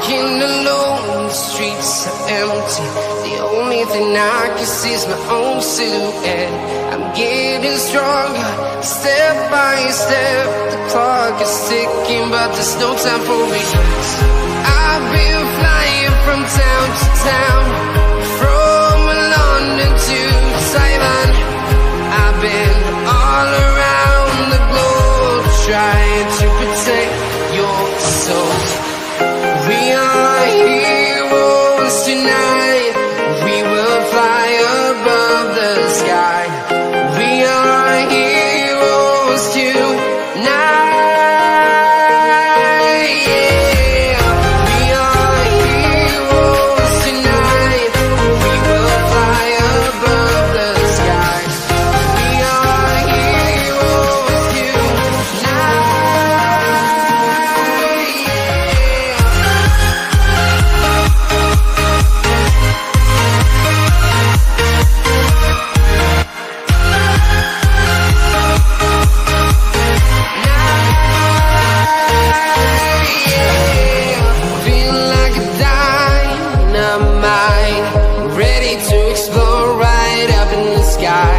walking alone, the streets are empty. The only thing I can see is my own silhouette. I'm getting stronger, step by step. The clock is ticking, but there's no time for regrets. I've been flying from town to town, from London to Taiwan. I've been all around the globe, trying to protect your soul. We are heroes tonight. We will fly above the sky. We are heroes tonight. Yeah. We are heroes tonight. We will fly above the sky. We are heroes tonight. Feel like a dynamite, ready to explode right up in the sky.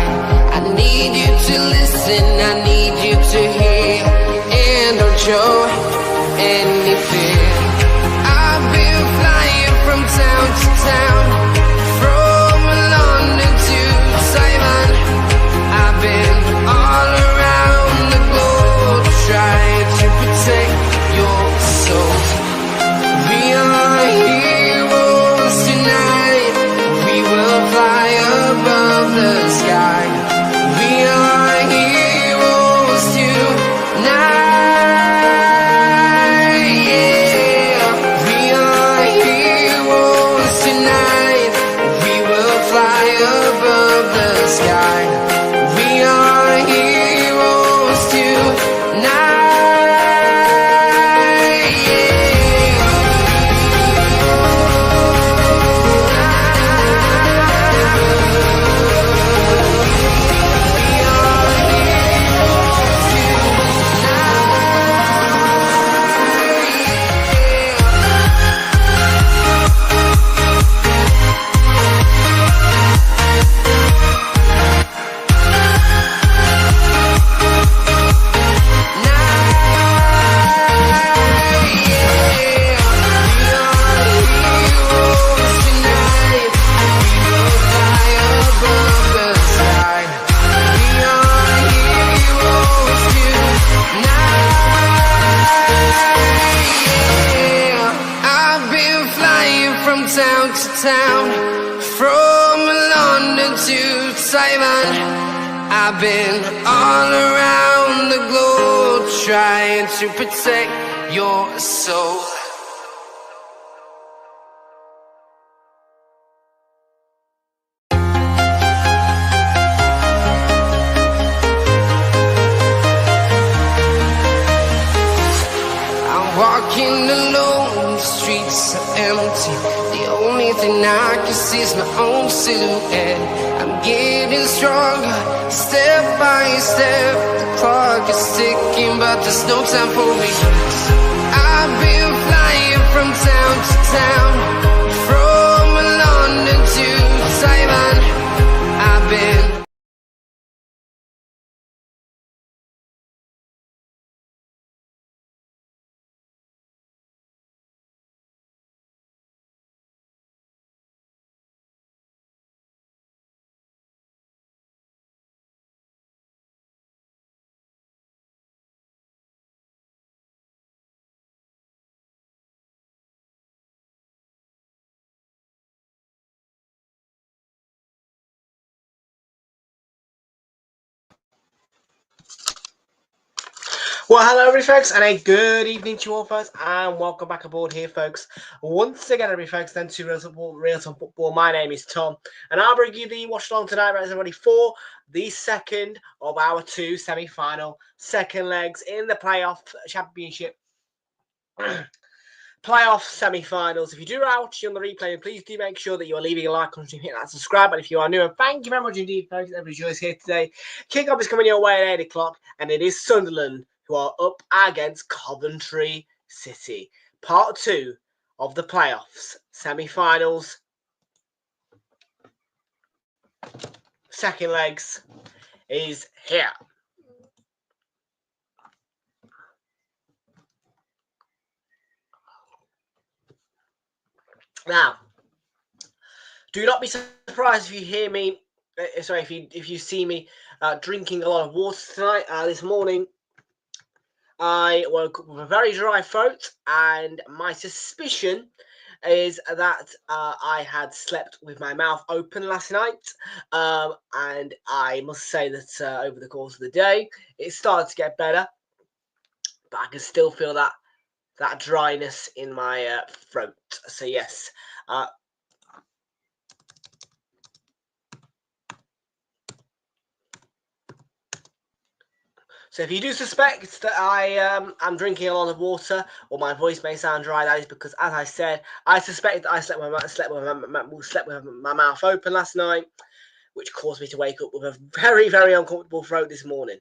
I need you to listen, I need you to hear, and don't show any fear. I've been flying from town to town, from London to Taiwan. I've been all around the globe, trying to protect your soul. We are heroes tonight. We will fly above the sky. We are heroes tonight. Yeah. We are heroes tonight. We will fly above the sky. We are heroes tonight. Town to town, from London to Taiwan. I've been all around the globe, trying to protect your soul. I'm walking alone, the streets are empty. The only thing I can see is my own silhouette. I'm getting stronger, step by step. The clock is ticking, but there's no time for regrets. I've been flying from town to town, from London to Taiwan. I've been Well, hello everybody folks, and a good evening to you all folks, and welcome back aboard here folks. Once again everybody folks, then to Realltom Football. My name is Tom, and I'll bring you the watch along tonight, everybody, for the second of our two semi-final second legs in the playoff championship. Playoff semi-finals. If you do watch on the replay, please do make sure that you are leaving a like on stream, hit that subscribe, and if you are new, and thank you very much indeed folks, everybody joins here today. Kick-off is coming your way at 8 o'clock, and it is Sunderland who are up against Coventry City. Part 2 of the playoffs, semi-finals, second legs is here. Now, do not be surprised if you hear me. If you see me drinking a lot of water tonight. This morning, I woke up with a very dry throat, and my suspicion is that I had slept with my mouth open last night, and I must say that over the course of the day, it started to get better, but I can still feel that dryness in my throat. So yes. So if you do suspect that I am drinking a lot of water or my voice may sound dry, that is because, as I said, I suspect that I slept with my mouth open last night, which caused me to wake up with a very, very uncomfortable throat this morning.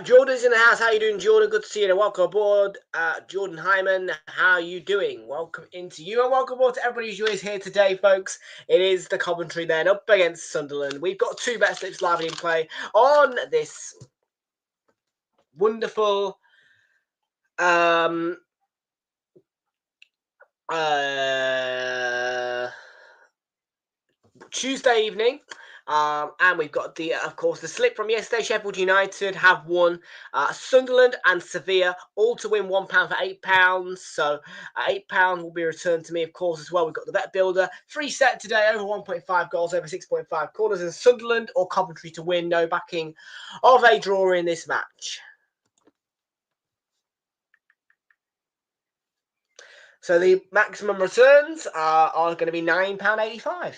Jordan's in the house. How you doing, Jordan? Good to see you. Welcome aboard. Jordan Hyman, how are you doing? Welcome into you, and welcome aboard to everybody who is here today, folks. It is the Coventry then up against Sunderland. We've got two bet slips live in play on this wonderful Tuesday evening. And we've got of course, the slip from yesterday. Sheffield United have won. Sunderland and Sevilla all to win £1 for £8. So £8 will be returned to me, of course, as well. We've got the bet builder. 3 set today, over 1.5 goals, over 6.5 corners. And Sunderland or Coventry to win. No backing of a draw in this match. So the maximum returns are going to be £9.85.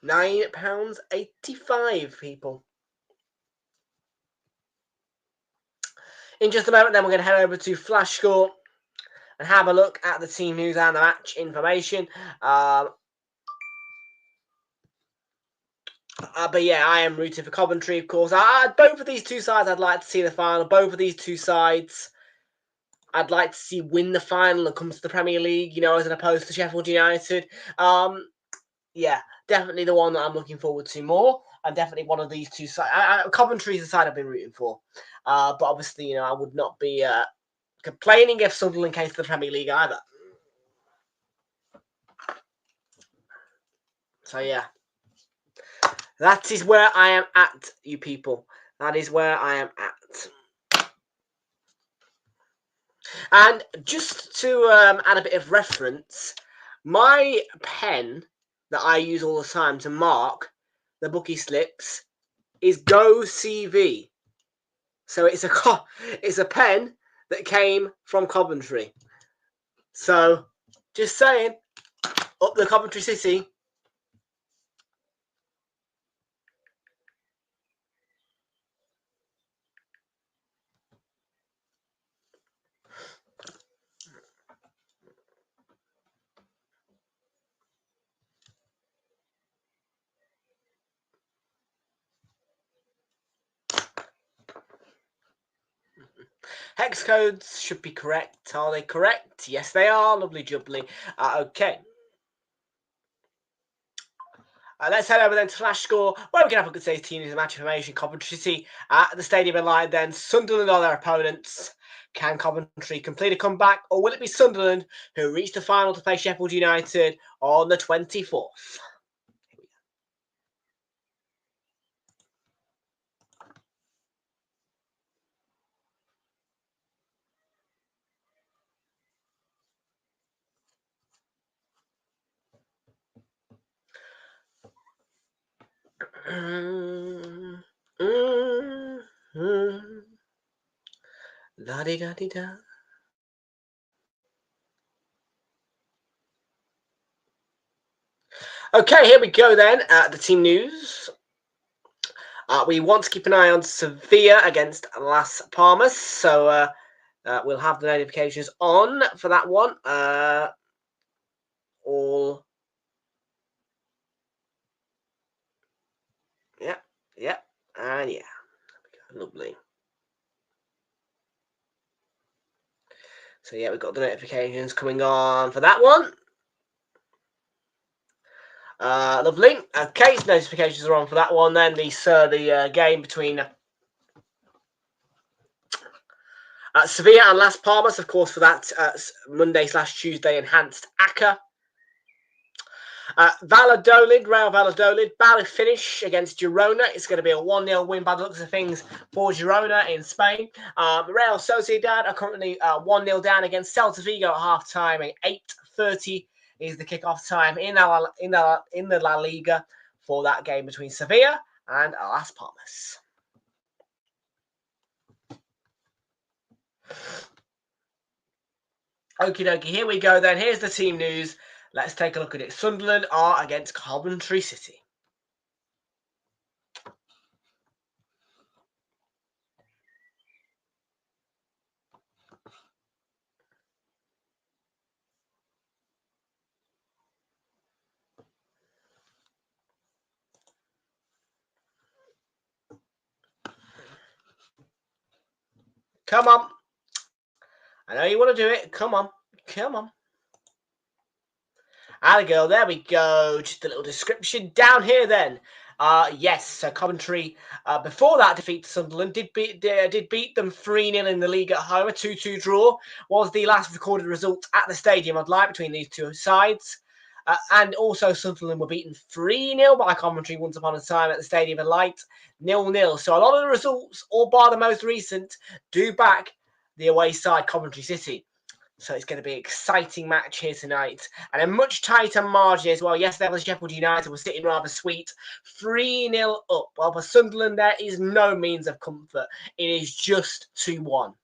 £9.85, people. In just a moment, then we're going to head over to Flash Score and have a look at the team news and the match information. But yeah, I am rooting for Coventry, of course. Both of these two sides, I'd like to see the final. Both of these two sides, I'd like to see win the final when it comes to the Premier League, you know, as opposed to Sheffield United. Yeah, definitely the one that I'm looking forward to more, and definitely one of these two sides. Coventry is the side I've been rooting for, but obviously, you know, I would not be complaining if Sunderland came to the Premier League either. So yeah, that is where I am at, you people. That is where I am at. And just to add a bit of reference, my pen that I use all the time to mark the bookie slips is Go CV. So it's a pen that came from Coventry. So just saying, up the Coventry City. Hex codes should be correct. Are they correct? Yes, they are. Lovely jubbly. Okay. Let's head over then to Flash Score, where we can have a good say team news and match information. Coventry City at the Stadium and Line then. Sunderland are their opponents. Can Coventry complete a comeback, or will it be Sunderland who reach the final to play Sheffield United on the 24th? La-di-da-di-da. Okay, here we go then. The team news. We want to keep an eye on Sevilla against Las Palmas, so we'll have the notifications on for that one. all. Yeah, and yeah. Lovely. So yeah, we've got the notifications coming on for that one. Lovely. Okay, so notifications are on for that one. Then the game between Sevilla and Las Palmas, of course, for that Monday/Tuesday enhanced ACCA. Real Valladolid, battle finish against Girona. It's going to be a 1-0 win by the looks of things for Girona in Spain. Real Sociedad are currently 1-0 down against Celta Vigo at half-time. At 8:30 is the kickoff time in the La Liga for that game between Sevilla and Las Palmas. Okie dokie, here we go then. Here's the team news. Let's take a look at it. Sunderland are against Coventry City. Come on. I know you want to do it. Come on. Come on. And go. There we go. Just a little description down here then. Yes, so Coventry, before that defeat to Sunderland, did beat them 3-0 in the league at home. A 2-2 draw was the last recorded result at the Stadium of Light between these two sides. And also Sunderland were beaten 3-0 by Coventry once upon a time at the Stadium of Light, 0-0. So a lot of the results, all bar the most recent, do back the away side, Coventry City. So it's going to be an exciting match here tonight. And a much tighter margin as well. Yesterday was Sheffield United was sitting rather sweet. 3-0 up. Well, for Sunderland, there is no means of comfort. It is just 2-1.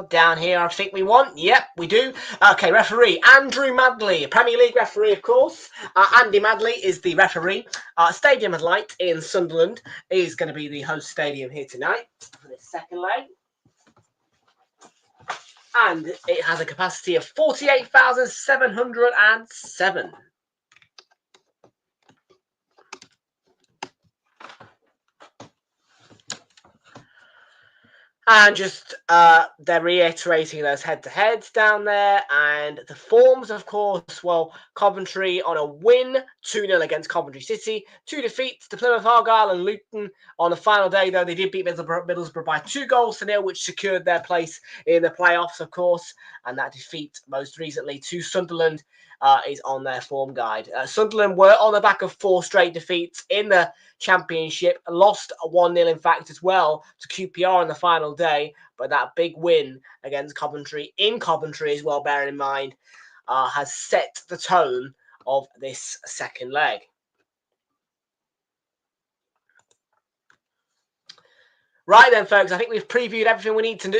Down here, I think we want. Yep, we do. Okay, referee Andrew Madley, Premier League referee, of course. Andy Madley is the referee. Stadium of Light in Sunderland is going to be the host stadium here tonight for this second leg. And it has a capacity of 48,707. And just they're reiterating those head-to-heads down there. And the forms, of course, well, Coventry on a win, 2-0 against Coventry City. 2 defeats to Plymouth Argyle and Luton on the final day, though they did beat Middlesbrough by 2-0, which secured their place in the playoffs, of course. And that defeat most recently to Sunderland is on their form guide. Sunderland were on the back of 4 straight defeats in the Championship, lost 1-0 in fact as well to QPR on the final day, but that big win against Coventry in Coventry as well, bearing in mind, has set the tone of this second leg. Right then, folks, I think we've previewed everything we need to do.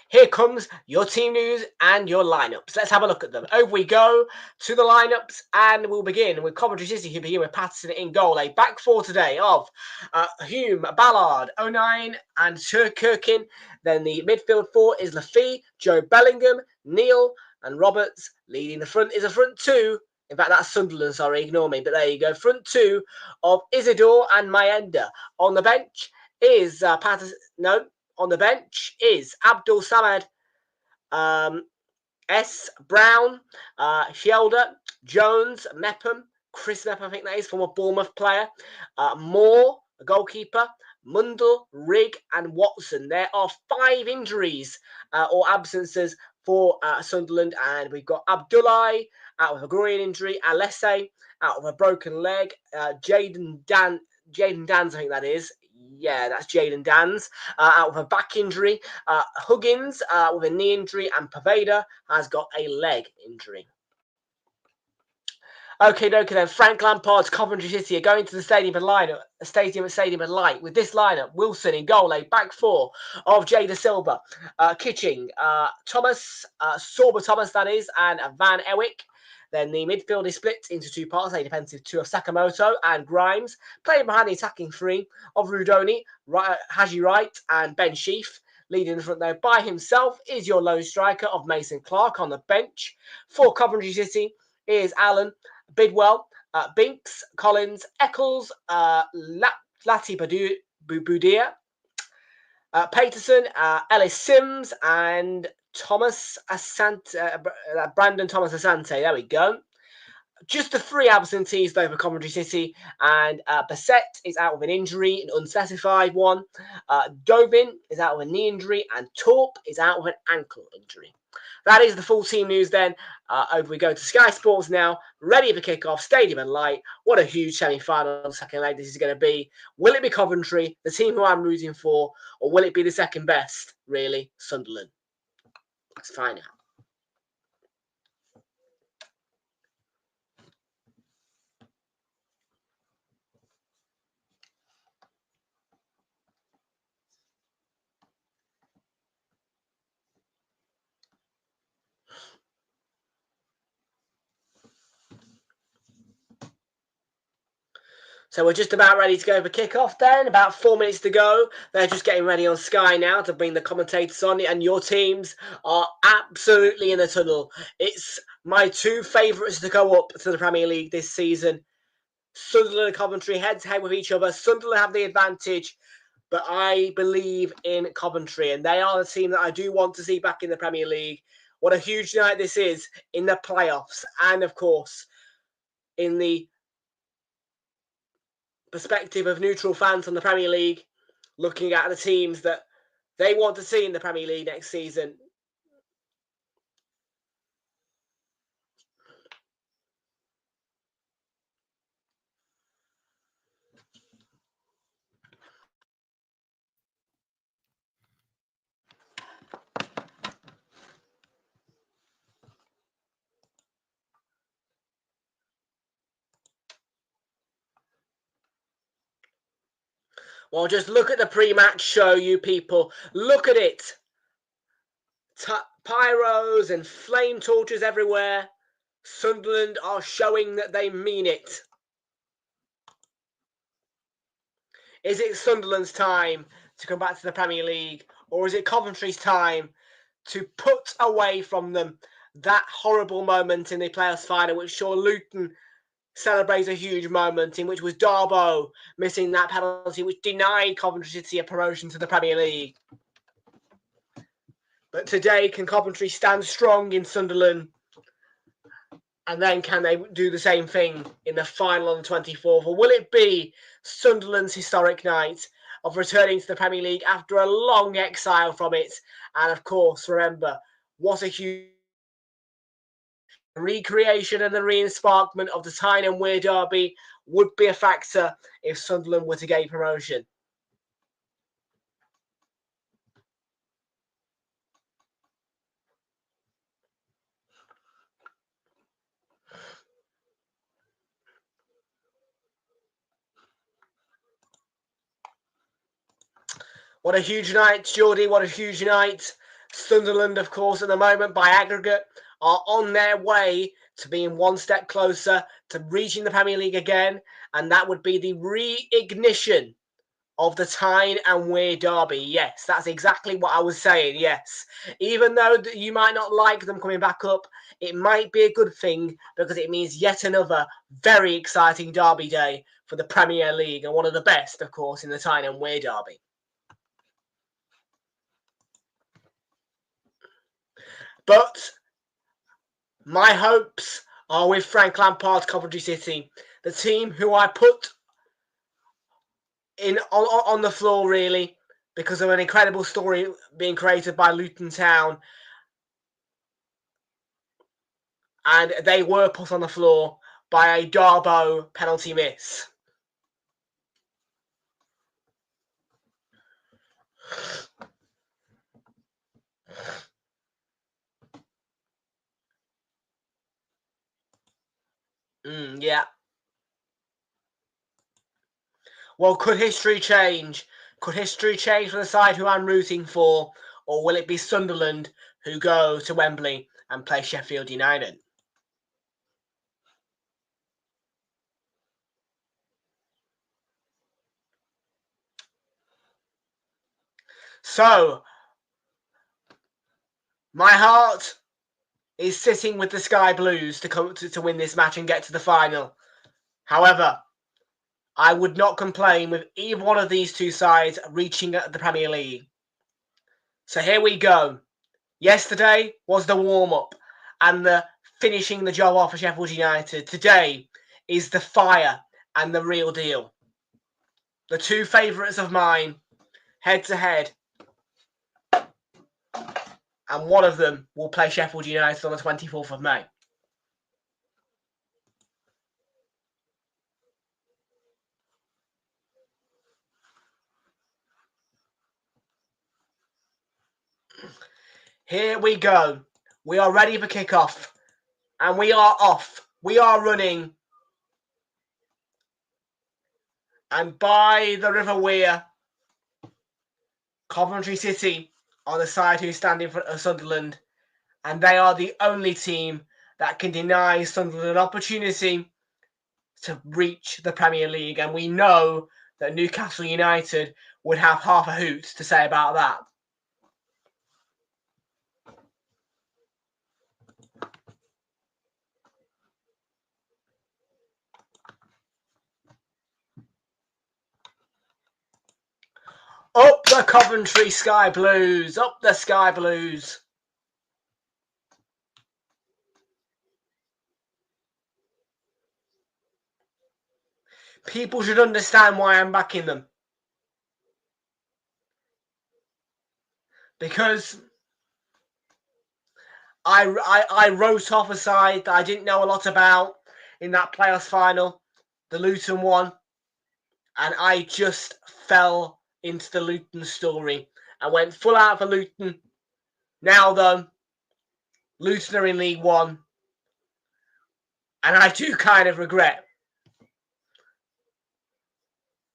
Here comes your team news and your lineups. Let's have a look at them. Over we go to the lineups, and we'll begin with Coventry City, who begin with Patterson in goal. A back four today of Hume, Ballard, O'Nien, and Kirkin. Then the midfield four is Lafee, Joe Bellingham, Neil, and Roberts. Leading the front is a front two. In fact, that's Sunderland, sorry, ignore me. But there you go. Front two of Isidore and Mayenda. On the bench is on the bench is Abdul Samad, S. Brown, Shelder, Jones, Mepham, Chris Mepham, I think that is, former Bournemouth player, Moore, a goalkeeper, Mundell, Rigg, and Watson. There are 5 injuries or absences for Sunderland, and we've got Abdullah out with a groin injury, Alesse out with a broken leg, Jaden Dans, I think that is. Yeah, that's Jaden Dans out with a back injury. Huggins with a knee injury, and Poveda has got a leg injury. Okay, then. Frank Lampard's Coventry City are going to the Stadium of Light with this lineup: Wilson in goal, a back four of Jada Silva, Kitching, Thomas, Sorba Thomas that is, and Van Ewick. Then the midfield is split into two parts, a defensive two of Sakamoto and Grimes, playing behind the attacking three of Rudoni, Haji Wright and Ben Sheaf. Leading in front though by himself is your lone striker of Mason Clark on the bench. For Coventry City is Allen, Bidwell, Binks, Collins, Eccles, Lati Budia, Paterson, Ellis Sims, and Thomas Asante, Brandon Thomas Asante. There we go. Just the three absentees though for Coventry City, and Bassett is out with an injury, an unspecified one. Dovin is out with a knee injury, and Torp is out with an ankle injury. That is the full team news then. Over we go to Sky Sports now, ready for kickoff, Stadium and Light. What a huge semi-final second leg this is going to be. Will it be Coventry, the team who I'm rooting for, or will it be the second best, really, Sunderland? Let's find out. So we're just about ready to go for kickoff then. About 4 minutes to go. They're just getting ready on Sky now to bring the commentators on. And your teams are absolutely in the tunnel. It's my two favourites to go up to the Premier League this season. Sunderland and Coventry head to head with each other. Sunderland have the advantage, but I believe in Coventry. And they are the team that I do want to see back in the Premier League. What a huge night this is in the playoffs. And, of course, in the perspective of neutral fans on the Premier League, looking at the teams that they want to see in the Premier League next season. Well, just look at the pre-match show, you people. Look at it. Pyros and flame torches everywhere. Sunderland are showing that they mean it. Is it Sunderland's time to come back to the Premier League? Or is it Coventry's time to put away from them that horrible moment in the playoffs final, which saw Luton celebrate a huge moment, in which was Darboe missing that penalty, which denied Coventry City a promotion to the Premier League. But today, can Coventry stand strong in Sunderland? And then can they do the same thing in the final on the 24th? Or will it be Sunderland's historic night of returning to the Premier League after a long exile from it? And of course, remember, what a huge recreation and the re-sparkment of the Tyne and Wear derby would be a factor if Sunderland were to gain promotion. What a huge night, Geordie. What a huge night. Sunderland, of course, at the moment, by aggregate, are on their way to being one step closer to reaching the Premier League again. And that would be the re-ignition of the Tyne and Wear derby. Yes, that's exactly what I was saying, yes. Even though you might not like them coming back up, it might be a good thing because it means yet another very exciting derby day for the Premier League, and one of the best, of course, in the Tyne and Wear derby. But my hopes are with Frank Lampard's Coventry City, the team who I put in on the floor, really, because of an incredible story being created by Luton Town. And they were put on the floor by a Darboe penalty miss. Yeah. Well, could history change? Could history change for the side who I'm rooting for? Or will it be Sunderland who go to Wembley and play Sheffield United? So, my heart is sitting with the Sky Blues to win this match and get to the final. However, I would not complain with either one of these two sides reaching the Premier League. So here we go. Yesterday was the warm-up and the finishing the job off for Sheffield United. Today is the fire and the real deal. The two favourites of mine, head-to-head. And one of them will play Sheffield United on the 24th of May. Here we go. We are ready for kickoff. And we are off. We are running. And by the River Wear, Coventry City are the side who stand in front of Sunderland. And they are the only team that can deny Sunderland an opportunity to reach the Premier League. And we know that Newcastle United would have half a hoot to say about that. Up the Coventry Sky Blues. Up the Sky Blues. People should understand why I'm backing them. Because I wrote off a side that I didn't know a lot about in that playoffs final, the Luton one. And I just fell into the Luton story. I went full out for Luton. Now, though, Luton are in League One. And I do kind of regret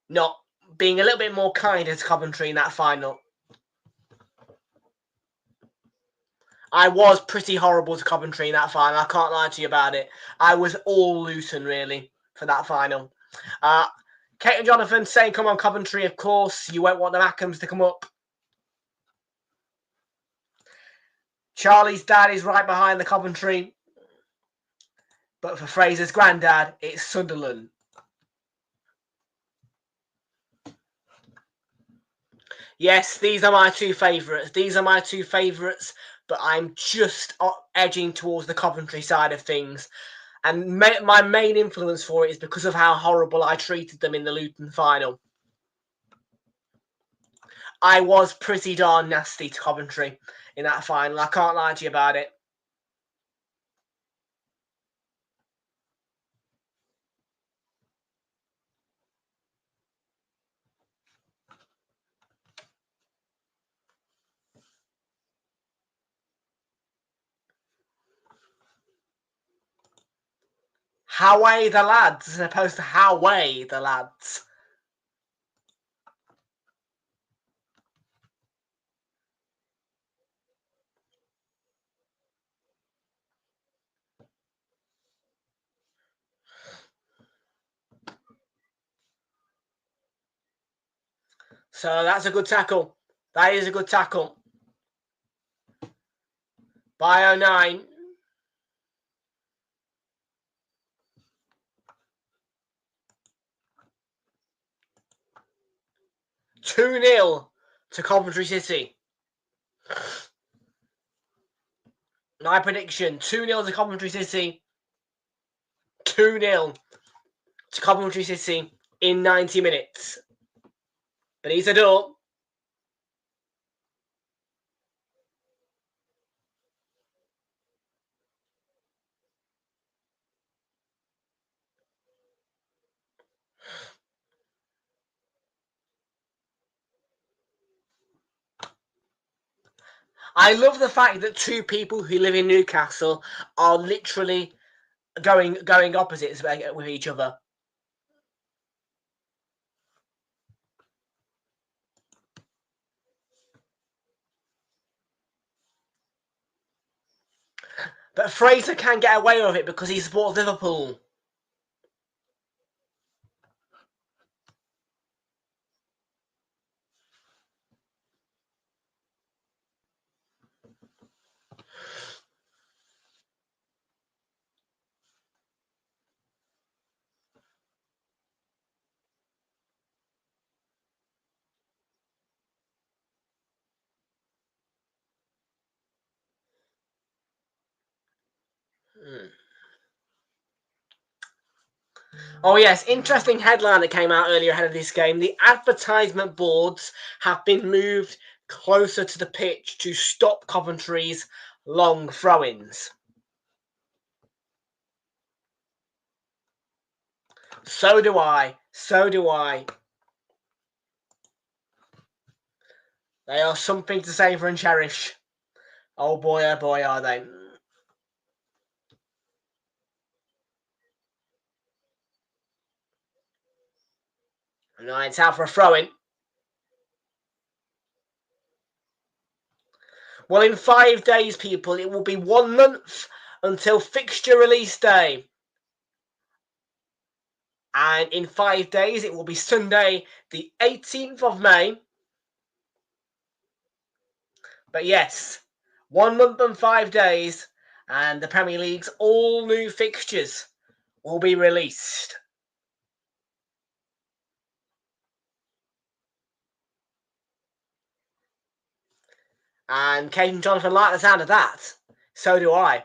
not being a little bit more kinder to Coventry in that final. I was pretty horrible to Coventry in that final. I can't lie to you about it. I was all Luton, really, for that final. Kate and Jonathan saying, come on, Coventry, of course. You won't want the Mackhams to come up. Charlie's dad is right behind the Coventry. But for Fraser's granddad, it's Sunderland. Yes, these are my two favourites. These are my two favourites. But I'm just edging towards the Coventry side of things. And my main influence for it is because of how horrible I treated them in the Luton final. I was pretty darn nasty to Coventry in that final. I can't lie to you about it. Howay the lads, as opposed to howay the lads. So that's a good tackle. That is a good tackle. By 09. "2-0 to Coventry City. My prediction, 2-0 to Coventry City. 2-0 to Coventry City in 90 minutes. Benita Dor. I love the fact that two people who live in Newcastle are literally going opposites with each other. But Fraser can get away with it because he supports Liverpool. Oh yes, interesting headline that came out earlier ahead of this game. The advertisement boards have been moved closer to the pitch to stop Coventry's long throw-ins. So do I. So do I. They are something to savour and cherish. Oh boy, are they. No, it's out for a throw-in. Well, in 5 days, people, it will be 1 month until fixture release day. And in 5 days, it will be Sunday, the 18th of May. But yes, 1 month and 5 days, and the Premier League's all new fixtures will be released. And Kate and Jonathan like the sound of that. So do I.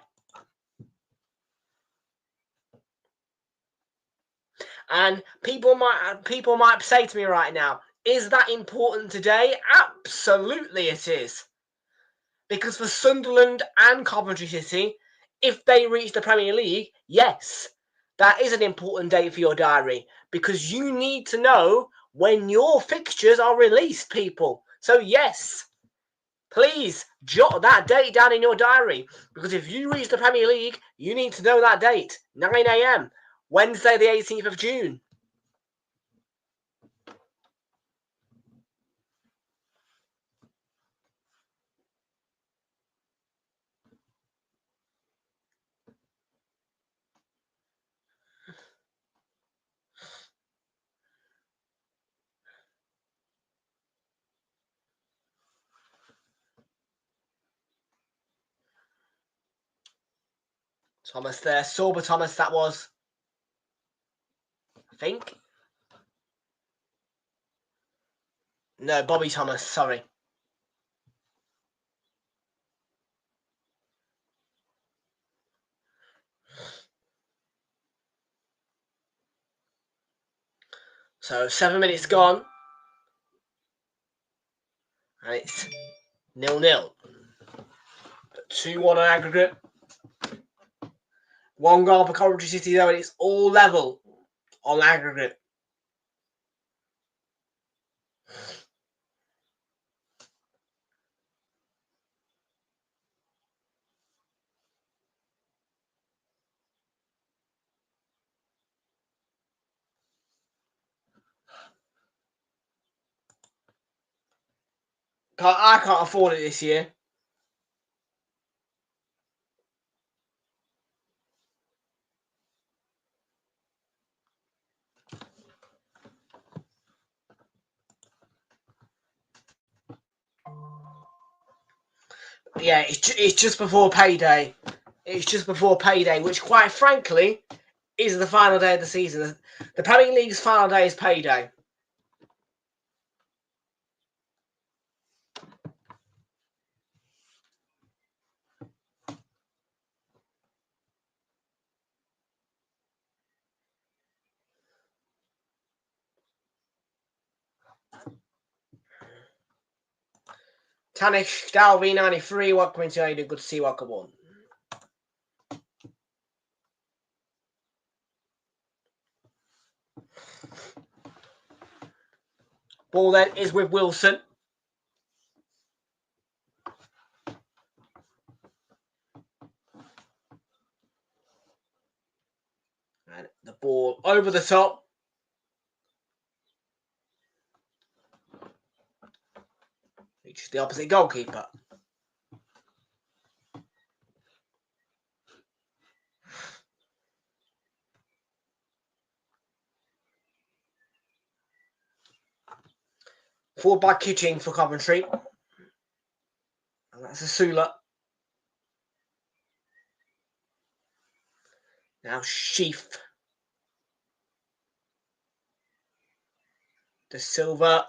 And people might say to me right now, is that important today? Absolutely it is. Because for Sunderland and Coventry City, if they reach the Premier League, yes, that is an important date for your diary. Because you need to know when your fixtures are released, people. So yes, please jot that date down in your diary. Because if you reach the Premier League, you need to know that date. 9 a.m. Wednesday the 18th of June. Thomas there. Sorba Thomas, that was. I think. No, Bobby Thomas, sorry. So 7 minutes gone. And it's 0-0. 2-1 on aggregate. 1 goal for Coventry City though, and it's all level on aggregate. I can't afford it this year. Yeah, it's just before payday. It's just before payday, which quite frankly is the final day of the season. The Premier League's final day is payday. Tanish, Dow V93, welcome to you. Good to see you, welcome on. Ball then is with Wilson. And the ball over the top. Reaches the opposite goalkeeper. Forward by Kitching for Coventry. And that's a Sula. Now Sheaf. De Silva.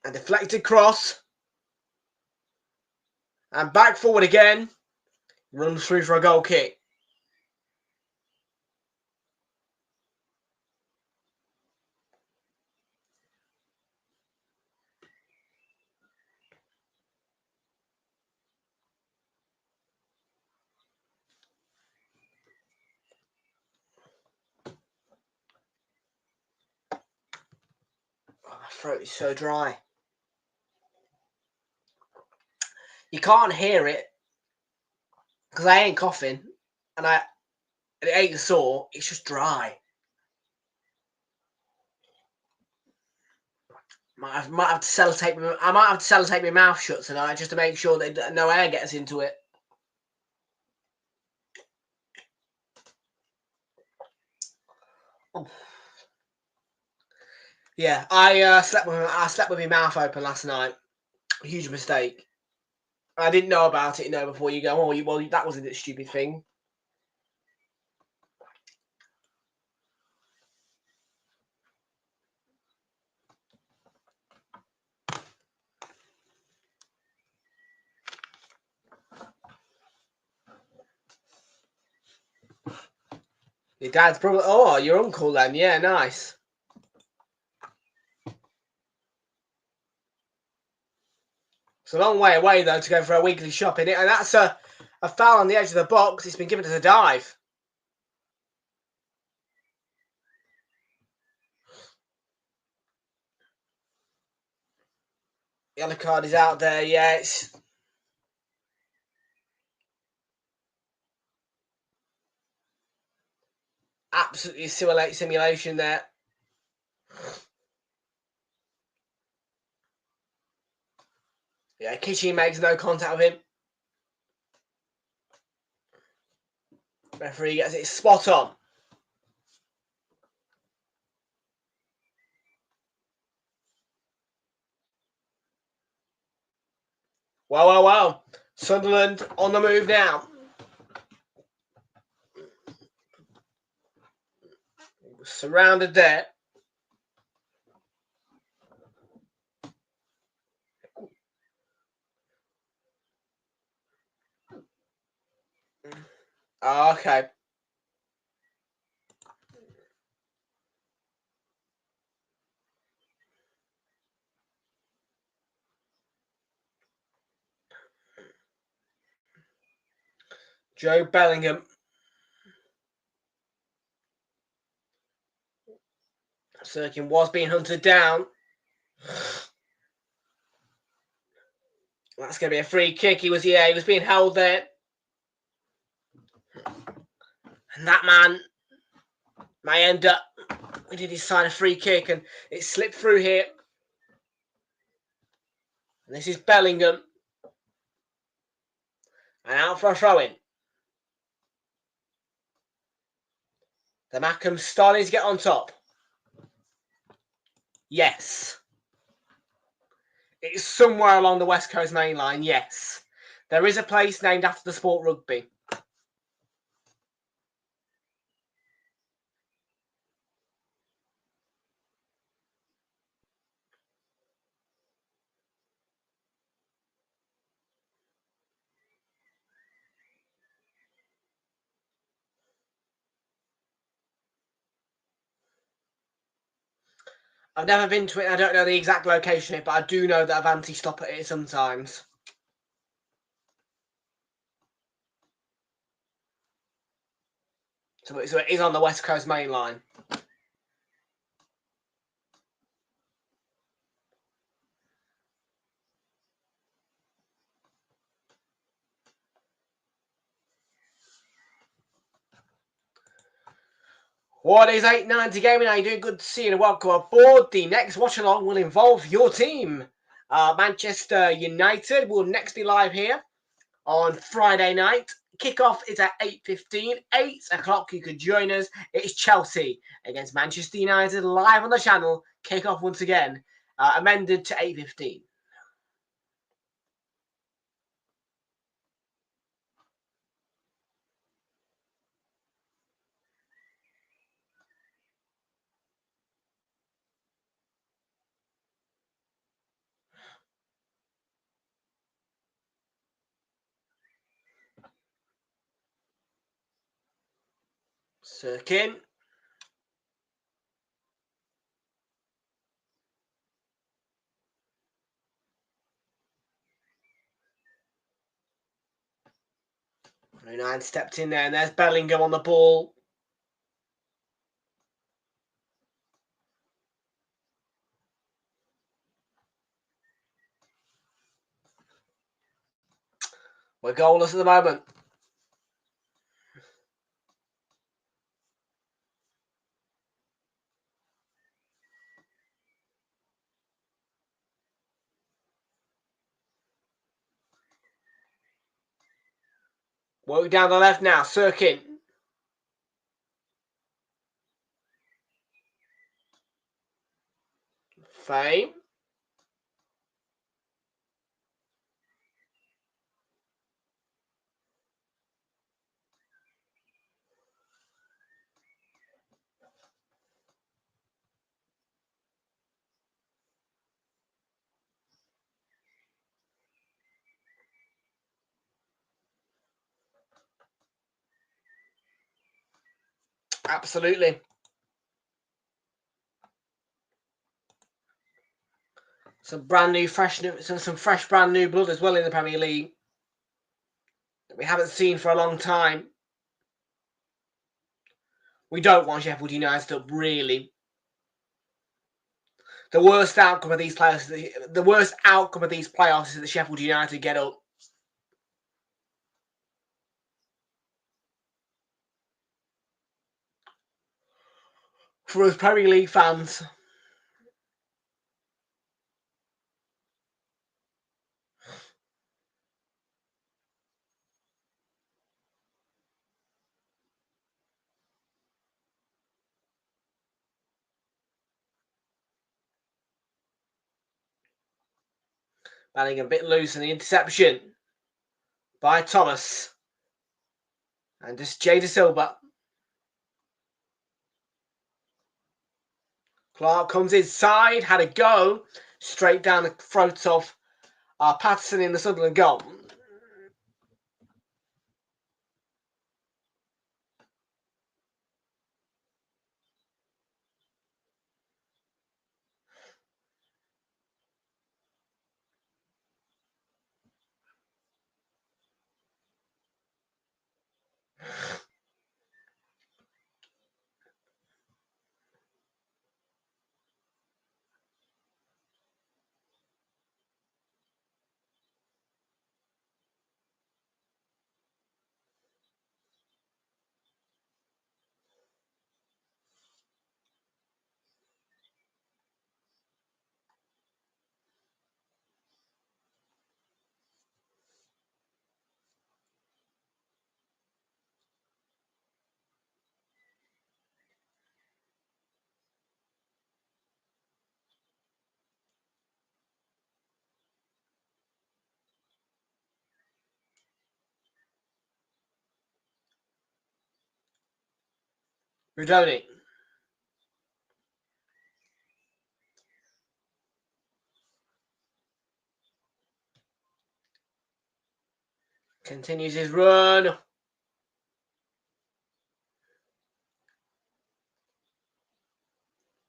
A deflected cross. And back forward again. Runs through for a goal kick. Oh, my throat is so dry. You can't hear it because I ain't coughing and it ain't sore. It's just dry. I might have to sellotape my mouth shut tonight just to make sure that no air gets into it. Oh. Yeah, I slept with my mouth open last night. Huge mistake. I didn't know about it, before you go, oh, well, that was a stupid thing. Your dad's probably, oh, your uncle then, yeah, nice. It's a long way away, though, to go for a weekly shopping. And that's a foul on the edge of the box. It's been given as a dive. Yellow card is out there, yeah. It's absolutely simulation there. Yeah, Kitchen makes no contact with him. Referee gets it spot on. Well. Sunderland on the move now. Surrounded there. Oh, okay. Joe Bellingham. Sirkin was being hunted down. That's going to be a free kick. He was being held there. And that man may end up, he did decide a free kick and it slipped through here. And this is Bellingham. And out for a throw-in. The Mackham's starting to get on top. Yes. It's somewhere along the West Coast main line, yes. There is a place named after the sport rugby. I've never been to it. I don't know the exact location of it, but I do know that Avanti stop at it sometimes. So it is on the West Coast main line. What is 890 Gaming? How you doing? Good to see you and welcome aboard. The next watch along will involve your team. Manchester United will next be live here on Friday night. Kickoff is at 8:15. 8 o'clock you could join us. It's Chelsea against Manchester United live on the channel. Kickoff once again, amended to 8:15. Sirkin. Nine stepped in there, and there's Bellingham on the ball. We're goalless at the moment. Work down the left now, Sirkin. Fame. Absolutely. Some fresh brand new blood as well in the Premier League that we haven't seen for a long time. We don't want Sheffield United up, really. The worst outcome of these playoffs is that Sheffield United get up. For us Premier League fans. Bellingham a bit loose in the interception by Thomas. And just Jay De Silva. Clark comes inside, had a go. Straight down the throat of Patterson in the Sunderland goal. Rudoni. Continues his run.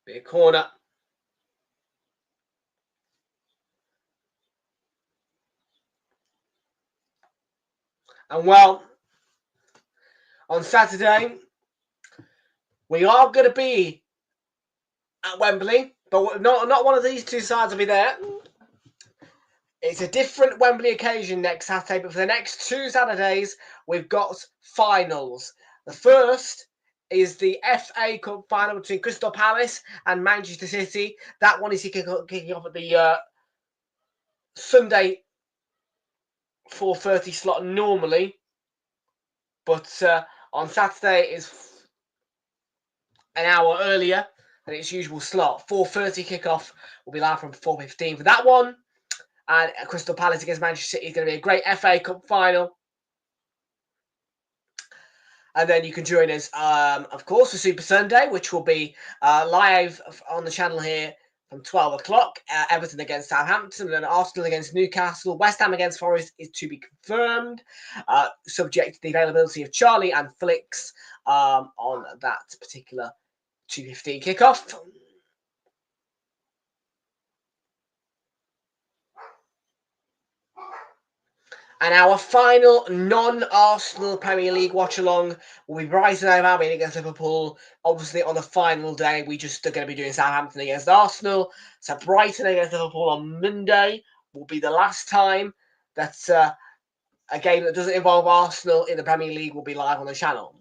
Big corner. And well, on Saturday, we are going to be at Wembley, but not one of these two sides will be there. It's a different Wembley occasion next Saturday, but for the next 2 Saturdays, we've got finals. The first is the FA Cup final between Crystal Palace and Manchester City. That one is kicking off at the Sunday 4:30 slot normally, but on Saturday is an hour earlier than its usual slot. 4:30 kickoff will be live from 4:15 for that one. And Crystal Palace against Manchester City is going to be a great FA Cup final. And then you can join us, of course, for Super Sunday, which will be live on the channel here from 12 o'clock. Everton against Southampton, and Arsenal against Newcastle. West Ham against Forest is to be confirmed, subject to the availability of Charlie and Flicks on that particular 2:15 kickoff. And our final non-Arsenal Premier League watch-along will be Brighton and Albion against Liverpool. Obviously, on the final day, we just are going to be doing Southampton against Arsenal. So Brighton against Liverpool on Monday will be the last time that a game that doesn't involve Arsenal in the Premier League will be live on the channel.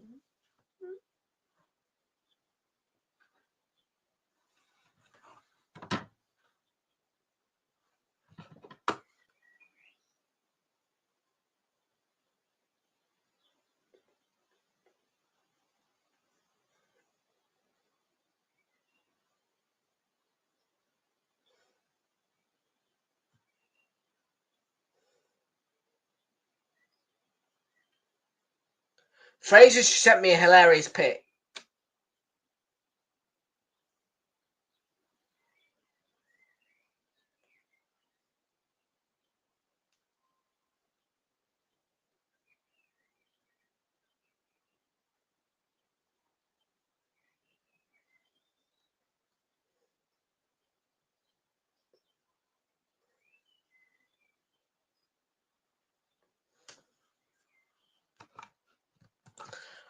Fraser sent me a hilarious pic.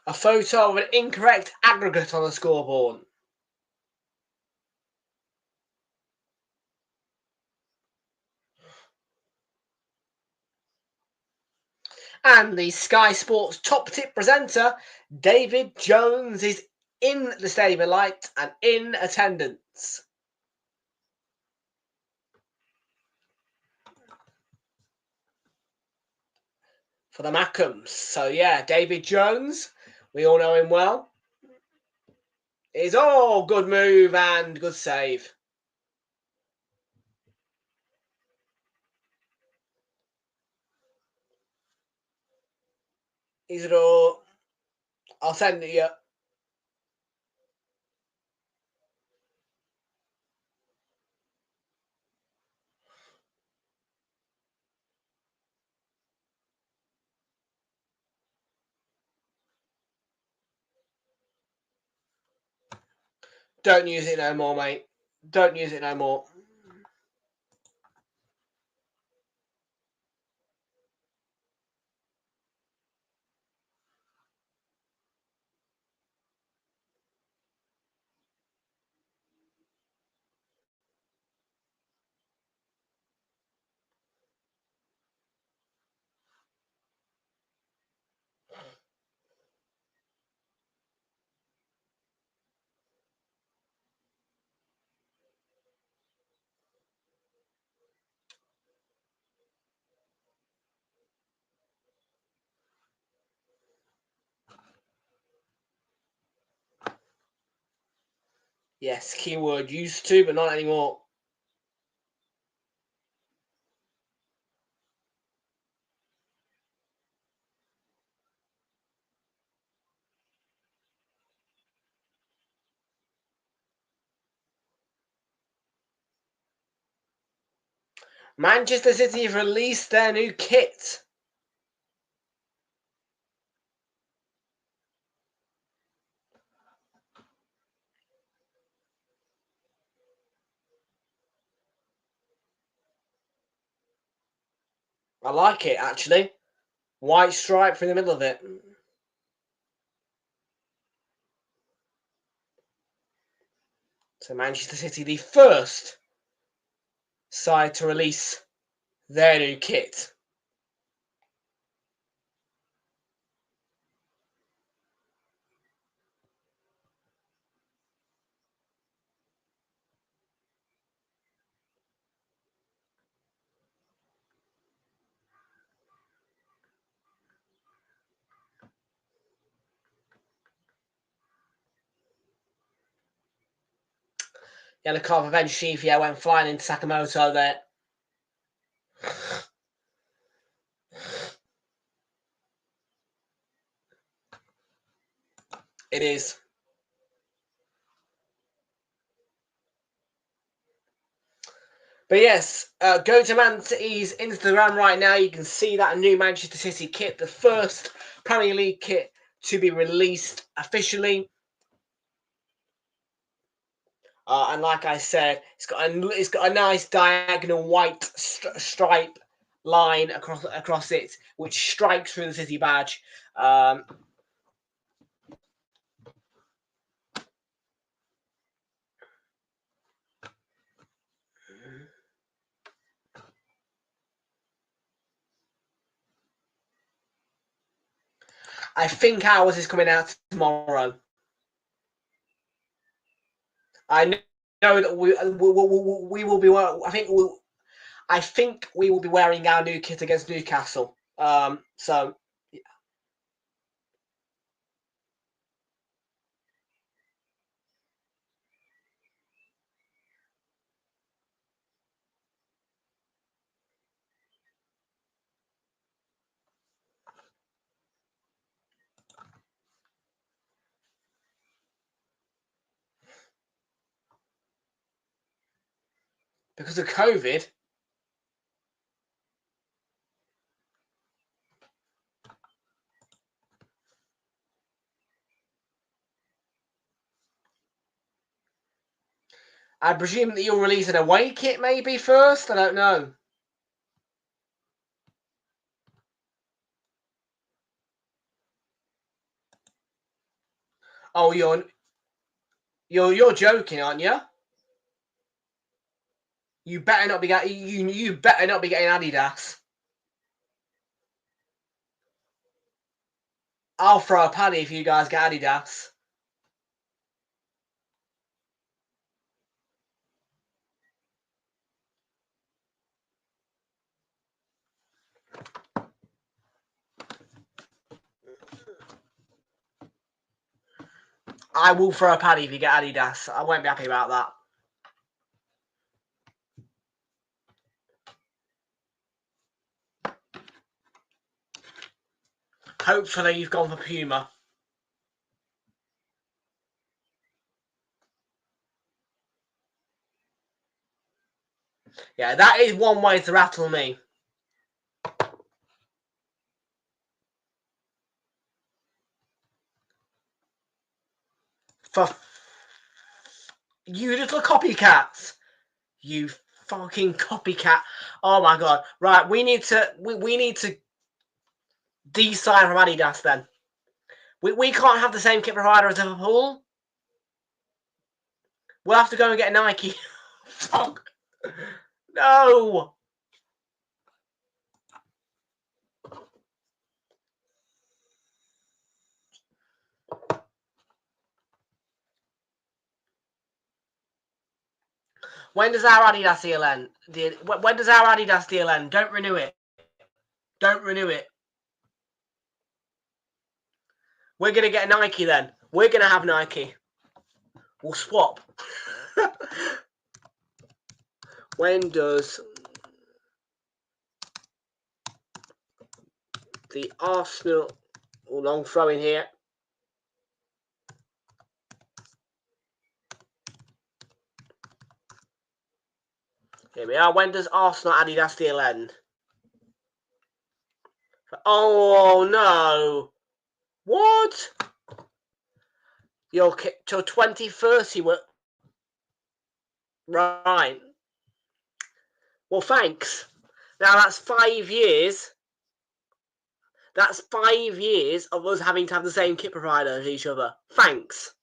A photo of an incorrect aggregate on the scoreboard. And the Sky Sports top tip presenter, David Jones, is in the Stadium of Light and in attendance. For the Mackhams. So yeah, David Jones, we all know him well. Is all good move and good save. Is it all? I'll send it you. Don't use it no more, mate. Don't use it no more. Yes, keyword used to, but not anymore. Manchester City have released their new kit. I like it, actually. White stripe through the middle of it. So Manchester City, the first side to release their new kit. Yellow card for Ben Sheaf, yeah, went flying into Sakamoto there. It is. But yes, go to Man City's Instagram right now. You can see that new Manchester City kit, the first Premier League kit to be released officially. And like I said, it's got a nice diagonal white stripe line across it, which strikes through the City badge. I think ours is coming out tomorrow. I know that we will be. I think we will be wearing our new kit against Newcastle. So because of COVID. I presume that you'll release an away kit maybe first. I don't know. Oh, you're joking, aren't you? You better not be getting you better not be getting Adidas. I'll throw a paddy if you guys get Adidas. I will throw a paddy if you get Adidas. I won't be happy about that. Hopefully you've gone for Puma. Yeah, that is one way to rattle me. For you little copycats. You fucking copycat. Oh my god. Right, we need to decide from Adidas then. We can't have the same kit provider as Liverpool. We'll have to go and get a Nike. Fuck. No. When does our Adidas deal end? When does our Adidas deal end? Don't renew it. Don't renew it. We're going to get a Nike then. We're going to have Nike. We'll swap. When does the Arsenal... long throw in here. Here we are. When does Arsenal Adidas deal end? Oh, no. What? Your kit till 2030. Right. Well, thanks. Now that's 5 years. That's 5 years of us having to have the same kit provider as each other. Thanks.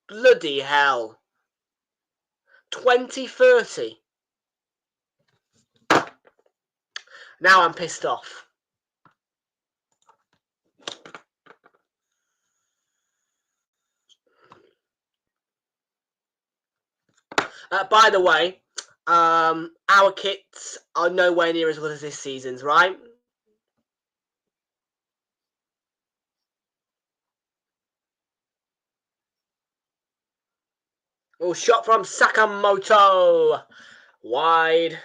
Bloody hell. 2030. Now I'm pissed off. By the way, our kits are nowhere near as good as this season's, right? Oh, shot from Sakamoto. Wide.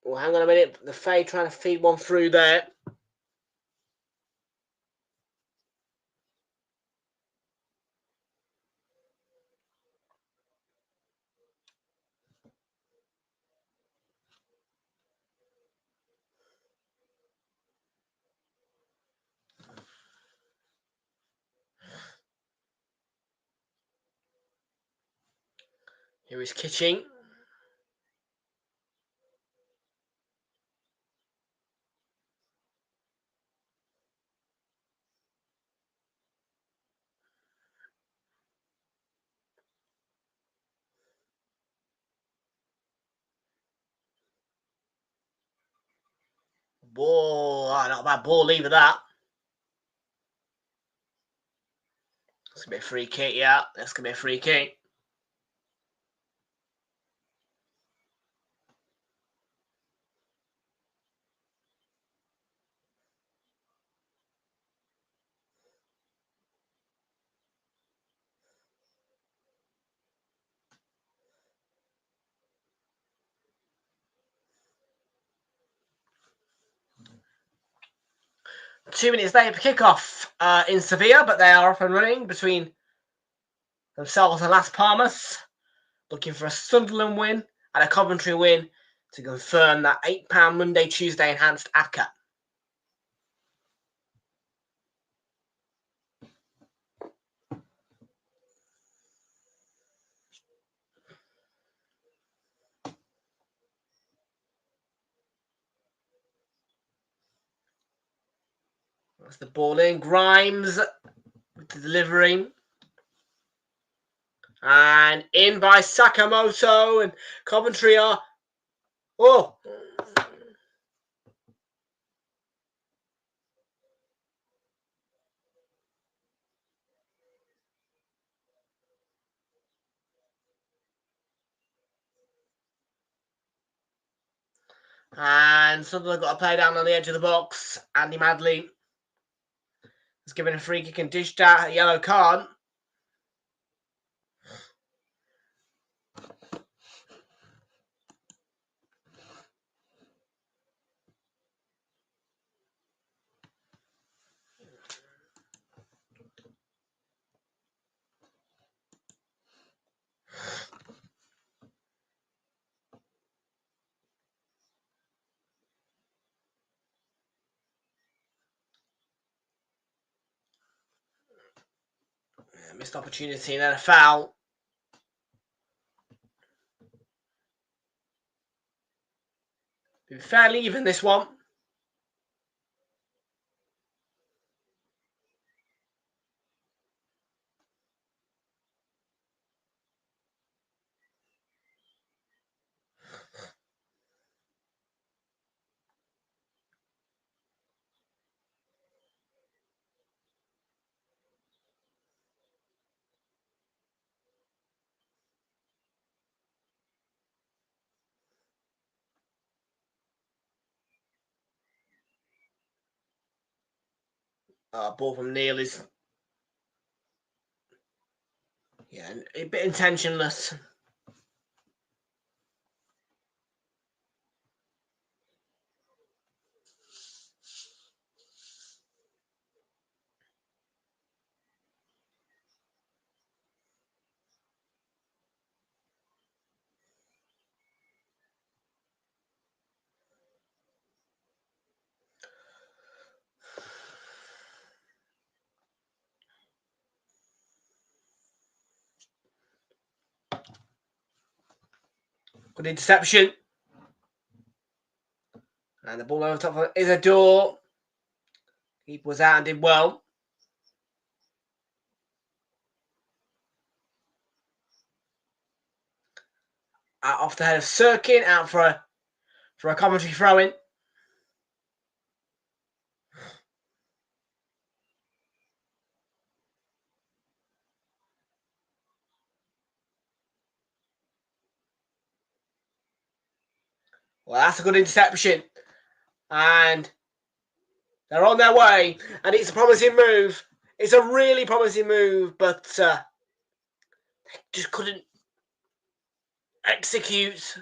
Oh, hang on a minute. The Faye trying to feed one through there. Here is Kitching. Ball, not a bad ball either, that. That's going to be a free kick, yeah. That's going to be a free kick. Two minutes later for kickoff in Sevilla, but they are off and running between themselves and Las Palmas, looking for a Sunderland win and a Coventry win to confirm that £8 Monday, Tuesday enhanced ACCA. That's the ball in. Grimes with the delivery. And in by Sakamoto, and Coventry are... Oh! And Sunderland got to play down on the edge of the box. Andy Madley has given a free kick and dished out a yellow card. Missed opportunity and then a foul. Been fairly even, this one. Ball from Neil is... Yeah, a bit intentionless. Good interception. And the ball over top of Isidore. Keeper was out and did well. Off the head of Sirkin, out for a Coventry throw-in. Well, that's a good interception. And they're on their way. And it's a promising move. It's a really promising move, but they just couldn't execute.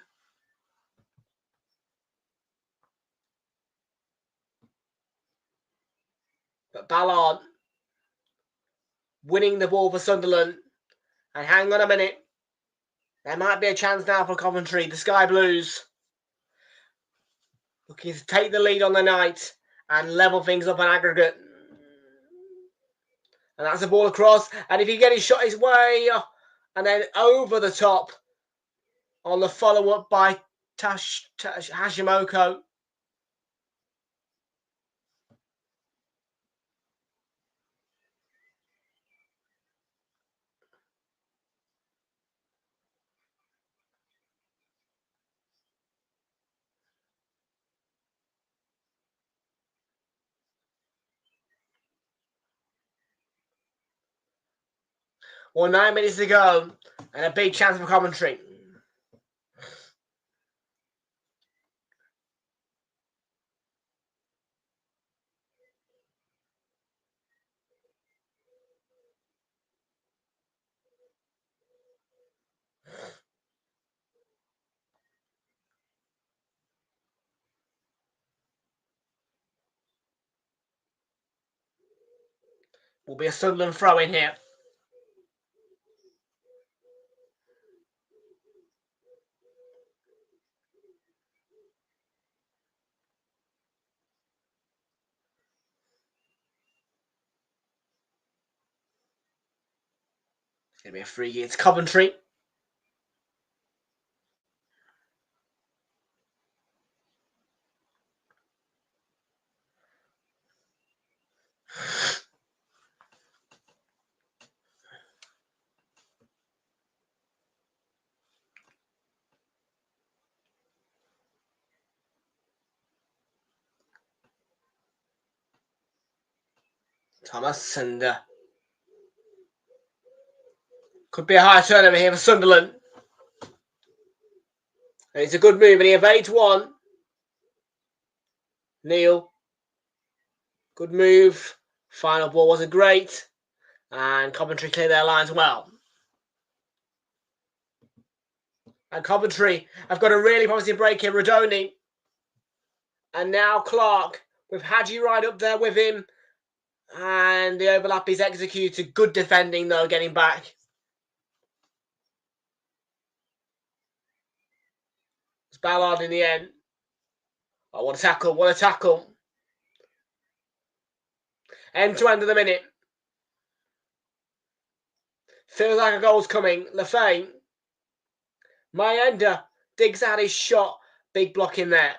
But Ballard winning the ball for Sunderland. And hang on a minute. There might be a chance now for Coventry. The Sky Blues looking to take the lead on the night and level things up on aggregate. And that's a ball across. And if he gets his shot his way, and then over the top on the follow-up by Hashimoto. Well, 9 minutes to go, and a big chance for Coventry. Will be a Sunderland throw in here. It's going to be a free kick. It's Coventry. Thomas, and could be a high turnover here for Sunderland. And it's a good move, and he evades one. Neil, good move. Final ball wasn't great, and Coventry clear their lines well. And Coventry have got a really promising break here. Rodoni, and now Clark with Hadji right up there with him. And the overlap is executed. Good defending, though, getting back. It's Ballard in the end. Oh, what a tackle. What a tackle. End to end of the minute. Feels like a goal's coming. Lefay. Mayenda digs out his shot. Big block in there.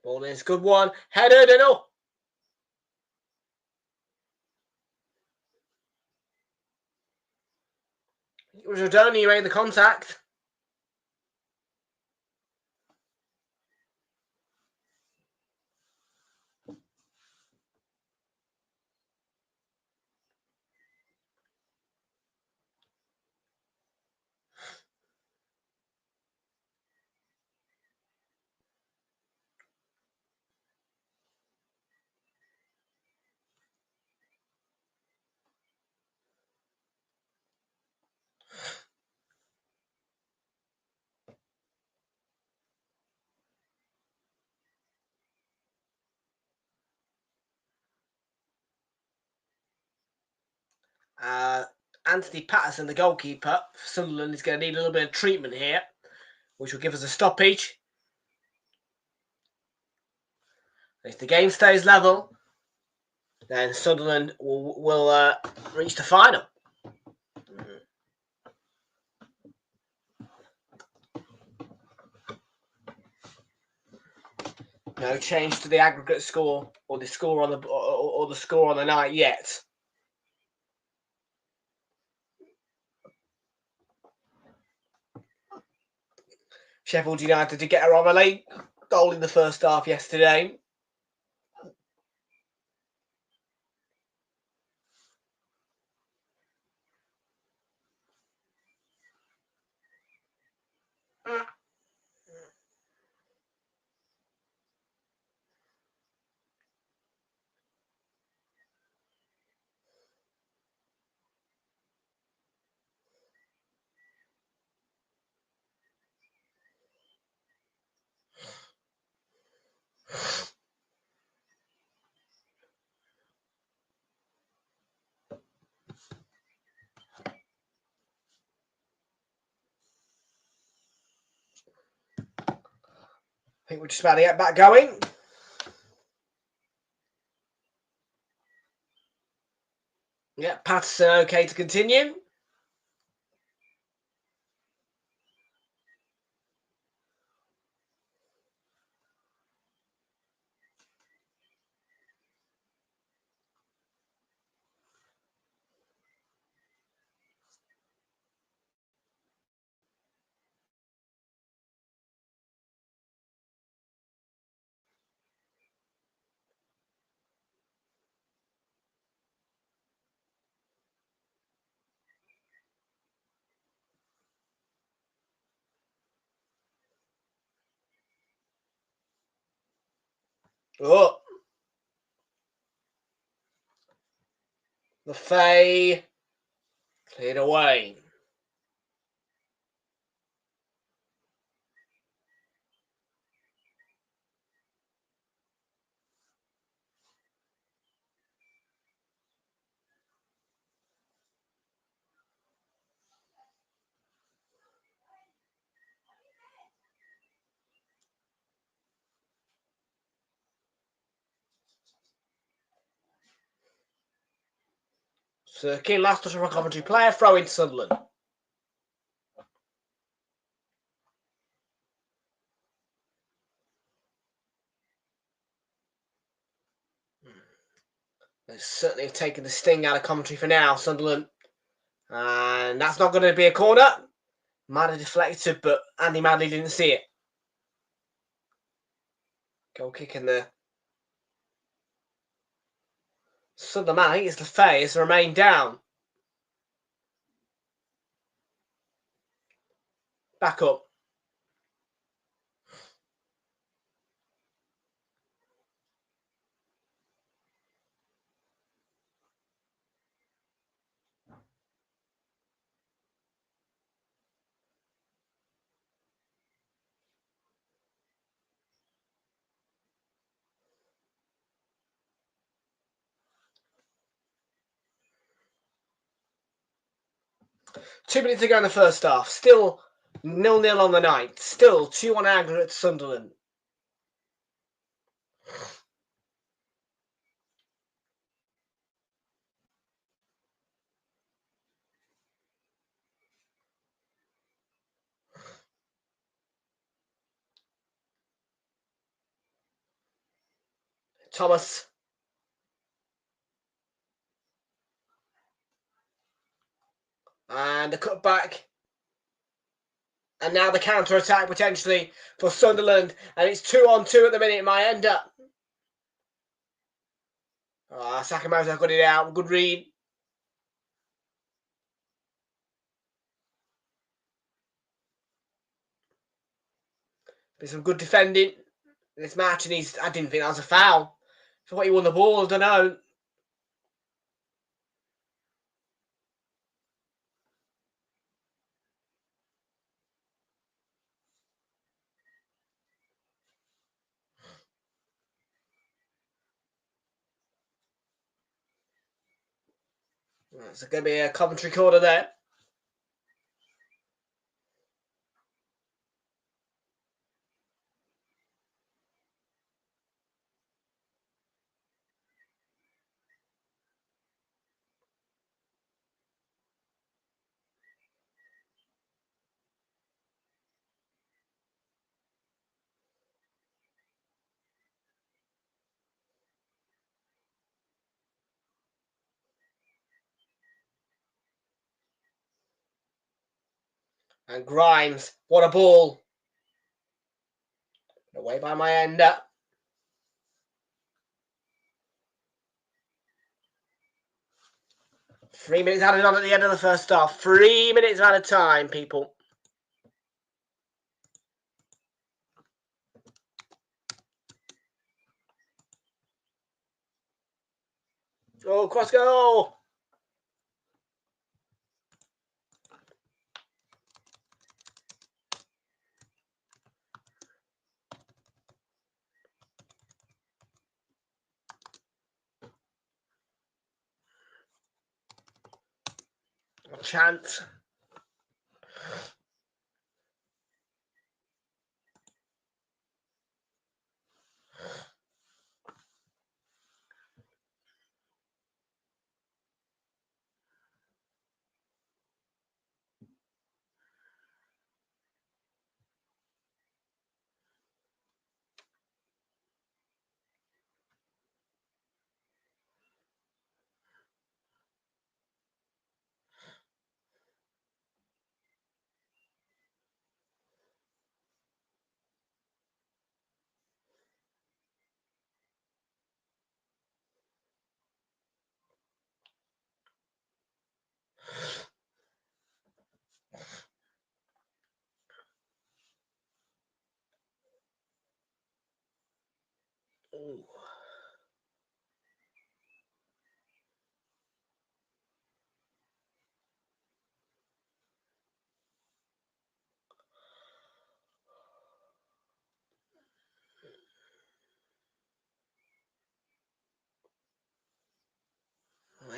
Ball is good one. Headed and up. It was Rodoni who made the contact. Anthony Patterson, the goalkeeper for Sunderland, is going to need a little bit of treatment here, which will give us a stoppage. If the game stays level, then Sunderland will reach the final. No change to the aggregate score or the score on the score on the night yet. Sheffield United to get a rather late goal in the first half yesterday. I think we're just about to get back going. Yeah, Patterson okay to continue. Oh, the Fay cleared away. So, key last touch from a Coventry player, throw into Sunderland. They certainly have taken the sting out of Coventry for now, Sunderland. And that's not going to be a corner. Might have deflected, but Andy Madley didn't see it. Goal kick in there. Sunderland, I think it's the Fay, has remained down. Back up. Two minutes to go in the first half. Still 0-0 on the night. Still 2-1 aggregate to Sunderland. Thomas. And the cutback. And now the counter-attack potentially for Sunderland. And it's 2-on-2 at the minute. It might end up. Sakamoto got it out. Good read. Been some good defending in this match. And I didn't think that was a foul. I thought he won the ball. I don't know. It's going to be a Coventry corner there. And Grimes, what a ball. Away by my end. 3 minutes added on at the end of the first half. 3 minutes out of time, people. Oh, cross goal. A chance. Ooh.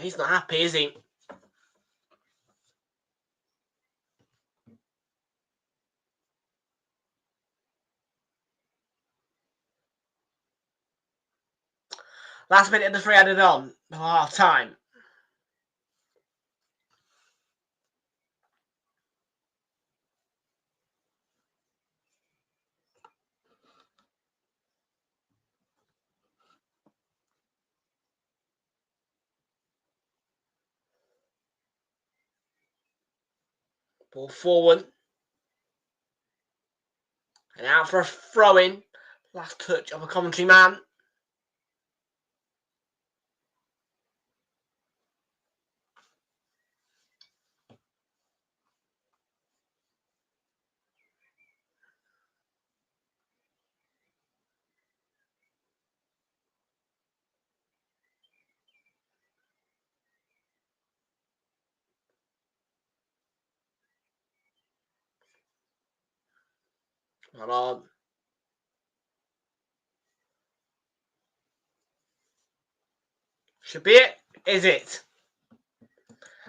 He's not happy, is he? Last minute of the 3 added on for half time. Ball forward. And out for a throw-in. Last touch of a Coventry man. Hold on. Should be it. Is it?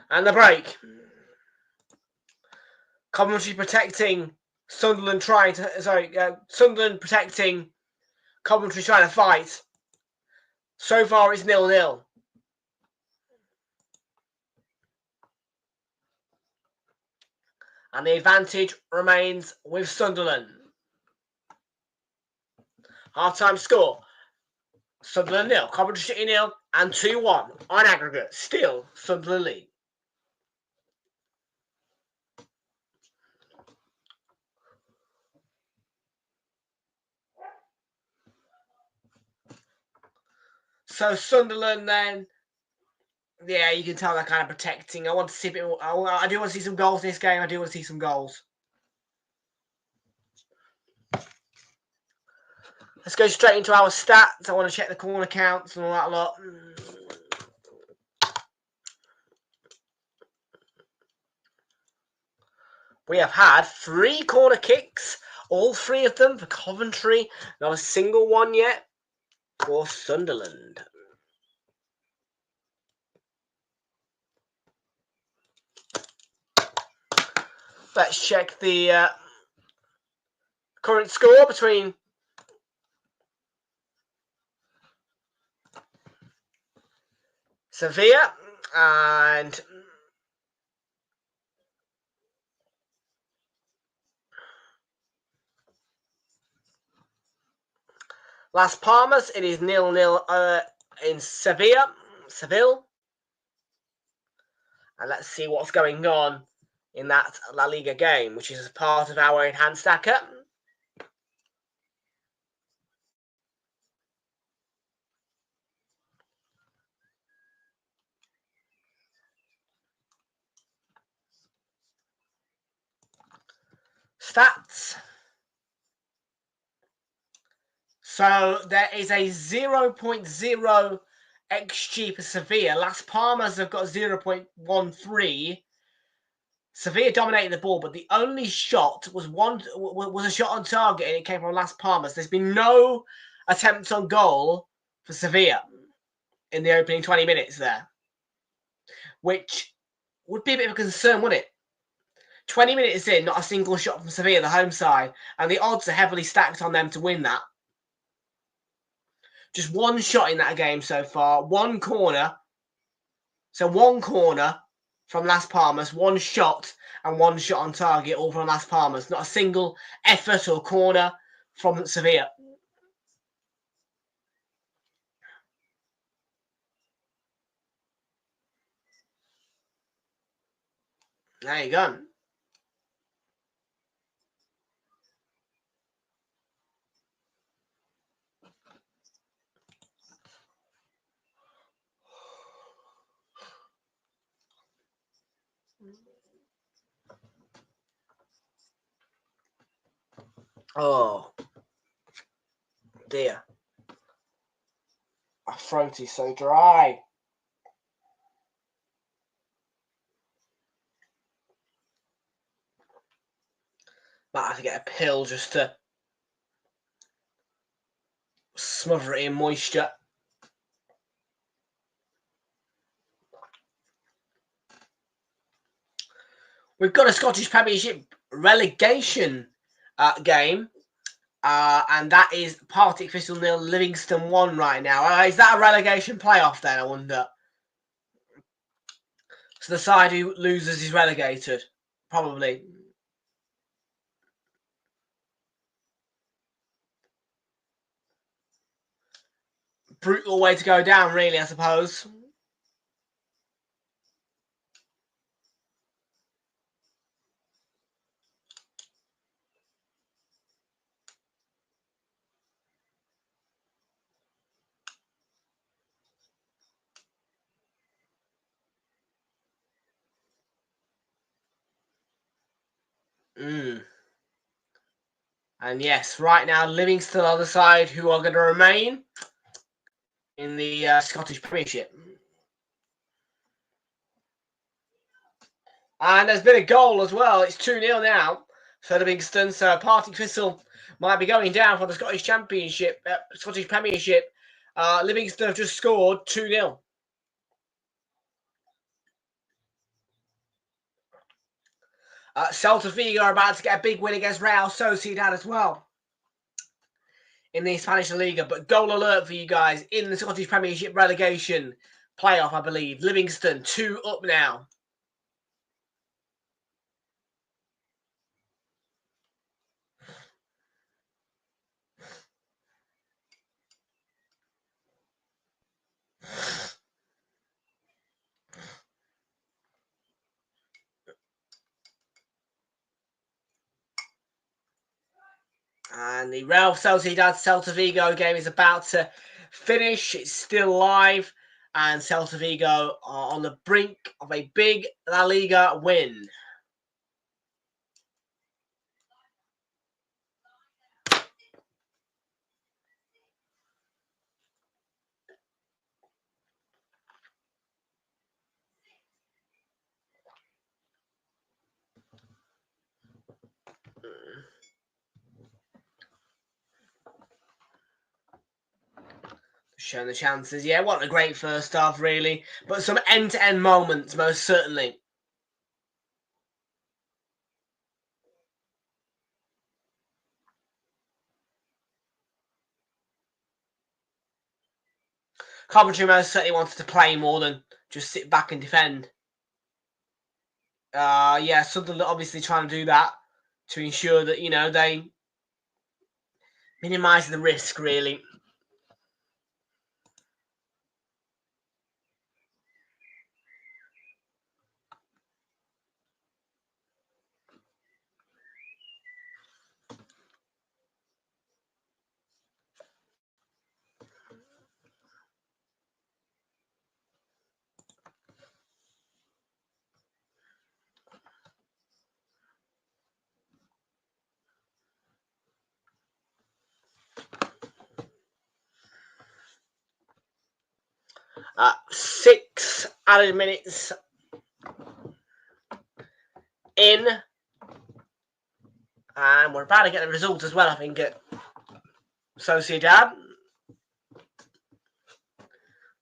And the break. Coventry protecting Sunderland trying to... Sunderland protecting Coventry trying to fight. So far it's 0-0. And the advantage remains with Sunderland. Half-time score. Sunderland 0, Coventry City 0, and 2-1 on aggregate. Still Sunderland lead. So Sunderland then, yeah, you can tell they're kind of protecting. I want to see a bit more. I do want to see some goals in this game. I do want to see some goals. Let's go straight into our stats. I want to check the corner counts and all that lot. We have had 3 corner kicks, all 3 of them for Coventry. Not a single one yet for Sunderland. Let's check the current score between Sevilla and Las Palmas. It is 0-0 in Seville. And let's see what's going on in that La Liga game, which is part of our enhanced stacker. Stats. So there is a 0.0 XG for Sevilla. Las Palmas have got 0.13. Sevilla dominated the ball, but the only shot was a shot on target, and it came from Las Palmas. There's been no attempts on goal for Sevilla in the opening 20 minutes there, which would be a bit of a concern, wouldn't it? 20 minutes in, not a single shot from Sevilla, the home side, and the odds are heavily stacked on them to win that. Just one shot in that game so far, one corner. So one corner from Las Palmas, one shot and one shot on target, all from Las Palmas. Not a single effort or corner from Sevilla. There you go. Oh, dear. My throat is so dry. Might have to get a pill just to smother it in moisture. We've got a Scottish Premiership relegation game. And that is Partick Thistle 0, Livingston 1 right now. Is that a relegation playoff then, I wonder? So the side who loses is relegated. Probably. Brutal way to go down, really, I suppose. And yes, right now, Livingston are the side who are going to remain in the Scottish Premiership. And there's been a goal as well. It's 2-0 now for Livingston. So Partick Thistle might be going down for the Scottish Championship, Scottish Premiership. Livingston have just scored 2-0. Celta Vigo are about to get a big win against Real Sociedad as well in the Spanish Liga. But goal alert for you guys in the Scottish Premiership relegation playoff, I believe. Livingston 2 up now. And the Real Sociedad Celta Vigo game is about to finish. It's still live. And Celta Vigo are on the brink of a big La Liga win. Showing the chances. Yeah, what a great first half, really. But some end-to-end moments, most certainly. Coventry most certainly wanted to play more than just sit back and defend. Yeah, Sunderland obviously trying to do that to ensure that, you know, they minimise the risk, really. 6 added minutes in. And we're about to get the results as well, I think, at Sociedad.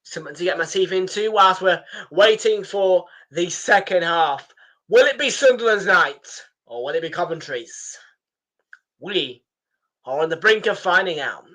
Something to get my teeth into whilst we're waiting for the second half. Will it be Sunderland's night or will it be Coventry's? We are on the brink of finding out.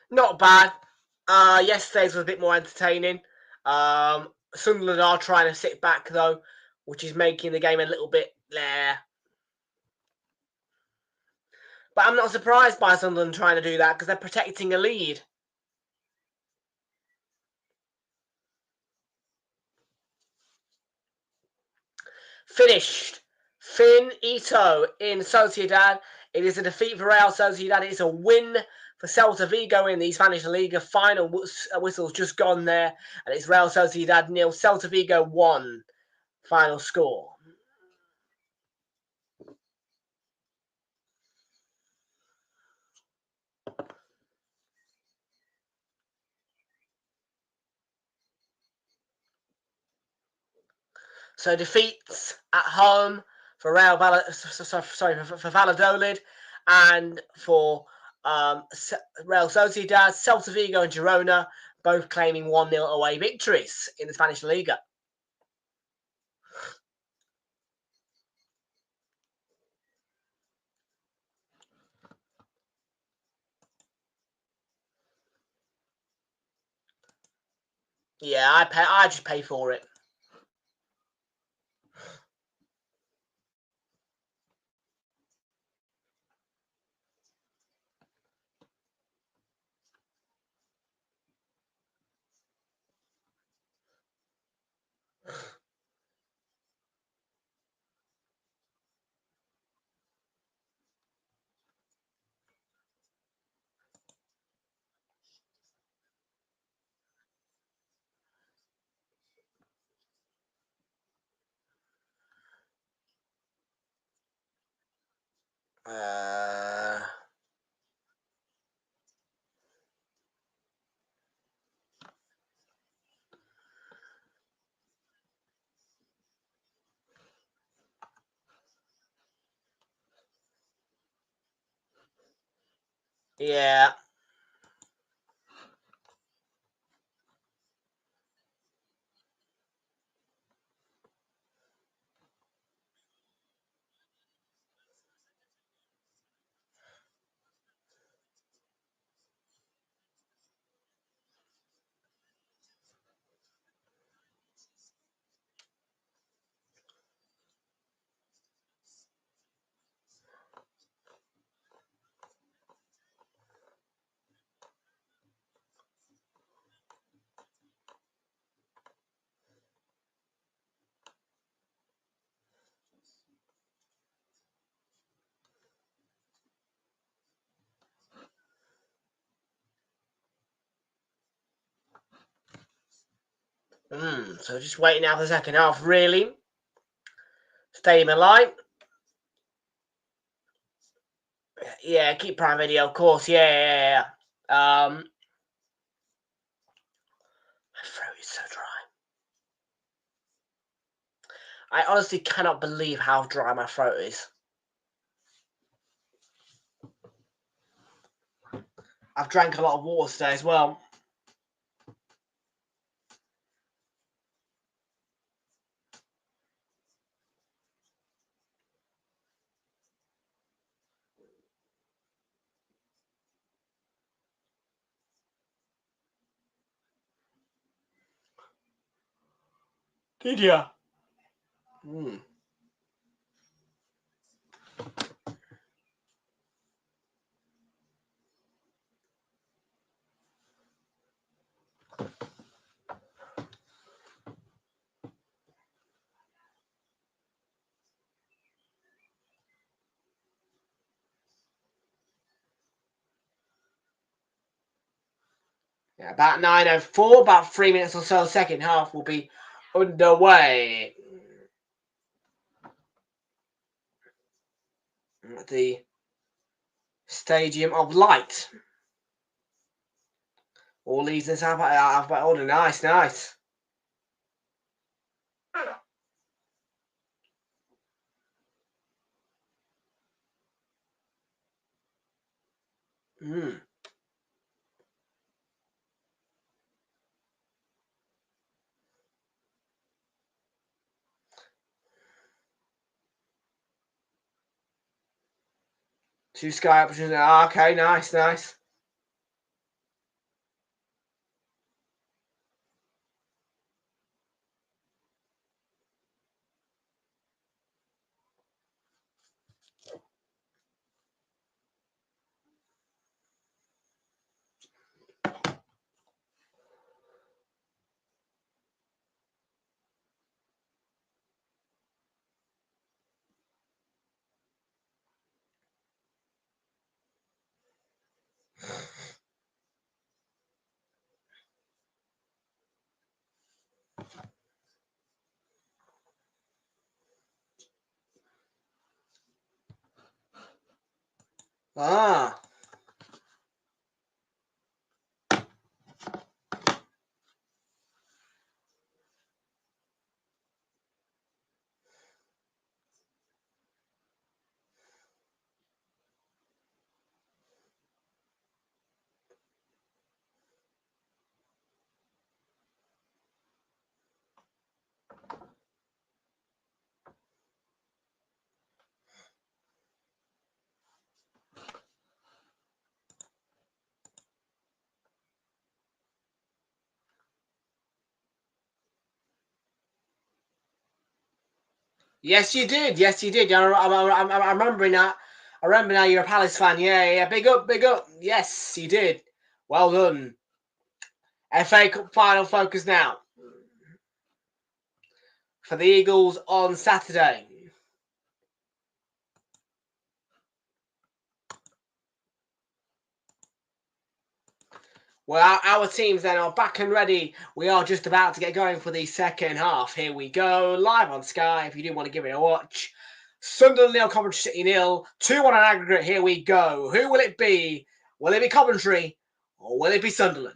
Not bad. Yesterday's was a bit more entertaining. Sunderland are trying to sit back though, which is making the game a little bit there. But I'm not surprised by Sunderland trying to do that because they're protecting a lead. Finished. Finito in Sociedad. It is a defeat for Real Sociedad. It's a win for Celta Vigo in the Spanish Liga. Final whistle's just gone there. And it's Real Sociedad 0, Celta Vigo 1. Final score. So defeats at home for for Valladolid and for Real Sociedad, Celta Vigo and Girona both claiming 1-0 away victories in the Spanish Liga. Yeah, I just pay for it. Yeah. So just waiting out for the second half, really. Stadium alive. Yeah, keep Prime Video, of course. Yeah. My throat is so dry. I honestly cannot believe how dry my throat is. I've drank a lot of water today as well. Did ya? Yeah, about 9:04, about 3 minutes or so. Second half will be underway. At the Stadium of Light. All leads in alphabet order. Nice, nice. Hmm. Two sky options. Okay, nice, nice. Ah. Yes, you did. Yes, you did. I'm remembering that. I remember now you're a Palace fan. Yeah, yeah. Big up, big up. Yes, you did. Well done. FA Cup final focus now for the Eagles on Saturday. Well, our teams then are back and ready. We are just about to get going for the second half. Here we go, live on Sky, if you do want to give it a watch. Sunderland 0, Coventry City 0. 2-1 on aggregate, here we go. Who will it be? Will it be Coventry or will it be Sunderland?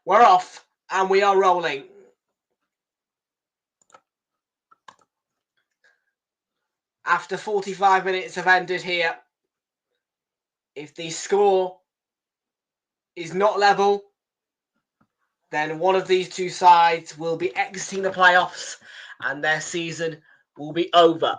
We're off and we are rolling. After 45 minutes have ended here, if the score is not level, then one of these two sides will be exiting the playoffs and their season will be over.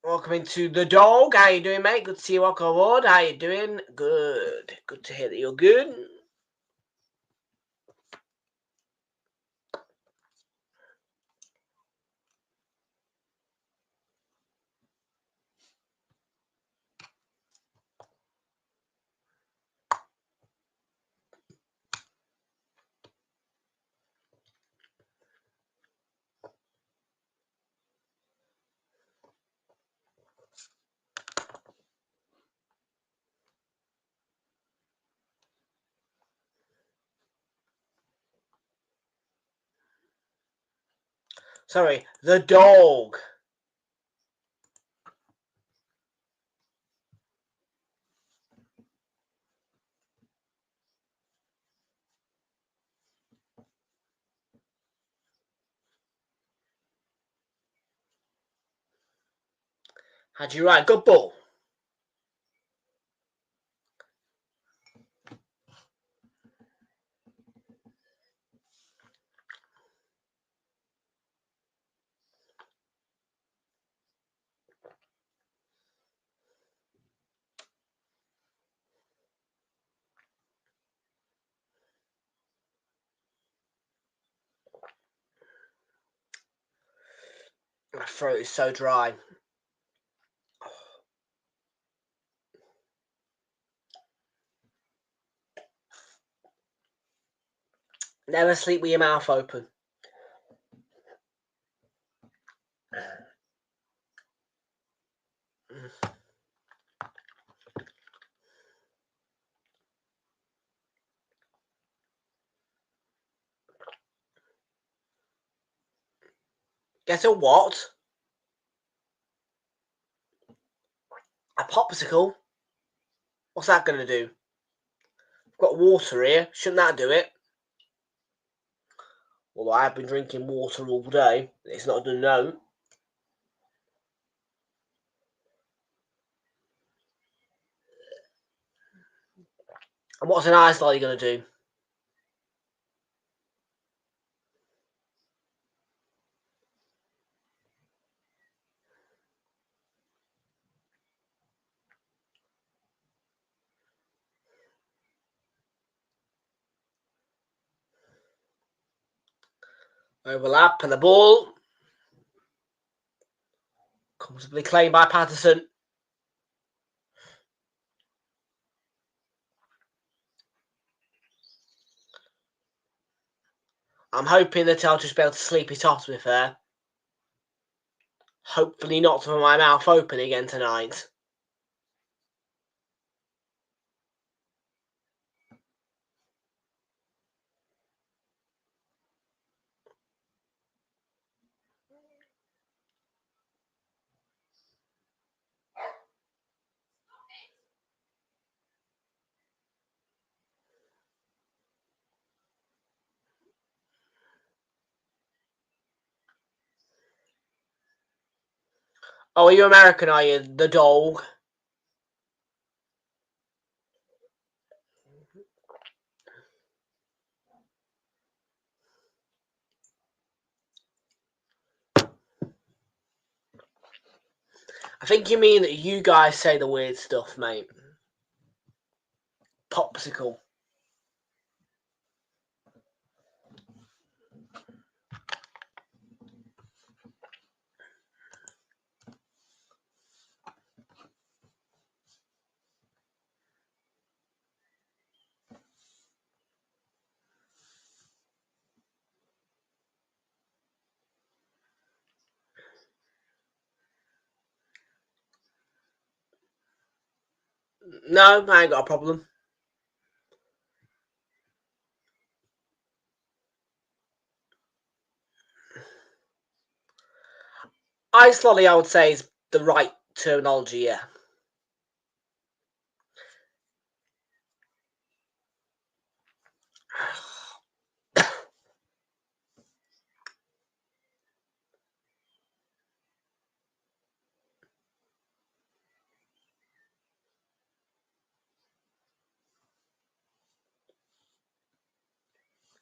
Welcome into the dog. How you doing, mate? Good to see you. Welcome aboard. How you doing? Good. Good to hear that you're good. Sorry, the dog. Had you right? Good ball. My throat is so dry. Never sleep with your mouth open. Get a what? A popsicle? What's that going to do? I've got water here. Shouldn't that do it? Well, I've been drinking water all day. It's not done no. And what's an ice lolly going to do? Overlap and the ball. Comfortably claimed by Patterson. I'm hoping that I'll just be able to sleep it off, to be fair. Hopefully not with my mouth open again tonight. Oh, are you American, are you? The dog. I think you mean that you guys say the weird stuff, mate. Popsicle. No, I ain't got a problem. Ice lolly, I would say, is the right terminology, yeah.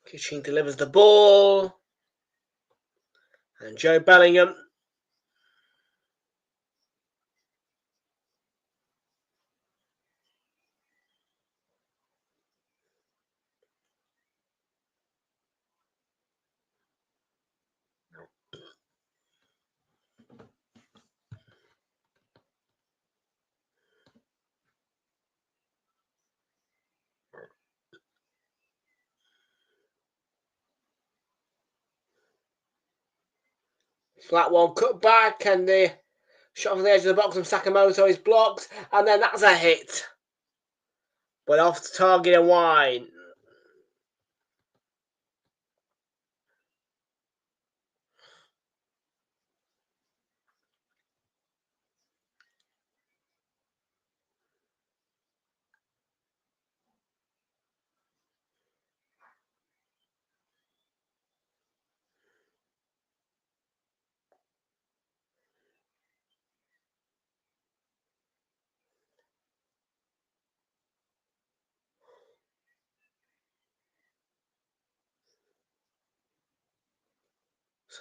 Kitching delivers the ball. And Joe Bellingham. Flat one, cut back, and the shot from the edge of the box from Sakamoto is blocked, and then that's a hit. But off the target and wide.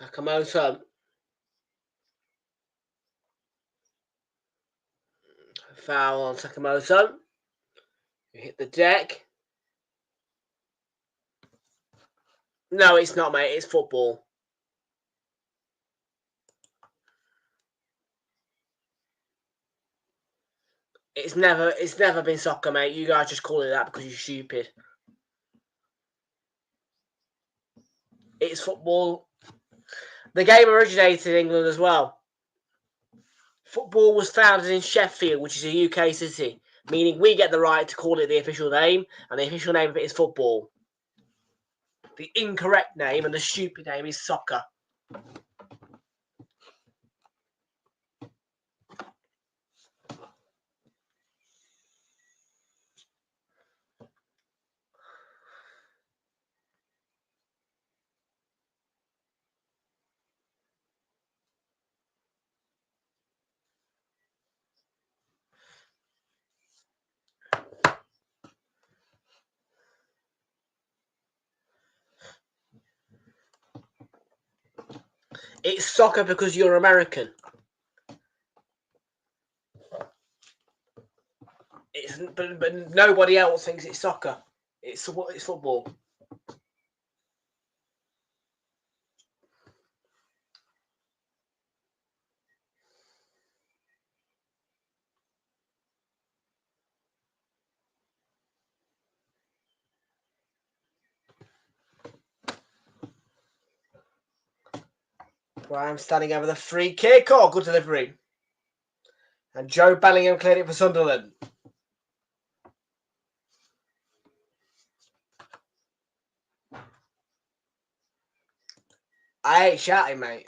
Sakamoto. Foul on Sakamoto. You hit the deck. No, it's not, mate. It's football. It's never been soccer, mate. You guys just call it that because you're stupid. It's football. The game originated in England as well. Football was founded in Sheffield, which is a UK city, meaning we get the right to call it the official name, and the official name of it is football. The incorrect name and the stupid name is soccer. It's soccer because you're American. But nobody else thinks it's soccer. It's football. Graham standing over the free kick. Oh, good delivery. And Joe Bellingham cleared it for Sunderland. I ain't shouting, mate.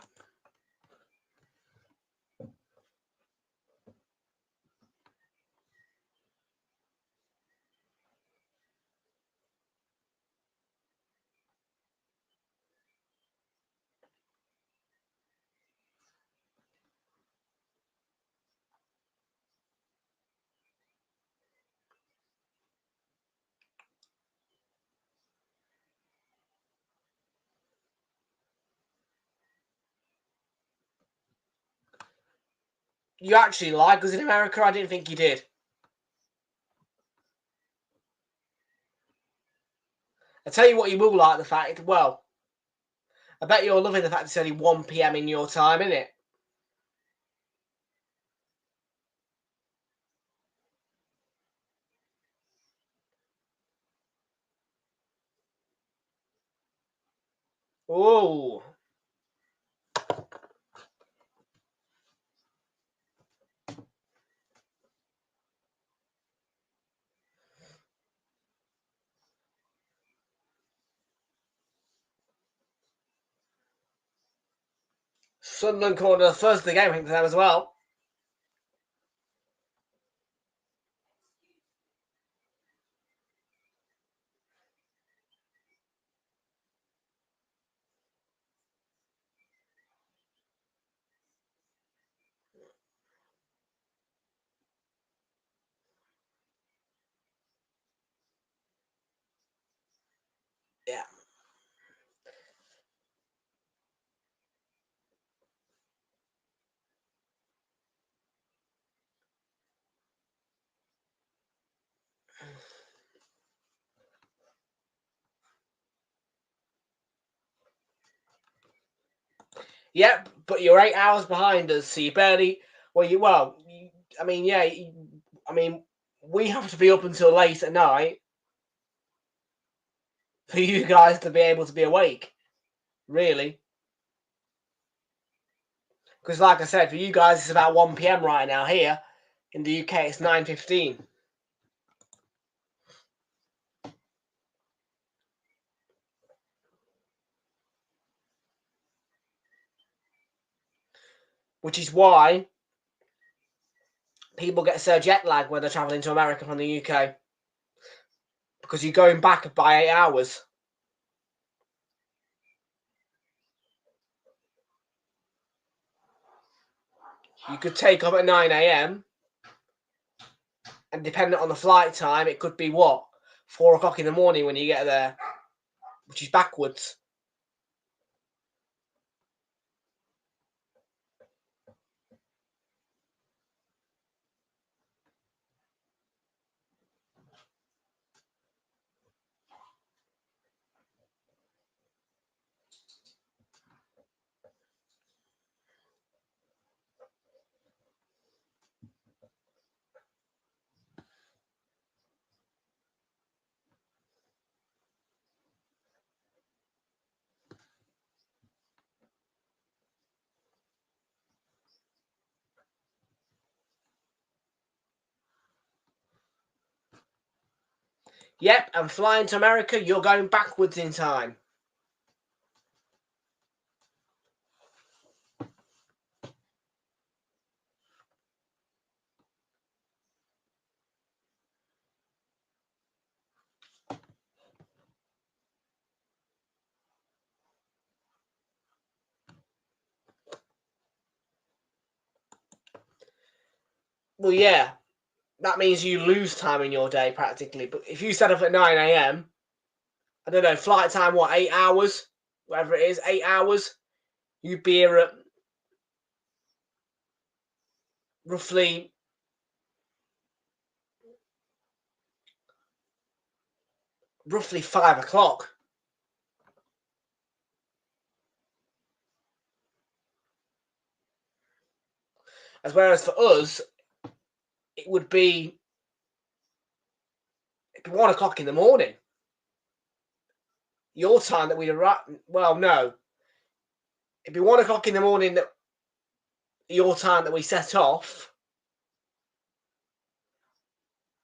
You actually like us in America? I didn't think you did. I tell you what, you will like the fact. Well, I bet you're loving the fact it's only 1 PM in your time, isn't it? Oh. Sunderland called the first of the game, I think, for them as well. Yeah. Yep, but you're 8 hours behind us, so you barely. I mean, yeah. I mean, we have to be up until late at night for you guys to be able to be awake, really. Because, like I said, for you guys, it's about 1 PM right now. Here in the UK, it's 9:15. Which is why people get so jet lag when they're travelling to America from the UK. Because you're going back by 8 hours. You could take off at 9 AM, and depending on the flight time, it could be what? 4 o'clock in the morning when you get there, which is backwards. Yep, and flying to America, you're going backwards in time. Well, yeah, that means you lose time in your day practically. But if you set up at 9 a.m., I don't know, flight time, what, 8 hours? Whatever it is, 8 hours. You'd be here at roughly 5 o'clock. As whereas for us, it would be 1 o'clock in the morning. Your time that we'd arrive, well, no. It'd be 1 o'clock in the morning that your time that we set off.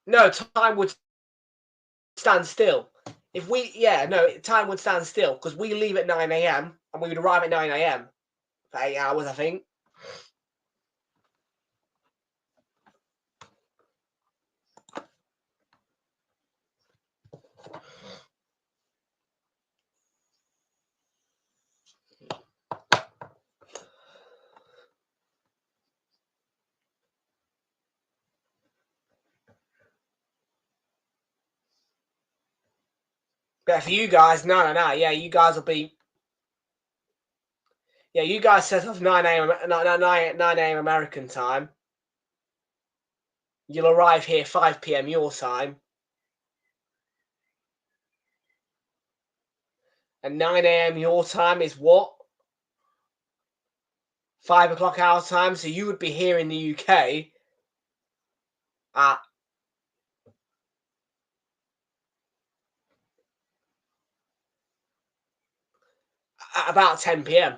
No, time would stand still. If we, yeah, no, time would stand still because we leave at 9 a.m. and we would arrive at 9 a.m. for 8 hours, I think. But for you guys, no. Yeah, you guys will be. Yeah, you guys set off 9 a.m. American time. You'll arrive here 5 p.m. your time. And 9 a.m. your time is what? 5 o'clock our time. So you would be here in the UK at about 10 p.m.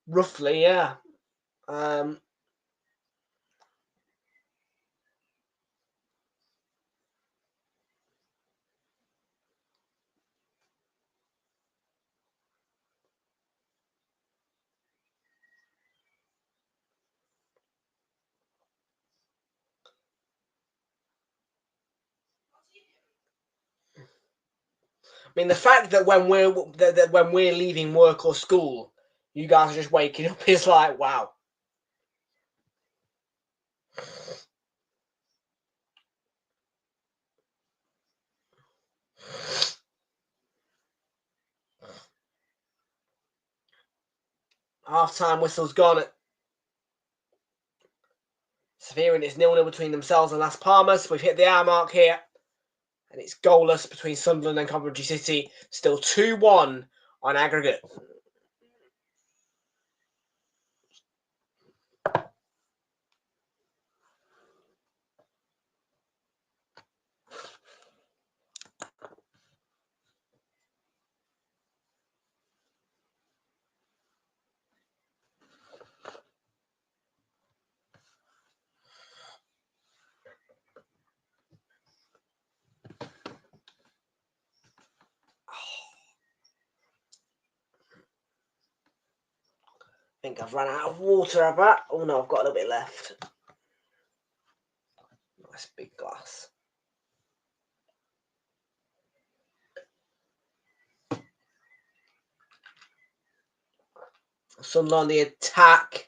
Roughly, yeah. I mean, the fact that when we're leaving work or school, you guys are just waking up is like, wow. Half-time whistle's gone. Severe and it's 0-0 between themselves and Las Palmas. We've hit the hour mark here. And it's goalless between Sunderland and Coventry City. Still 2-1 on aggregate. I think I've run out of water, have I? Oh no, I've got a little bit left. Nice big glass. Sunderland on the attack.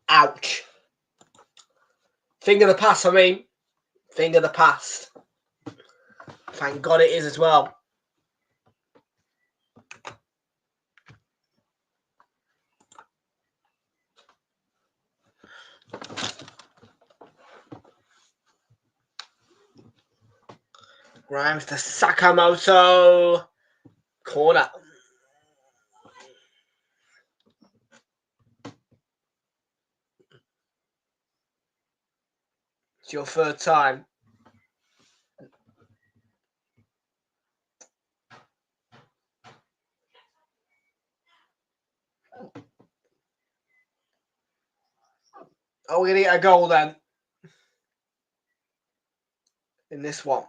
Ouch. Finger the pass, I mean. Finger the pass. Thank God it is as well. Grimes to Sakamoto. Corner. It's your third time. Oh, we're going to get a goal then. In this one.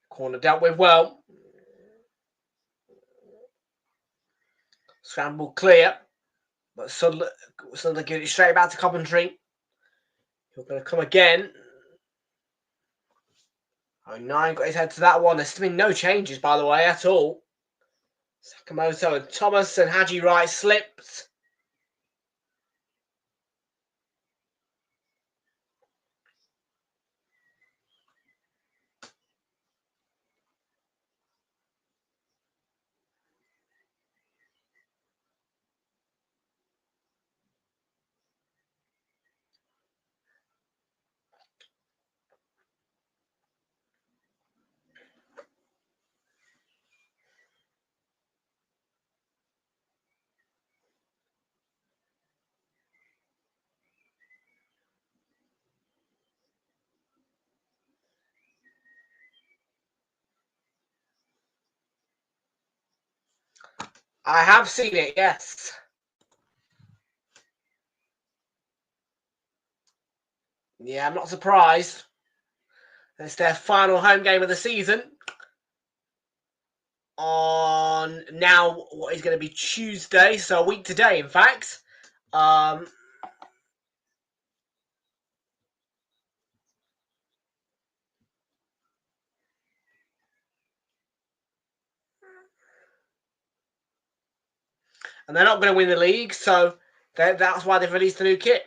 Corner dealt with well. Scramble clear. But Sunderland give it straight back to Coventry. You're going to come again. Oh, 9 got his head to that one. There's been no changes, by the way, at all. Sakamoto and Thomas and Haji Wright slipped. I have seen it, yes. Yeah, I'm not surprised. It's their final home game of the season. On now what is going to be Tuesday, so a week today, in fact. And they're not going to win the league, so that's why they've released the new kit.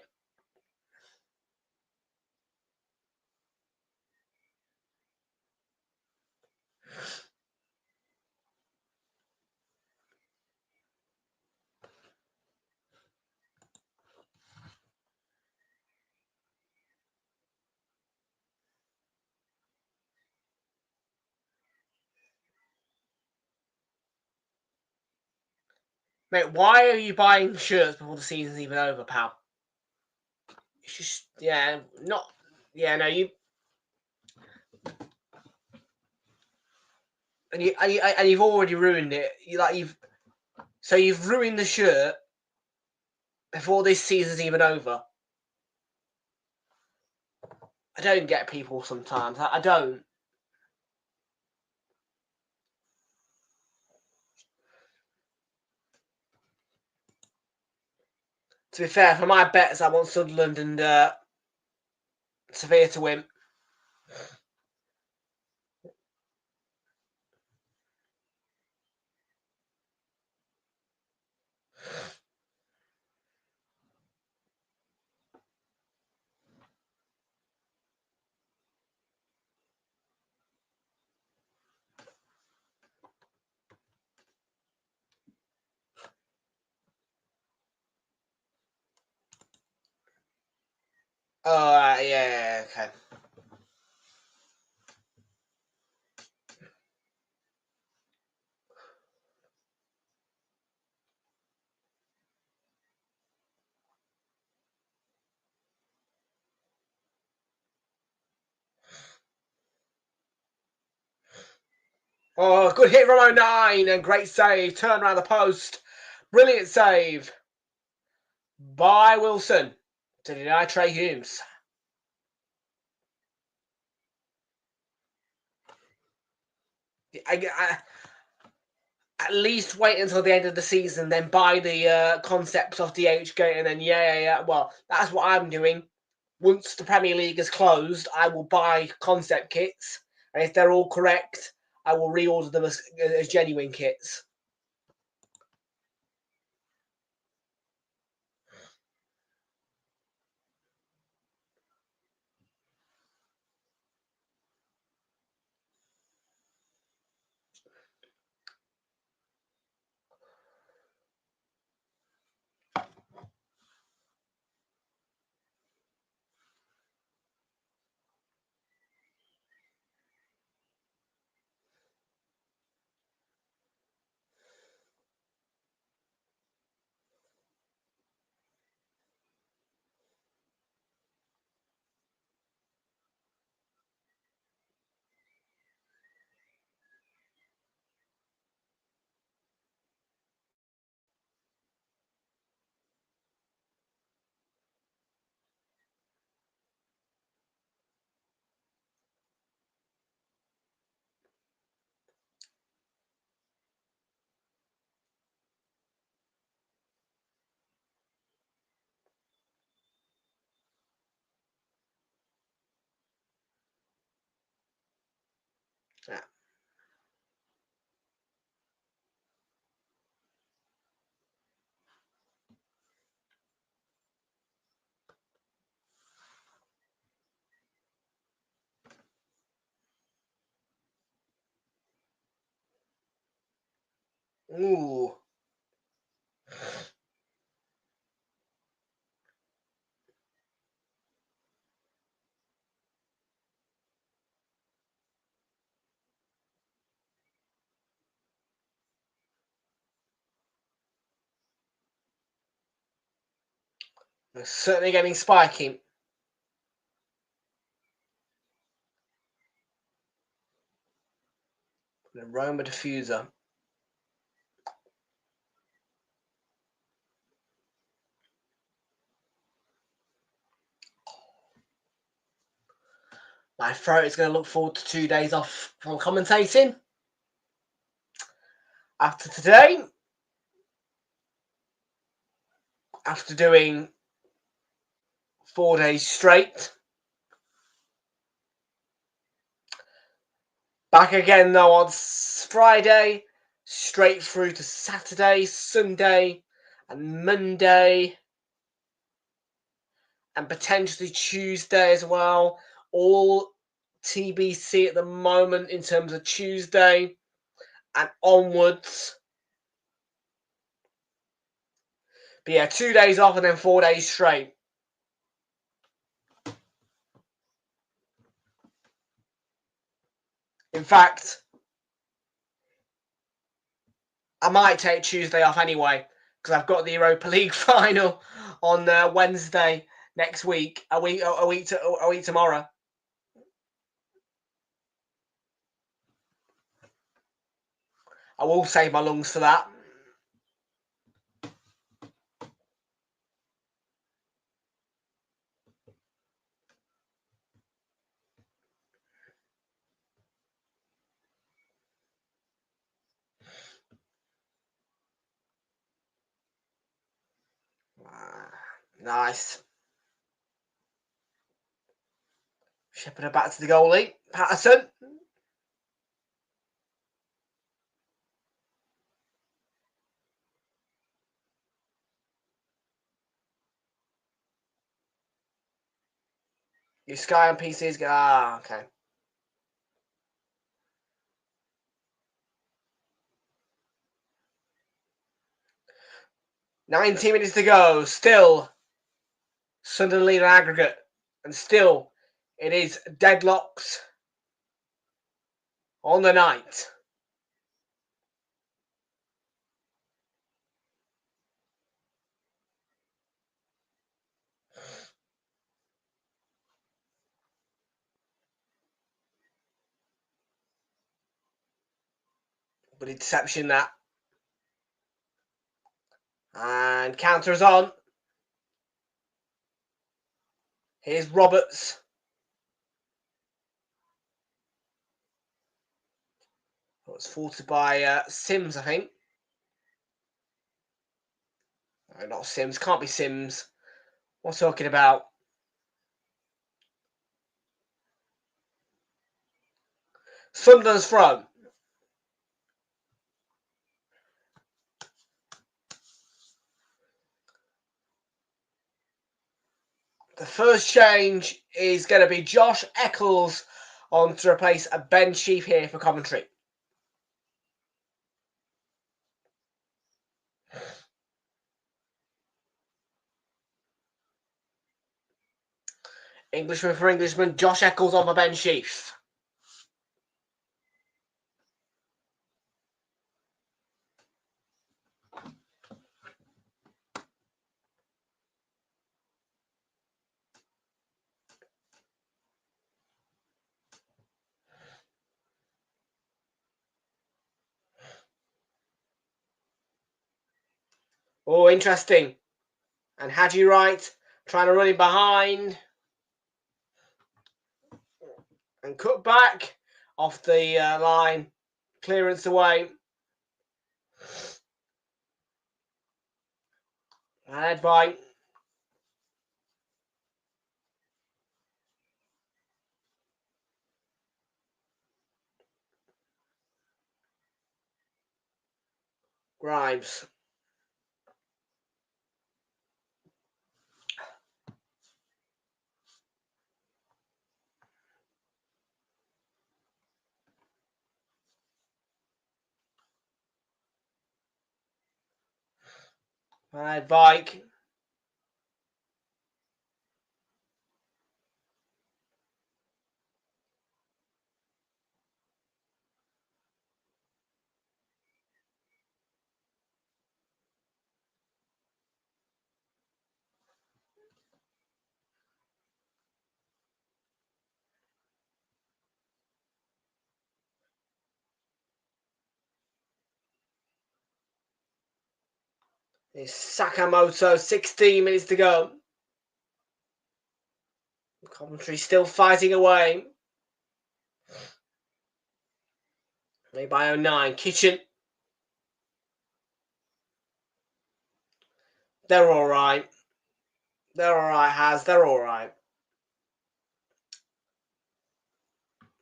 Mate, why are you buying shirts before the season's even over, pal? It's just, yeah, not, yeah, no, you, and you've already ruined it. You've ruined the shirt before this season's even over. I don't get people sometimes. I don't. To be fair, for my bets, I want Sunderland and Sevilla to win. Oh, yeah, okay. Oh, good hit from 09 and great save. Turn around the post. Brilliant save by Wilson to deny Trey Humes. At least wait until the end of the season, then buy the concepts of DHgate, and then yeah. Well, that's what I'm doing. Once the Premier League is closed, I will buy concept kits, and if they're all correct, I will reorder them as genuine kits. Yeah. Ooh. They're certainly getting spiky. The aroma diffuser. My throat is going to look forward to 2 days off from commentating. After today, after doing 4 days straight. Back again though on Friday, straight through to Saturday, Sunday, and Monday, and potentially Tuesday as well. All TBC at the moment in terms of Tuesday and onwards. But yeah, 2 days off and then 4 days straight. In fact, I might take Tuesday off anyway because I've got the Europa League final on Wednesday next week. A week tomorrow. I will save my lungs for that. Nice. Shepherd back to the goalie. Patterson. Your Sky and PCs go. Okay. "19 minutes to go. Still Sunderland lead on aggregate. And still it is deadlocks on the night. But interception that. And counter is on. Here's Roberts. It's faulted by Sims, I think. No, not Sims. Can't be Sims. What I'm talking about? Sunderland's front. The first change is going to be Josh Eccles on to replace a Ben Sheaf here for Coventry. Englishman for Englishman, Josh Eccles on for Ben Sheaf. Oh, interesting. And Hadji Wright trying to run in behind. And cut back off the line. Clearance away. And Edvine. Grimes. Right, Vike. It's Sakamoto, 16 minutes to go. Coventry still fighting away. Made by 09. Kitchen. They're all right. They're all right, Has. They're all right.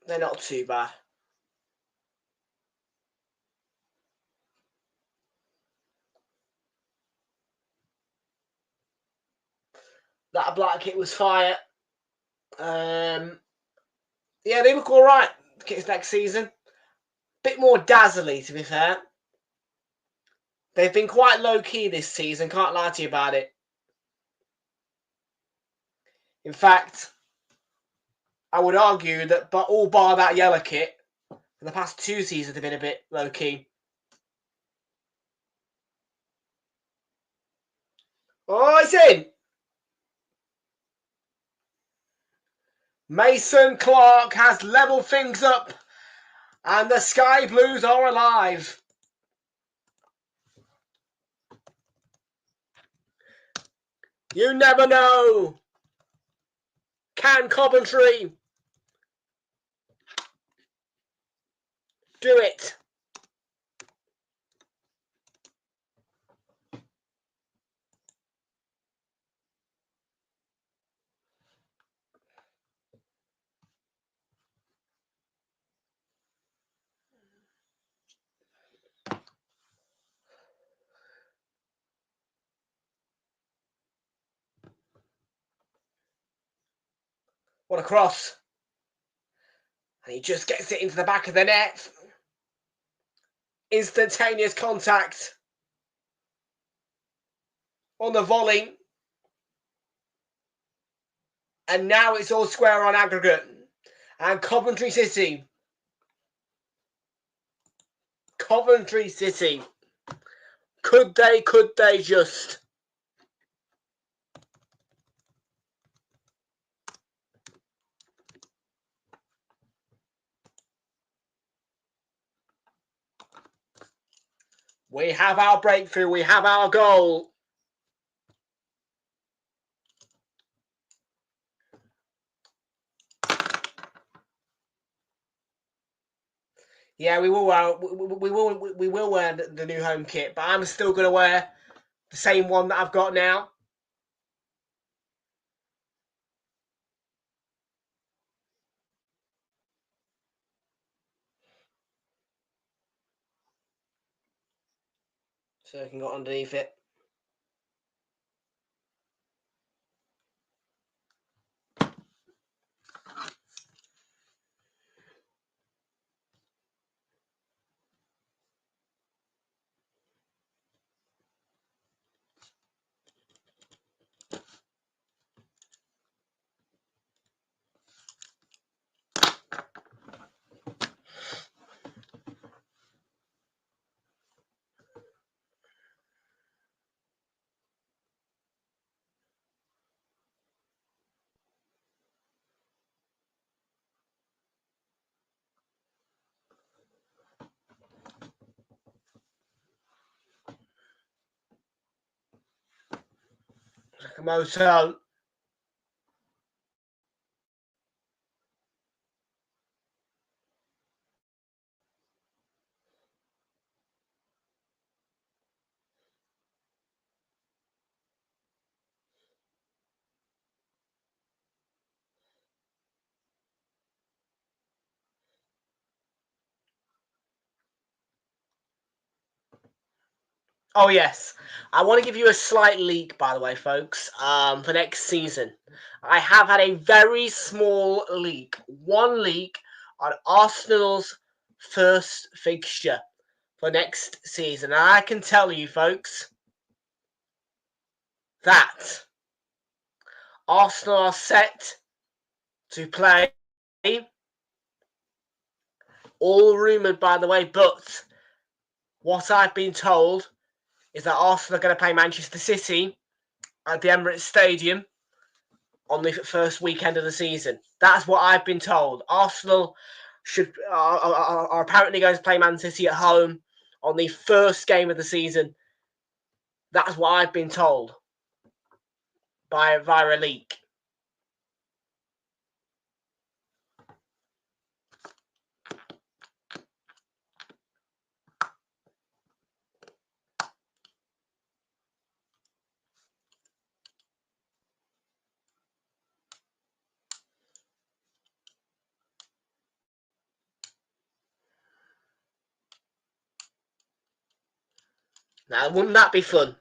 They're not too bad. That black kit was fire. Yeah, they look all right. Kits next season. Bit more dazzly, to be fair. They've been quite low-key this season. Can't lie to you about it. In fact, I would argue that all bar that yellow kit, for the past 2 seasons have been a bit low-key. Oh, it's in! Mason Clark has levelled things up, and the Sky Blues are alive. You never know. Can Coventry do it? What a cross. And he just gets it into the back of the net. Instantaneous contact on the volley. And now it's all square on aggregate. And Coventry City. Coventry City. Could they just? We have our breakthrough. We have our goal. Yeah, we will wear the new home kit, but I'm still going to wear the same one that I've got now. So I can go underneath it. Sakamoto. Oh, yes. I want to give you a slight leak, by the way, folks, for next season. I have had a very small leak. One leak on Arsenal's first fixture for next season. And I can tell you, folks, that Arsenal are set to play. All rumoured, by the way, but what I've been told is that Arsenal are going to play Manchester City at the Emirates Stadium on the first weekend of the season. That's what I've been told. Arsenal are apparently going to play Man City at home on the first game of the season. That's what I've been told via a leak. Now, wouldn't that be fun?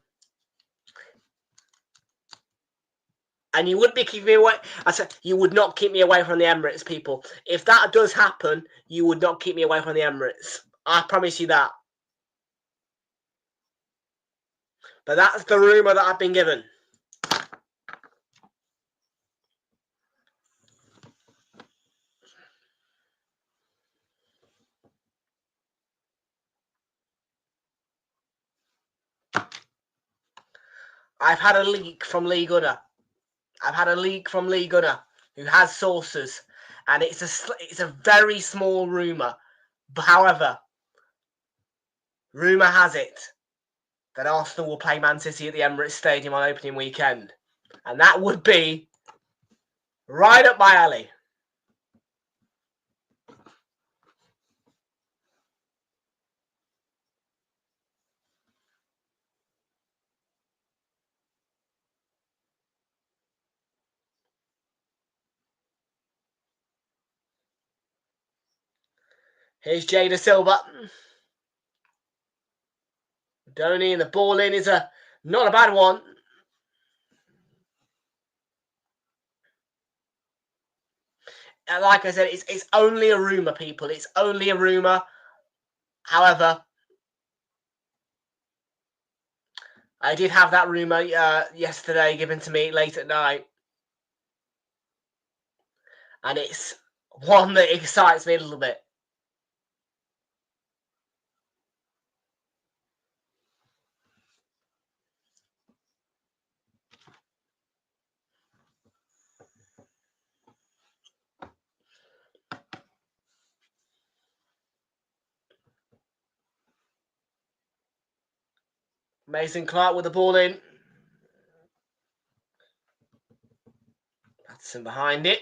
And you would be keeping me away. I said you would not keep me away from the Emirates, people. If that does happen, you would not keep me away from the Emirates. I promise you that. But that's the rumour that I've been given. I've had a leak from Lee Gunner. Who has sources, and it's a very small rumour. However, rumour has it that Arsenal will play Man City at the Emirates Stadium on opening weekend, and that would be right up my alley. Here's Jada Silva. Donny, and the ball in is not a bad one. And like I said, it's only a rumour, people. It's only a rumour. However, I did have that rumour yesterday given to me late at night. And it's one that excites me a little bit. Mason Clark with the ball in. Patterson behind it.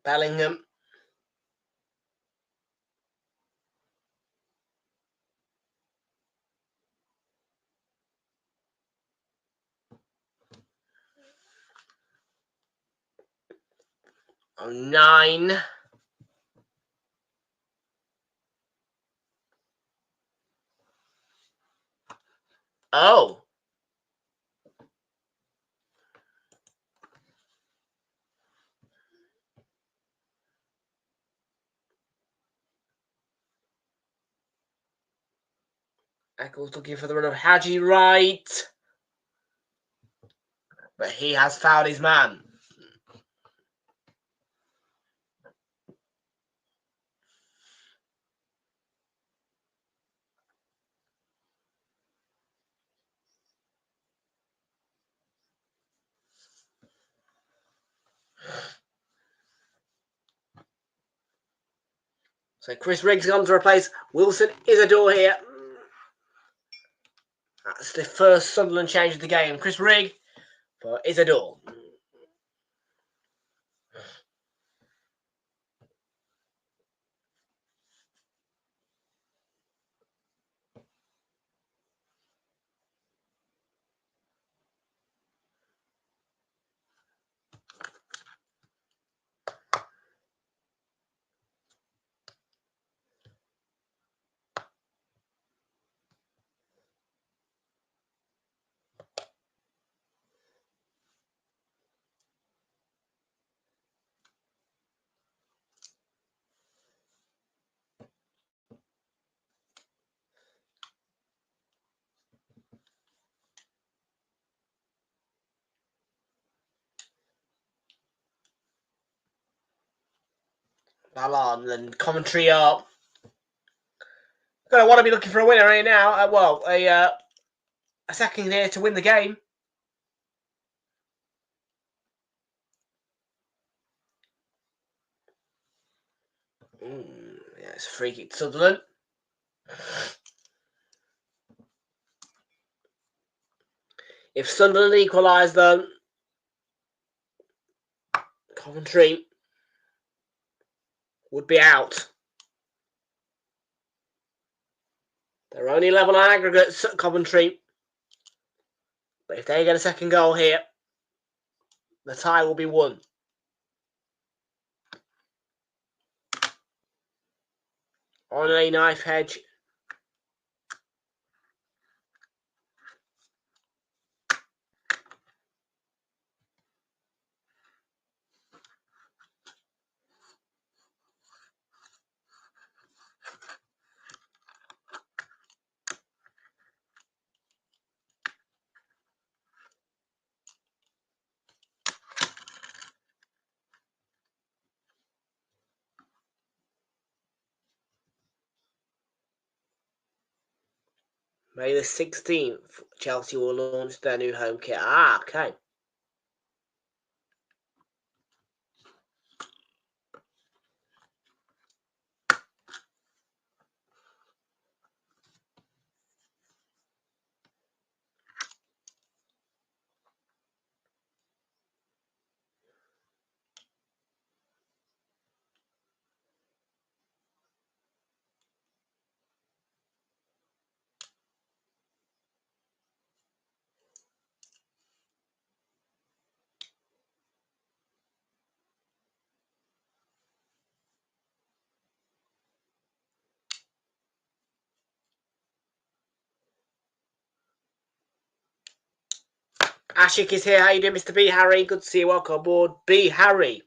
Bellingham. Oh, 9. Oh. Eccles looking for the run of Haji right. But he has fouled his man. So Chris Riggs comes to replace Wilson Isidore here. That's the first Sunderland change of the game. Chris Rigg for Isidore. Alarm, and Coventry are going to want to be looking for a winner here now. A second here to win the game. Yeah, it's a free kick to Sunderland. If Sunderland equalise, then Coventry would be out. They're only level on aggregates at Coventry. But if they get a second goal here, the tie will be won. On a knife hedge. May the 16th, Chelsea will launch their new home kit. Okay. Ashik is here. How you doing, Mr. B. Harry? Good to see you. Welcome aboard, B. Harry.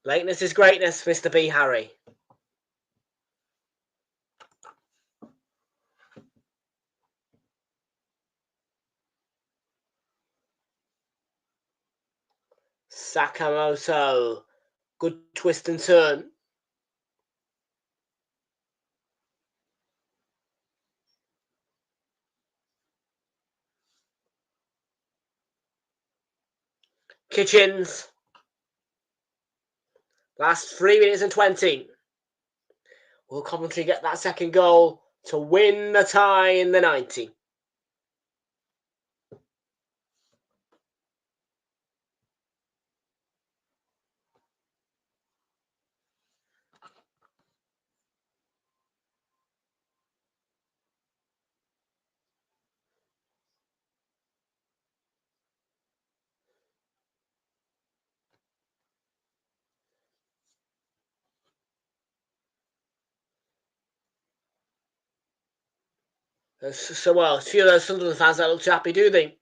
Lateness is greatness, Mr. B. Harry. Sakamoto. Good twist and turn. Kitchens. Last 3 minutes and 20. Will Coventry get that second goal to win the tie in the 90? So, well, a few of those Sunderland fans don't look too happy, do they?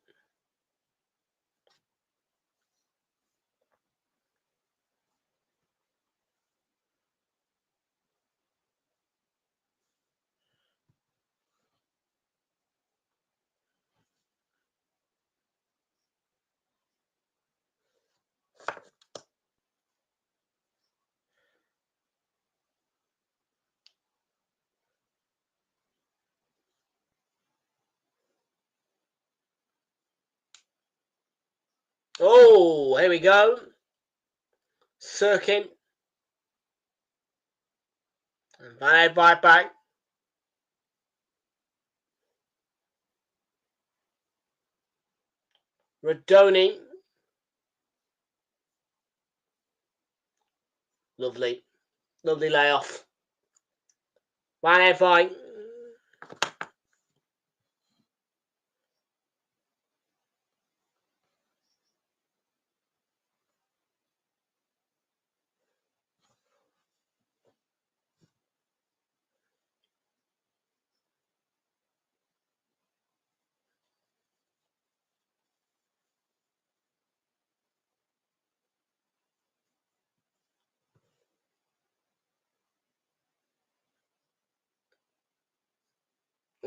Oh, here we go. Sirkin. And Van Eyck right back. Radoni. Lovely. Lovely layoff. Van Eyck right.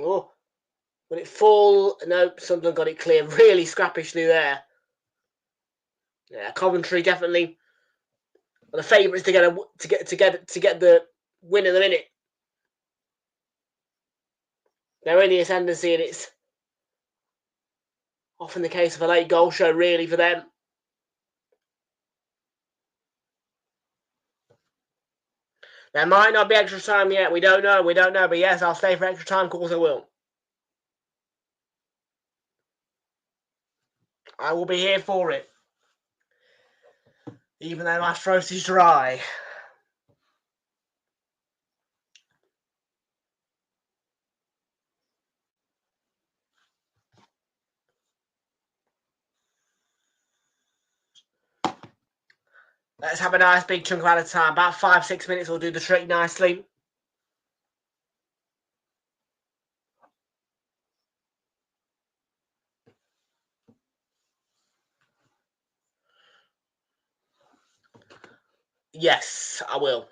Oh, When it full, nope, Sunderland got it clear really scrappishly there. Yeah, Coventry definitely are the favourites to get the win in the minute. They're in the ascendancy, and it's often the case of a late goal show, really, for them. There might not be extra time yet. We don't know. But yes, I'll stay for extra time. Of course I will. I will be here for it. Even though my throat is dry. Let's have a nice big chunk amount of time. About 5-6 minutes will do the trick nicely. Yes, I will.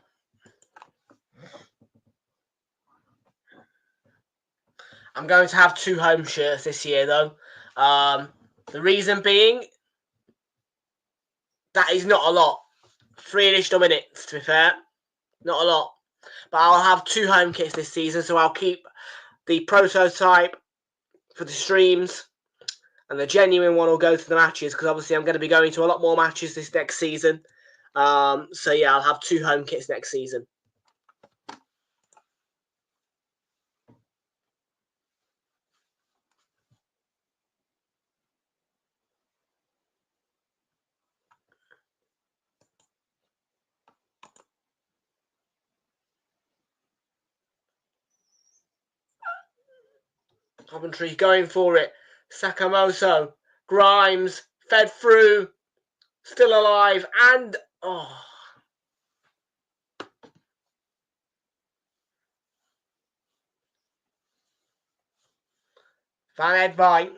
I'm going to have 2 home shirts this year, though. The reason being, that is not a lot. 3 additional minutes, to be fair. Not a lot. But I'll have 2 home kits this season, so I'll keep the prototype for the streams, and the genuine one will go to the matches, because obviously I'm going to be going to a lot more matches this next season. So yeah, I'll have 2 home kits next season. Coventry going for it. Sakamoto, Grimes, fed through, still alive, and Van Edvine.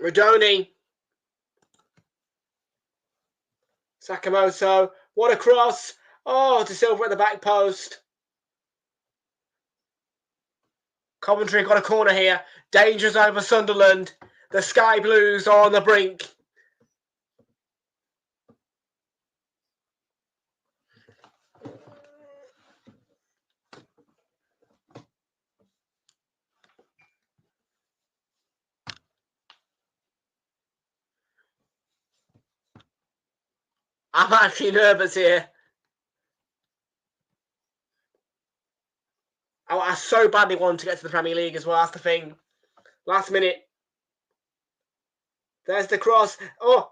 Radoni. Sakamoto. What a cross. Oh, De Silva at the back post. Coventry got a corner here. Dangerous over Sunderland. The Sky Blues are on the brink. I'm actually nervous here. I so badly wanted to get to the Premier League as well. That's the thing. Last minute. There's the cross. Oh,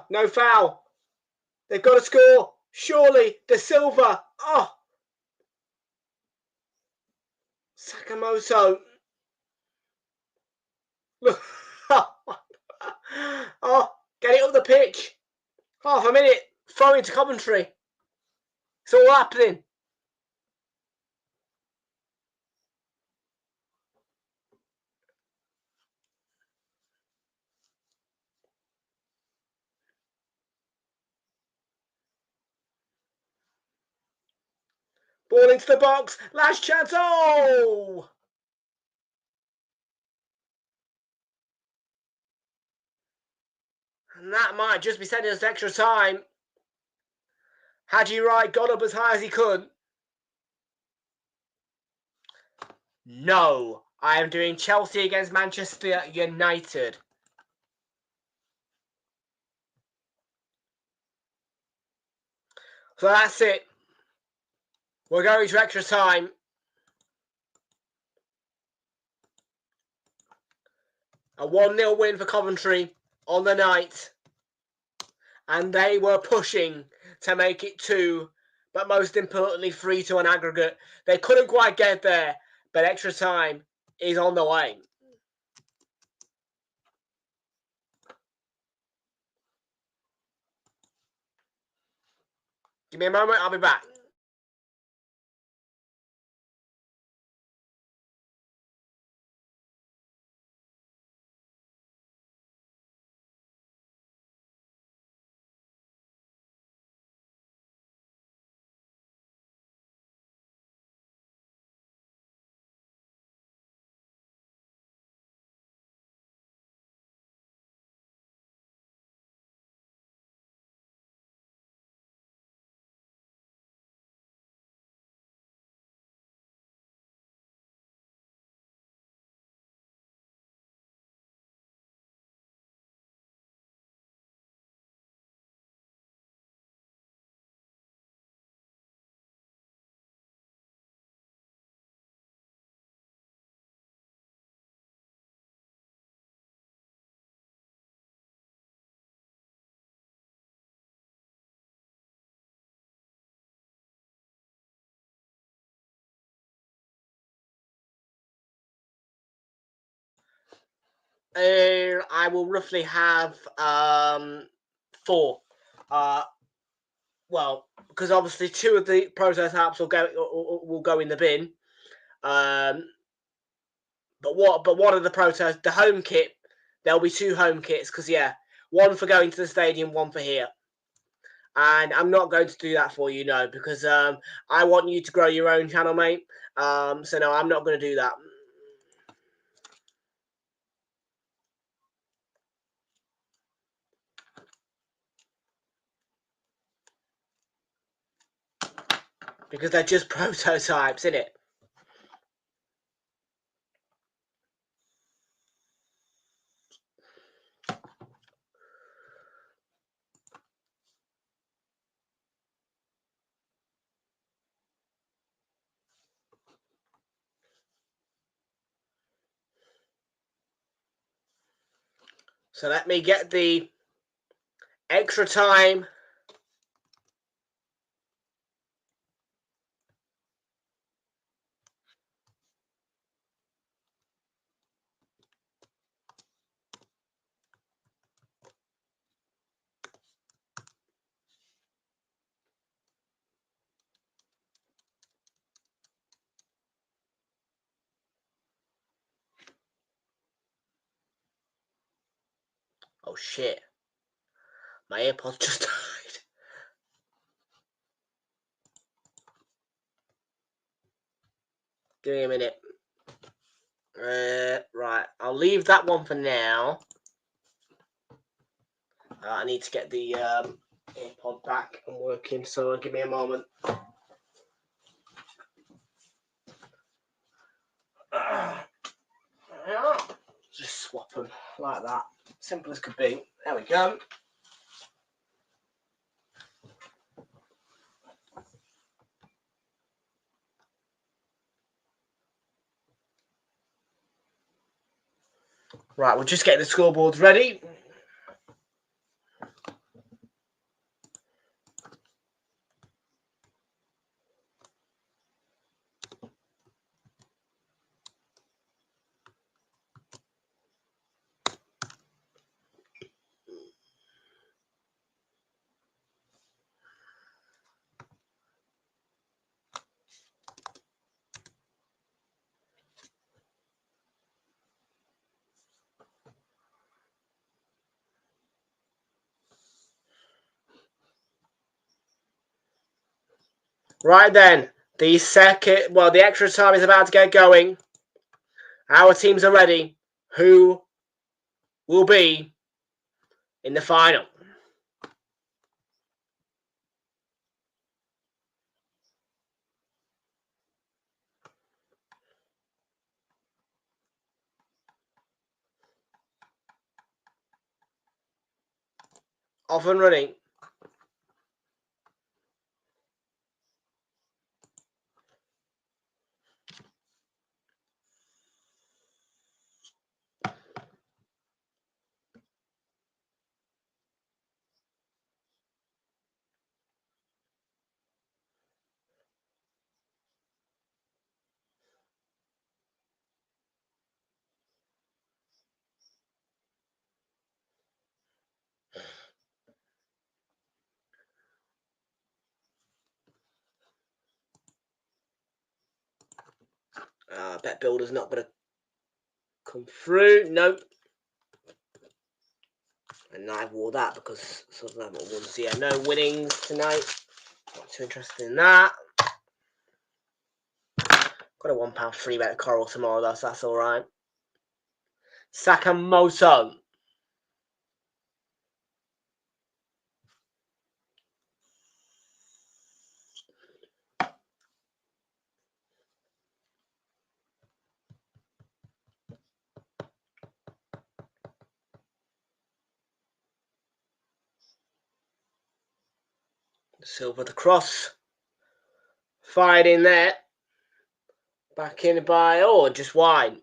no foul. They've got to score. Surely. De Silva. Oh. Sakamoto. Look. Oh, get it up the pitch. Half a minute. Throw into Coventry. It's all happening. Ball into the box. Last chance. Oh! And that might just be sending us to extra time. Haji Wright got up as high as he could. No, I am doing Chelsea against Manchester United. So that's it. We're going to extra time. A 1-0 win for Coventry on the night. And they were pushing to make it 2, but most importantly 3 to an aggregate. They couldn't quite get there, but extra time is on the way. Give me a moment, I'll be back. I will roughly have 4. Well, because obviously 2 of the prototypes will go in the bin. But one of the the home kit, there'll be 2 home kits because one for going to the stadium, one for here. And I'm not going to do that for you, no, because I want you to grow your own channel, mate. So no, I'm not going to do that. Because they're just prototypes, innit? So let me get the extra time. Oh shit. My AirPods just died. Give me a minute. Right, I'll leave that one for now. I need to get the AirPod back and working, so give me a moment. Just swap them like that. Simple as could be. There we go. Right, we'll just get the scoreboards ready. Right then, the extra time is about to get going. Our teams are ready. Who will be in the final? Off and running. Bet Builder's not going to come through. Nope. And I've wore that because Sunderland won. So yeah, no winnings tonight. Not too interested in that. Got a £1 free bet Coral tomorrow though, so that's alright. Sakamoto. Silver the cross. Fired in there. Back in by, just wide.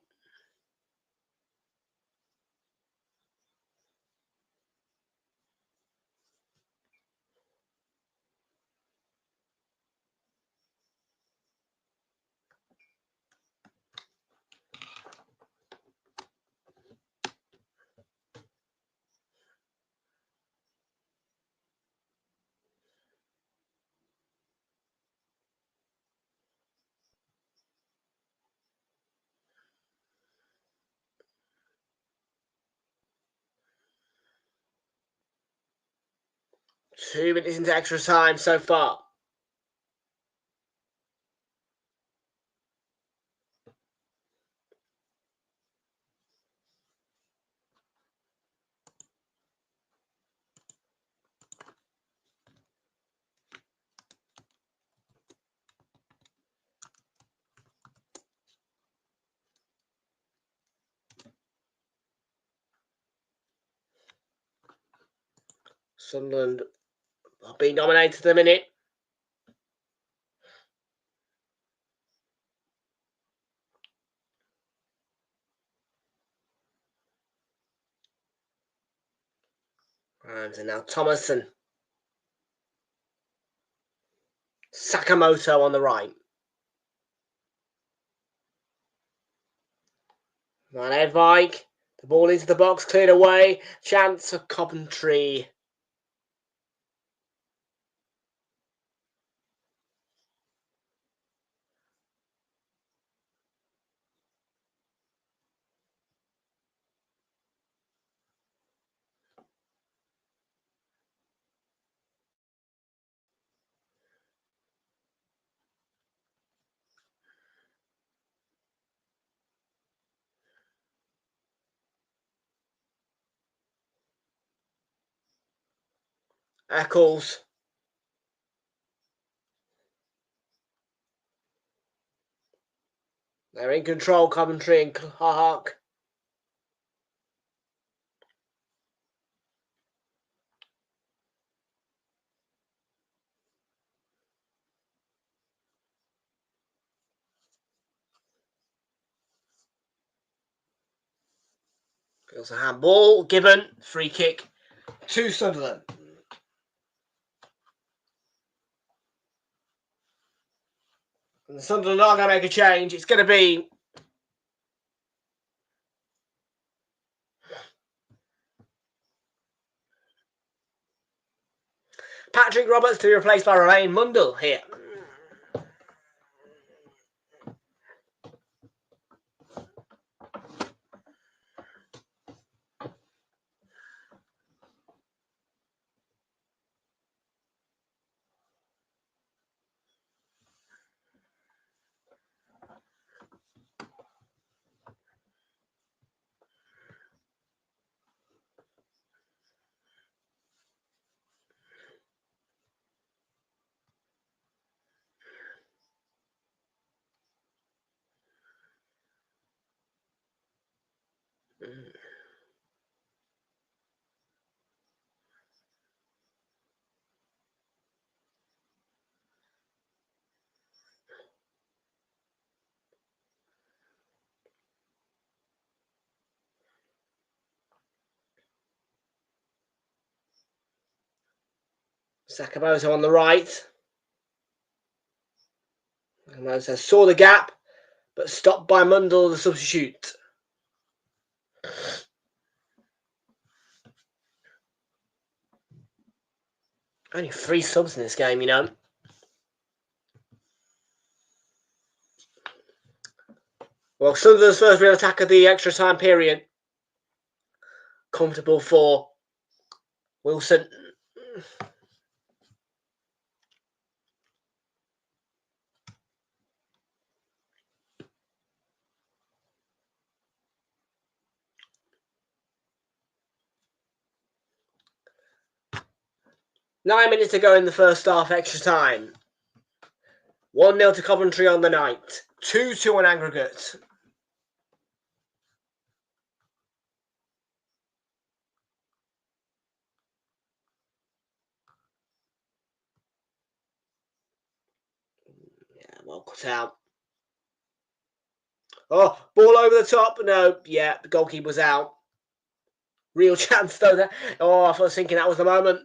2 minutes into extra time so far. Sunderland are being dominated at the minute. And now Thomas and Sakamoto on the right. Van Edvijk, the ball into the box, cleared away. Chance for Coventry. Eccles. They're in control, Coventry and Clark. Feels a handball given. Free kick to Sunderland. And Sunderland are going to make a change. It's going to be Patrick Roberts to be replaced by Romain Mundle here. Sakamoto on the right. Sakamoto saw the gap, but stopped by Mundle, the substitute. Only 3 subs in this game, you know. Well, Sunderland's first real attack of the extra time period. Comfortable for Wilson. Nine minutes to go in the first half extra time. 1-0 to Coventry on the night. 2-2 on aggregate. Yeah, well cut out. Oh, ball over the top. No, yeah, the goalkeeper's out. Real chance though there. Oh, I was thinking that was the moment.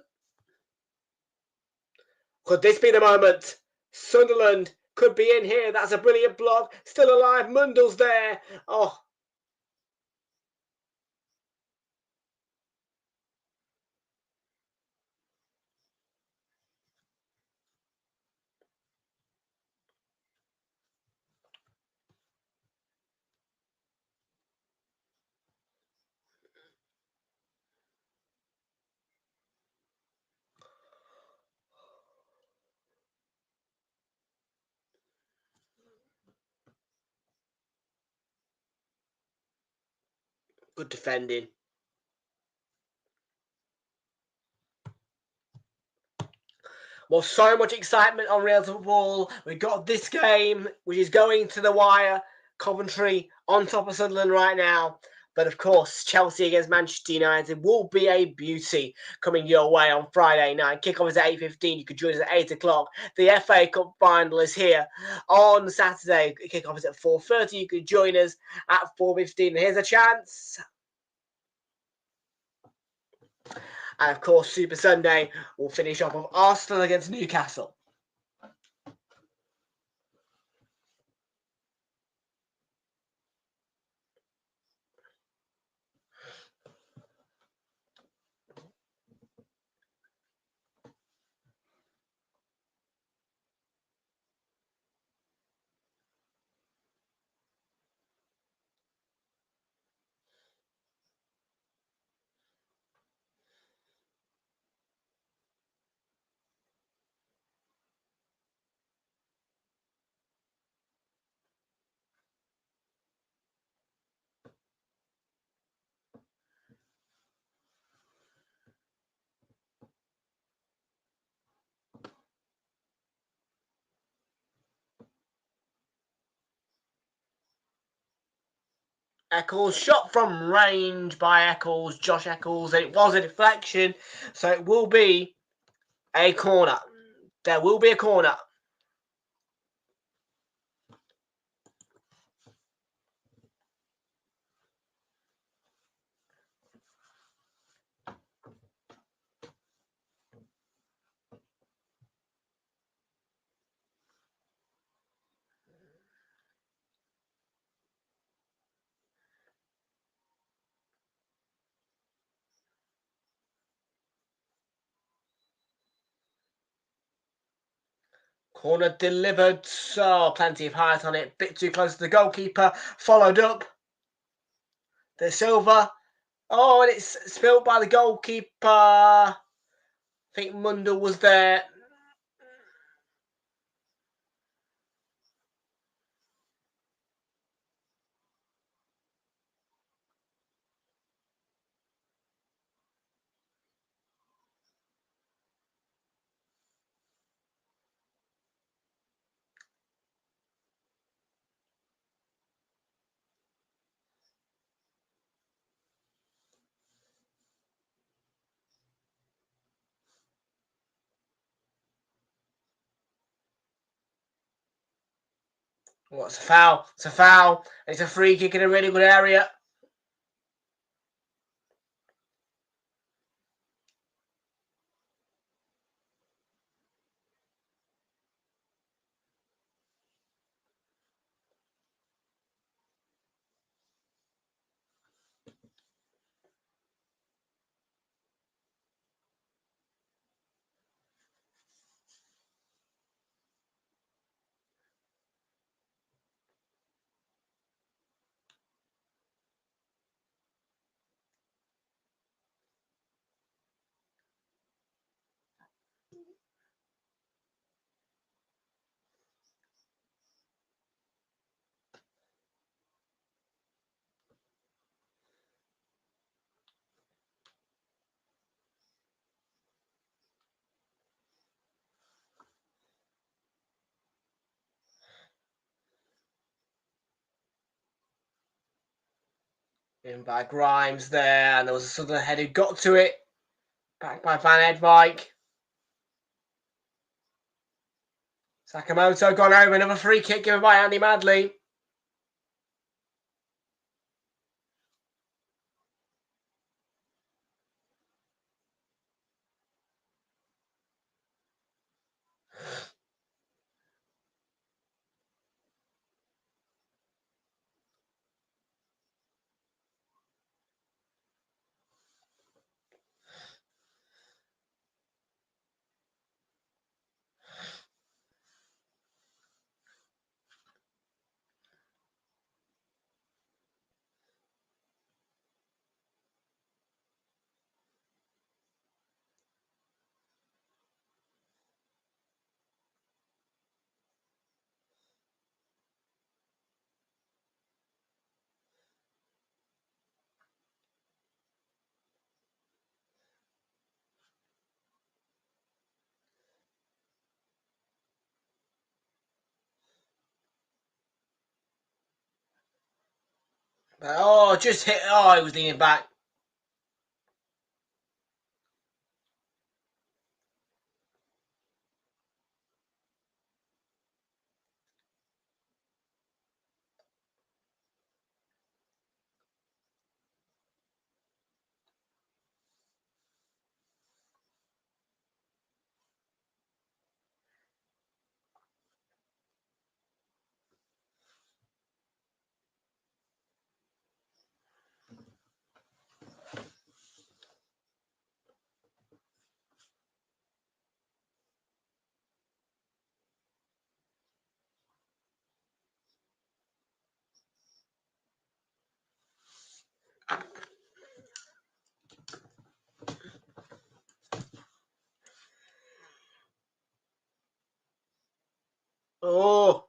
Could this be the moment? Sunderland could be in here. That's a brilliant block. Still alive. Mundle's there. Oh. Good defending. Well, so much excitement on Realltom Football. We got this game, which is going to the wire. Coventry on top of Sunderland right now. But of course, Chelsea against Manchester United will be a beauty coming your way on Friday night. Kickoff is at 8:15. You could join us at 8 o'clock. The FA Cup final is here on Saturday. Kickoff is at 4:30. You could join us at 4:15. Here's a chance. And of course, Super Sunday will finish off with Arsenal against Newcastle. Eccles, shot from range by Eccles, Josh Eccles. It was a deflection, so it will be a corner. There will be a corner. Corner delivered, so plenty of height on it. Bit too close to the goalkeeper. Followed up. De Silva. Oh, and it's spilled by the goalkeeper. I think Mundell was there. Oh, it's a foul. It's a foul. It's a free kick in a really good area. In by Grimes there, and there was a Sunderland head who got to it. Back by Van Edwijk. Sakamoto gone over, another free kick given by Andy Madley. Oh, just hit. Oh, he was leaning back. Oh.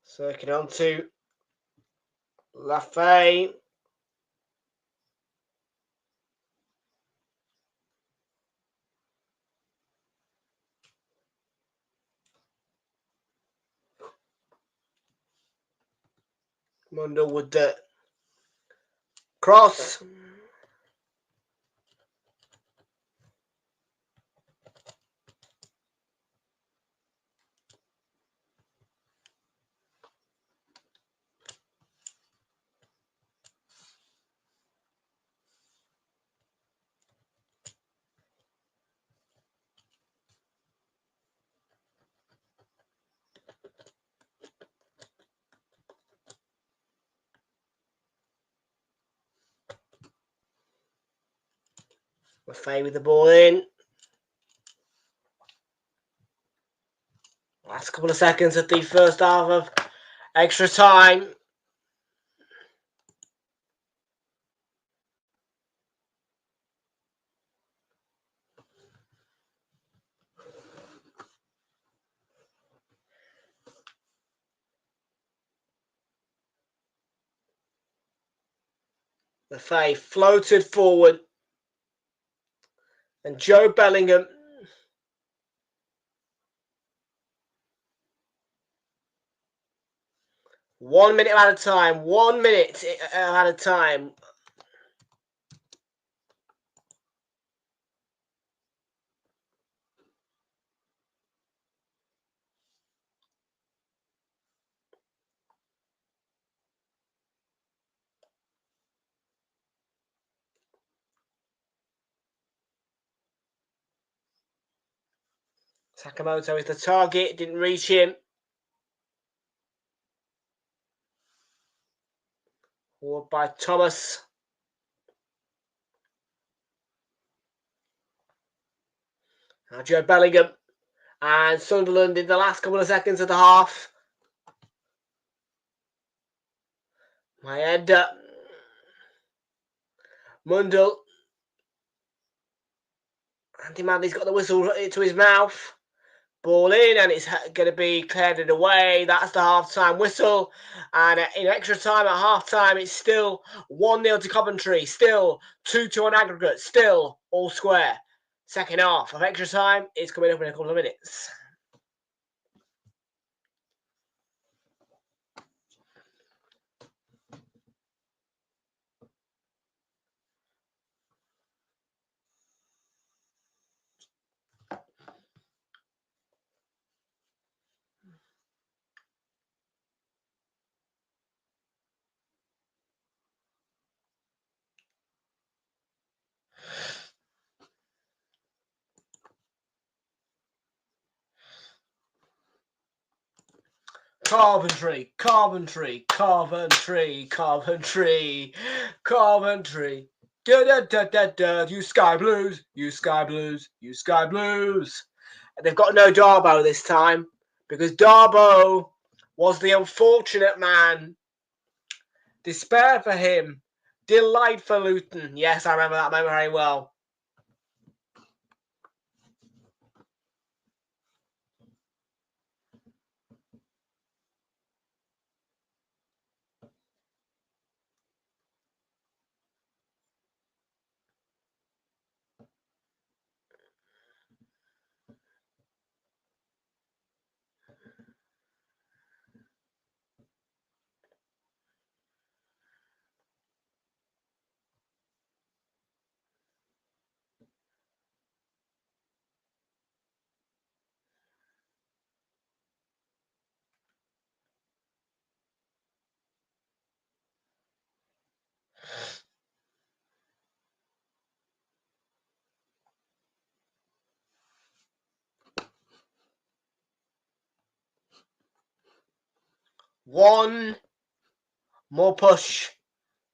Circling on to Lafay. Mundell with the cross. Lafay with the ball in. Last couple of seconds of the first half of extra time. Lafay floated forward. And Joe Bellingham. One minute at a time. 1 minute at a time. Sakamoto is the target. Didn't reach him. Forward by Thomas. Now Joe Bellingham. And Sunderland in the last couple of seconds of the half. My head up. Mundell. Andy Manley's got the whistle to his mouth. Ball in, and it's going to be cleared away. That's the half-time whistle. And in extra time at half-time, it's still 1-0 to Coventry. Still 2-2 on aggregate. Still all square. Second half of extra time is coming up in a couple of minutes. Coventry, Coventry, Coventry, Coventry, Coventry. Da da da da da. You Sky Blues, you Sky Blues, you Sky Blues. And they've got no Darbo this time because Darbo was the unfortunate man. Despair for him. Delight for Luton. Yes, I remember that moment very well. One more push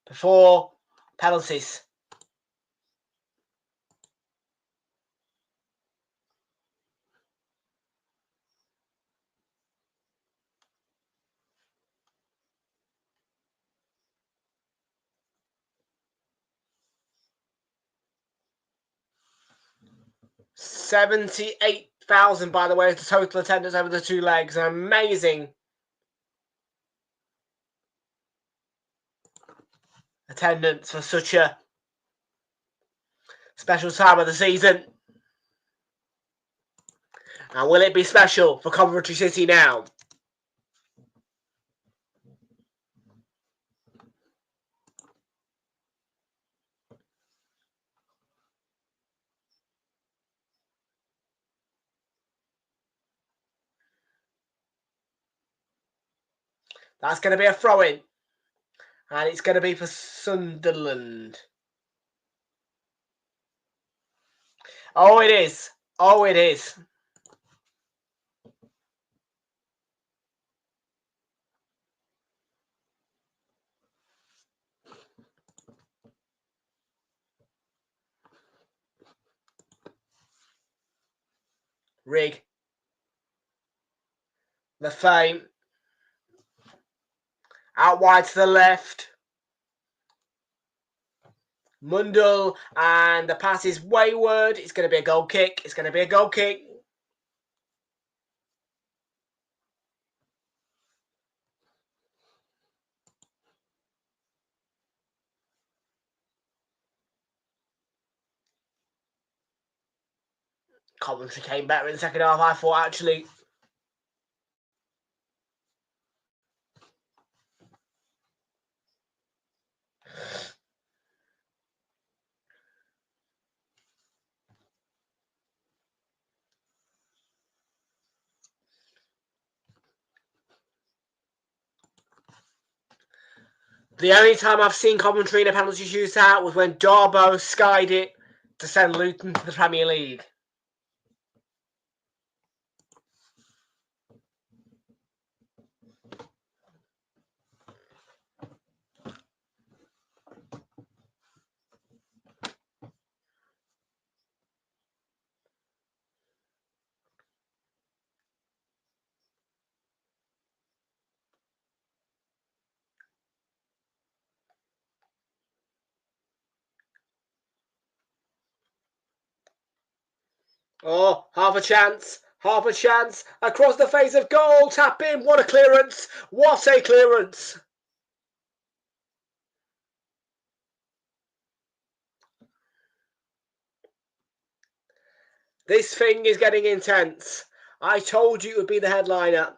before penalties. $78,000, by the way, is the total attendance over the two legs. Amazing attendance for such a special time of the season. And will it be special for Coventry City now? That's going to be a throw-in. And it's going to be for Sunderland. Oh, it is. Oh, it is. Rig. The fame. Out wide to the left. Mundell, and the pass is wayward. It's going to be a goal kick. It's going to be a goal kick. Coventry came better in the second half, I thought, actually. The only time I've seen Coventry in a penalty shootout was when Darboe skied it to send Luton to the Premier League. Oh, half a chance. Half a chance. Across the face of goal. Tap in. What a clearance. What a clearance. This thing is getting intense. I told you it would be the headliner.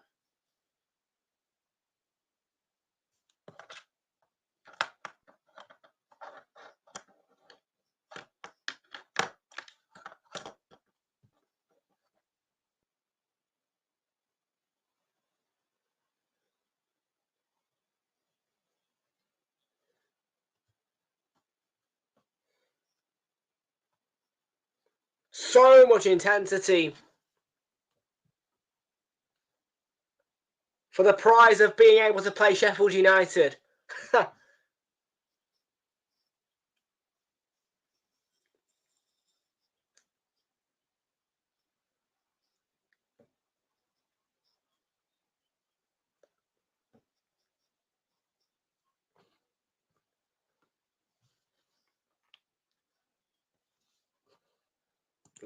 So much intensity for the prize of being able to play Sheffield United.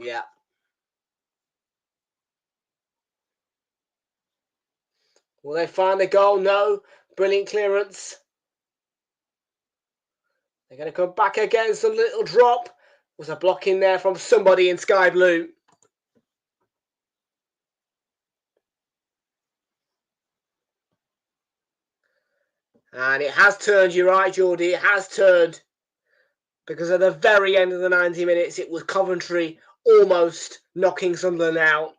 Yeah. Will they find the goal? No. Brilliant clearance. They're going to come back against a little drop. Was a block in there from somebody in sky blue. And it has turned, you're right, Geordie. It has turned. Because at the very end of the 90 minutes, it was Coventry almost knocking Sunderland out.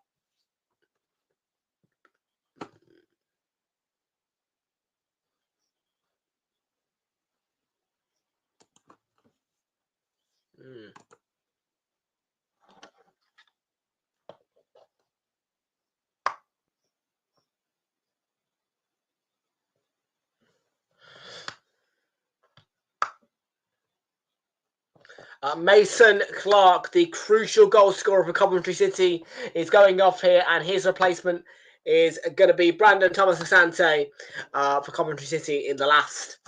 Mason Clark, the crucial goal scorer for Coventry City, is going off here, and his replacement is going to be Brandon Thomas Asante for Coventry City in the last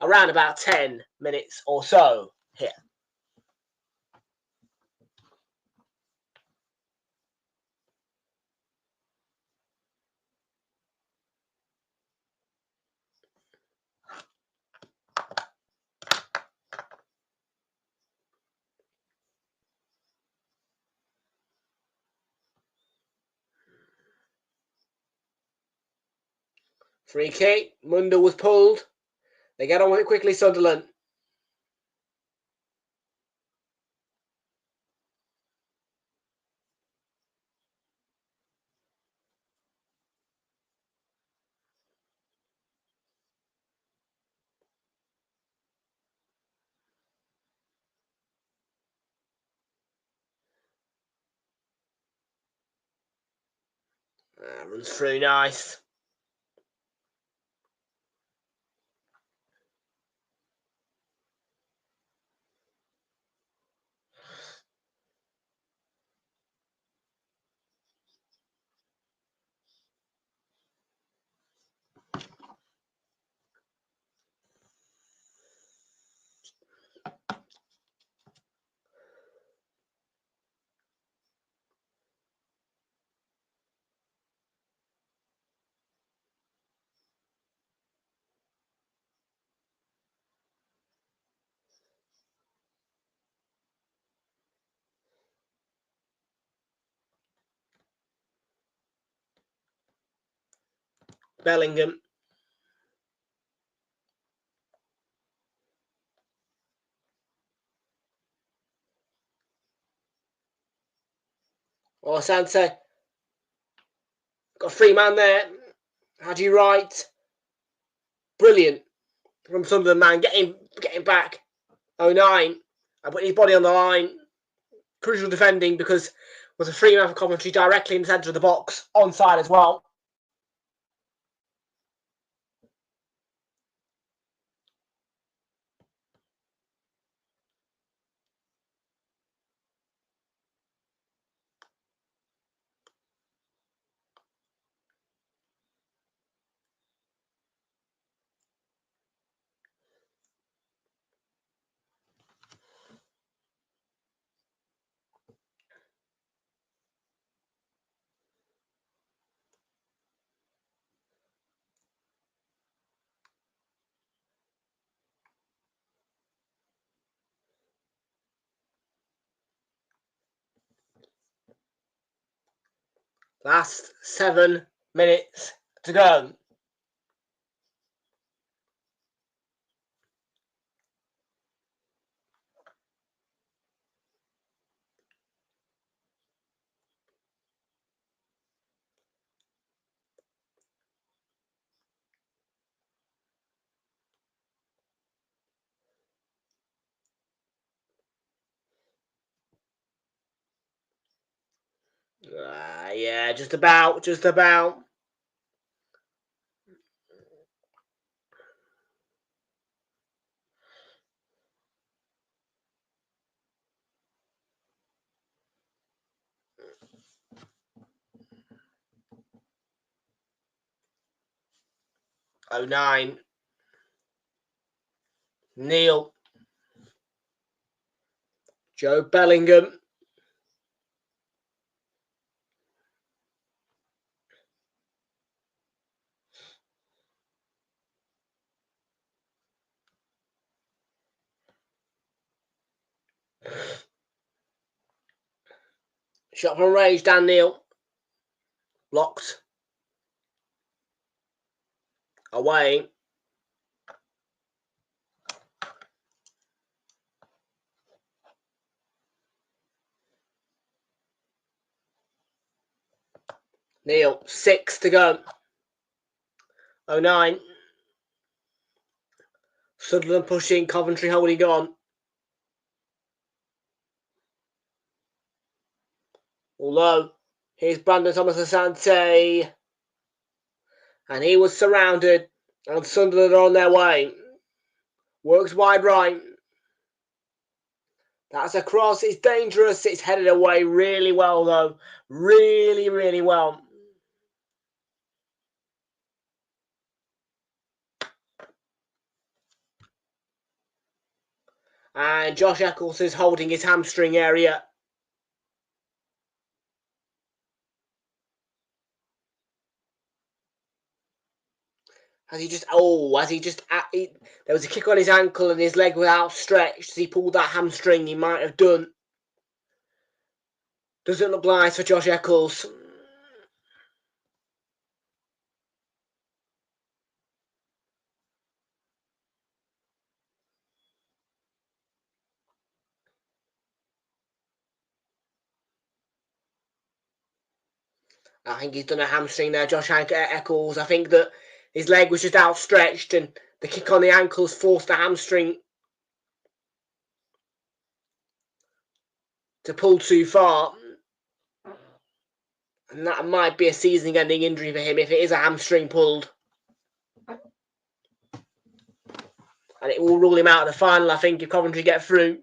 around about 10 minutes or so here. Free kick. Munda was pulled. They get on with it quickly, Sunderland. Runs through nice. Bellingham. Or Asante. Got a free man there. Haji Wright. Brilliant from Sunderland, man. Getting back. 09. I put his body on the line. Crucial defending because was a free man for Coventry directly in the centre of the box. Onside as well. Last 7 minutes to go. Yeah, just about. 09. Neil. Joe Bellingham. Shot from range, Dan Neil. Blocked. Away. Neil, 6 to go. 09. Sunderland pushing, Coventry holding on. Although, here's Brandon Thomas Asante. And he was surrounded. And Sunderland are on their way. Works wide right. That's a cross. It's dangerous. It's headed away really well, though. Really, really well. And Josh Eccles is holding his hamstring area. There was a kick on his ankle and his leg was outstretched. As he pulled that hamstring, he might have done. Doesn't look nice for Josh Eccles. I think he's done a hamstring there, Josh Eccles. I think that his leg was just outstretched and the kick on the ankles forced the hamstring to pull too far. And that might be a season-ending injury for him if it is a hamstring pulled. And it will rule him out of the final, I think, if Coventry get through.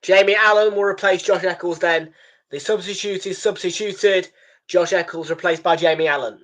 Jamie Allen will replace Josh Eccles then. The substitute is substituted. Josh Eccles replaced by Jamie Allen.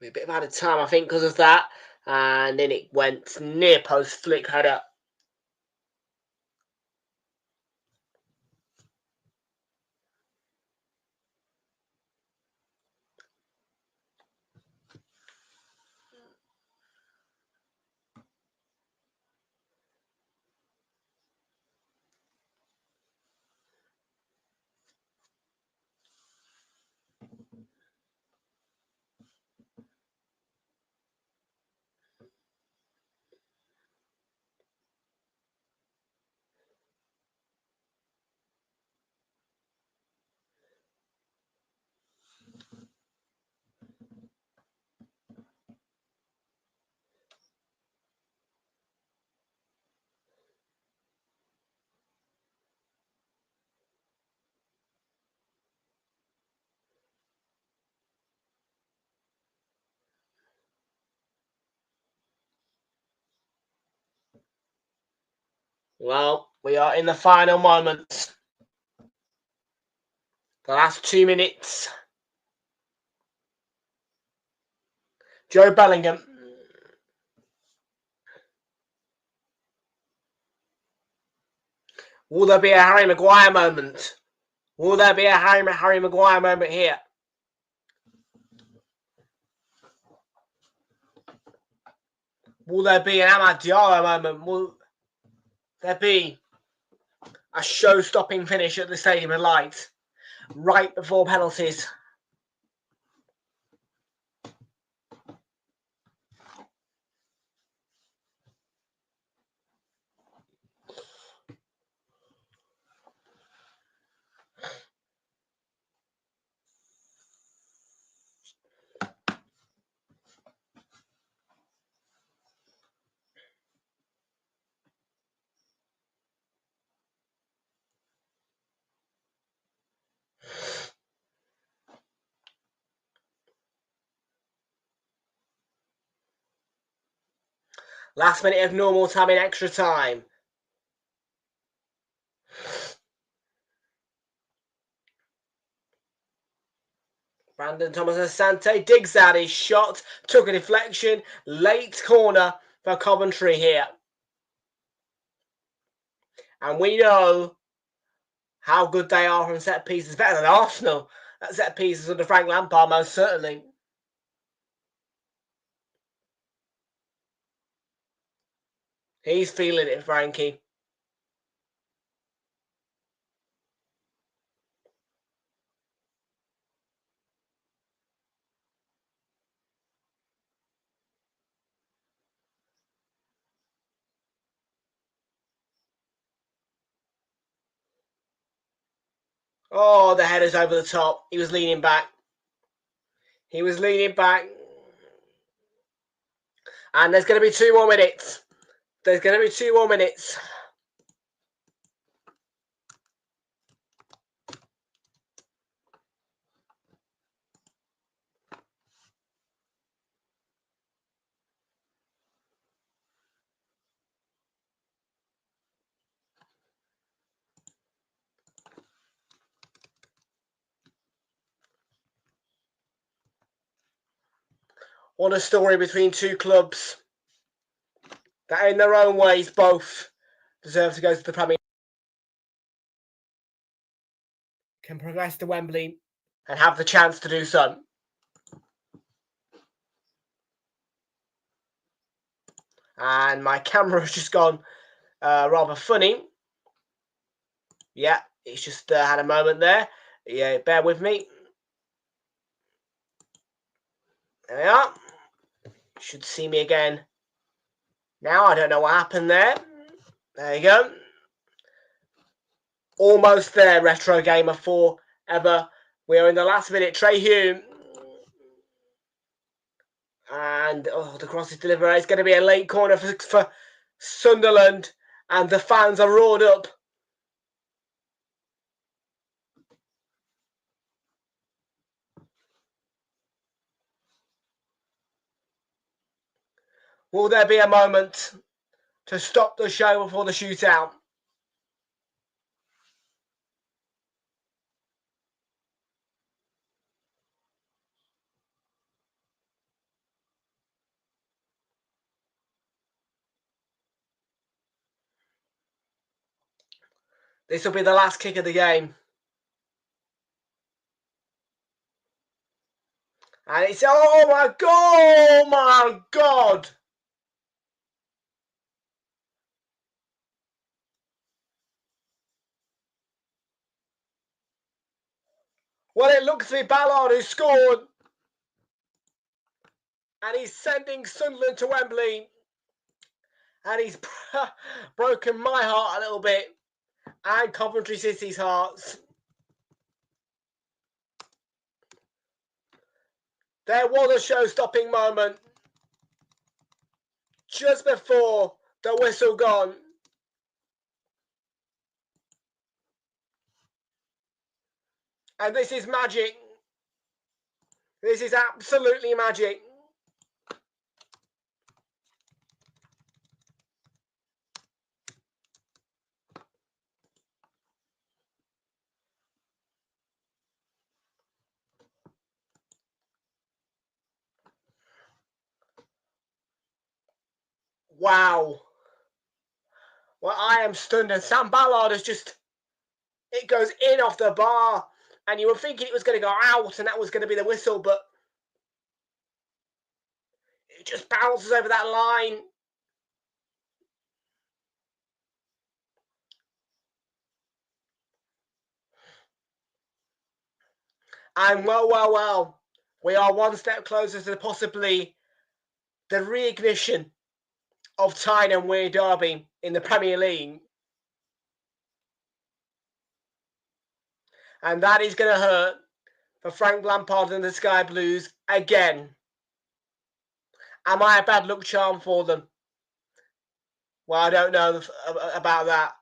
A bit of added time, I think, because of that. And then it went near post flick header. Well, we are in the final moments. The last 2 minutes. Joe Bellingham. Will there be a Harry Maguire moment? Will there be a Harry Maguire moment here? Will there be an Amad Diallo moment? Will there be a show-stopping finish at the Stadium of Light right before penalties? Last minute of normal time in extra time. Brandon Thomas Asante digs out his shot, took a deflection, late corner for Coventry here. And we know how good they are from set pieces, better than Arsenal at set pieces under Frank Lampard, most certainly. He's feeling it, Frankie. Oh, the header's over the top. He was leaning back. He was leaning back. And there's going to be 2 more minutes. There's going to be 2 more minutes. What a story between 2 clubs that in their own ways both deserve to go to the Premier League. Can progress to Wembley and have the chance to do so. And my camera has just gone rather funny. Yeah, it's just had a moment there. Yeah, bear with me. There we are. You should see me again. Now, I don't know what happened there. There you go. Almost there, Retro Gamer forever. We are in the last minute. Trey Hume. And the cross is delivered. It's going to be a late corner for Sunderland. And the fans are roared up. Will there be a moment to stop the show before the shootout? This will be the last kick of the game. And it's, oh my God, oh my God. Well, it looks to be Ballard who scored. And he's sending Sunderland to Wembley. And he's broken my heart a little bit. And Coventry City's hearts. There was a show-stopping moment just before the whistle gone. And this is magic. This is absolutely magic. Wow. Well, I am stunned. And Sam Ballard has just... It goes in off the bar. And you were thinking it was going to go out and that was going to be the whistle. But it just bounces over that line. And well, we are one step closer to possibly the reignition of Tyne and Weir Derby in the Premier League. And that is going to hurt for Frank Lampard and the Sky Blues again. Am I a bad luck charm for them? Well, I don't know about that.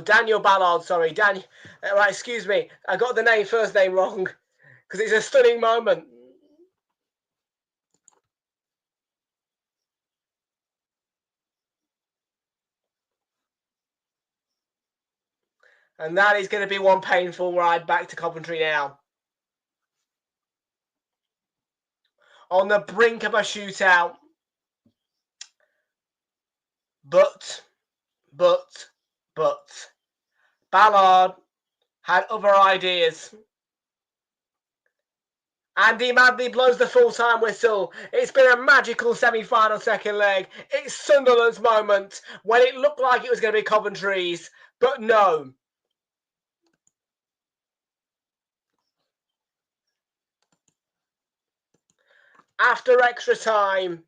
Daniel Ballard, sorry. Right, excuse me. I got the first name wrong. Because it's a stunning moment. And that is going to be one painful ride back to Coventry now. On the brink of a shootout. But Ballard had other ideas. Andy Madley blows the full-time whistle. It's been a magical semi-final second leg. It's Sunderland's moment when it looked like it was going to be Coventry's, but no. After extra time,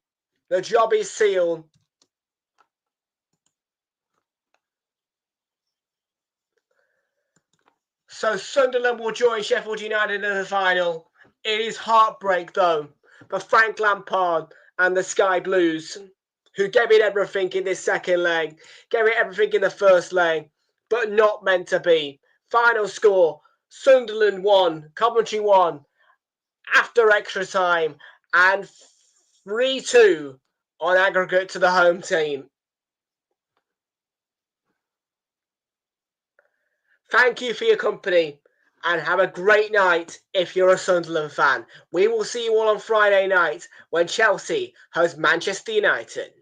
the job is sealed. So Sunderland will join Sheffield United in the final. It is heartbreak, though, for Frank Lampard and the Sky Blues, who gave it everything in this second leg, gave it everything in the first leg, but not meant to be. Final score, Sunderland 1, Coventry 1, after extra time, and 3-2 on aggregate to the home team. Thank you for your company and have a great night if you're a Sunderland fan. We will see you all on Friday night when Chelsea hosts Manchester United.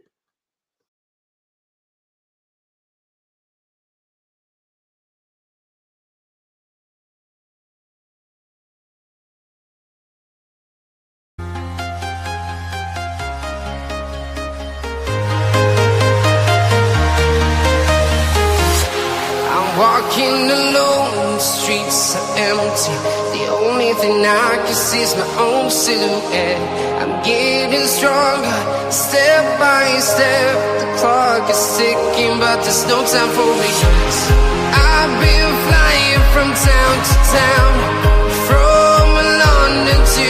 Walking alone, the streets are empty. The only thing I can see is my own silhouette. I'm getting stronger, step by step. The clock is ticking, but there's no time for regrets. I've been flying from town to town, from London to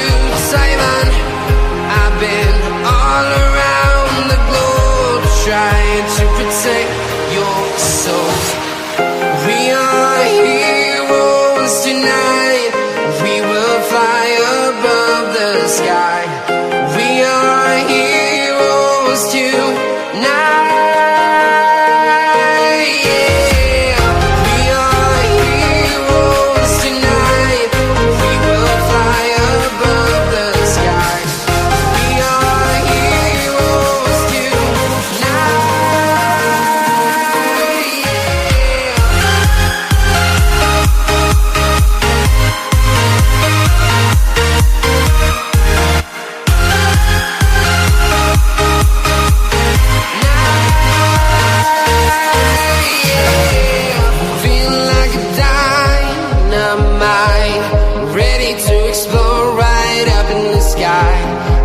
Taiwan. I've been all around the globe, trying to protect your soul. We are heroes tonight. We will fly above the sky. We are heroes tonight. Yeah. We are heroes tonight. We will fly above the sky. We are heroes tonight.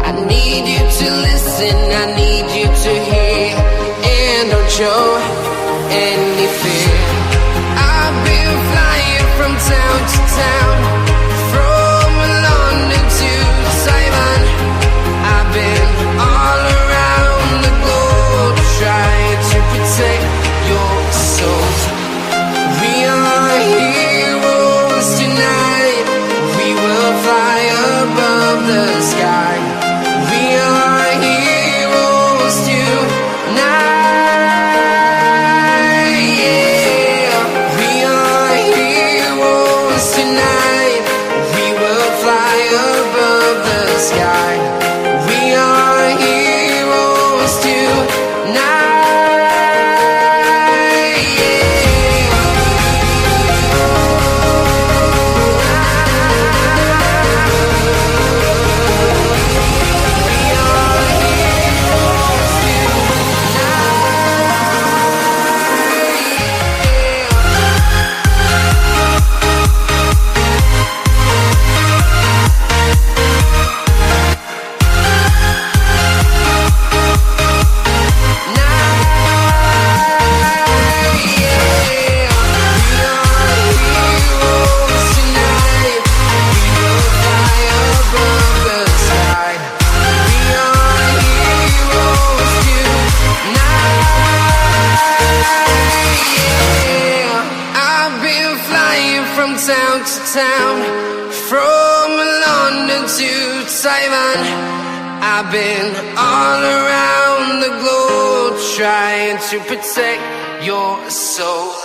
I need you to listen, I need you to hear, and don't show any fear. I've been flying from town to town, from London to Taiwan. I've been all around the globe, trying to protect your soul. We are heroes tonight. We will fly above the sky. We are heroes tonight. Yeah. We are heroes tonight. We will fly above the sky. We are heroes tonight. Town to town, from London to Taiwan. I've been all around the globe, trying to protect your soul.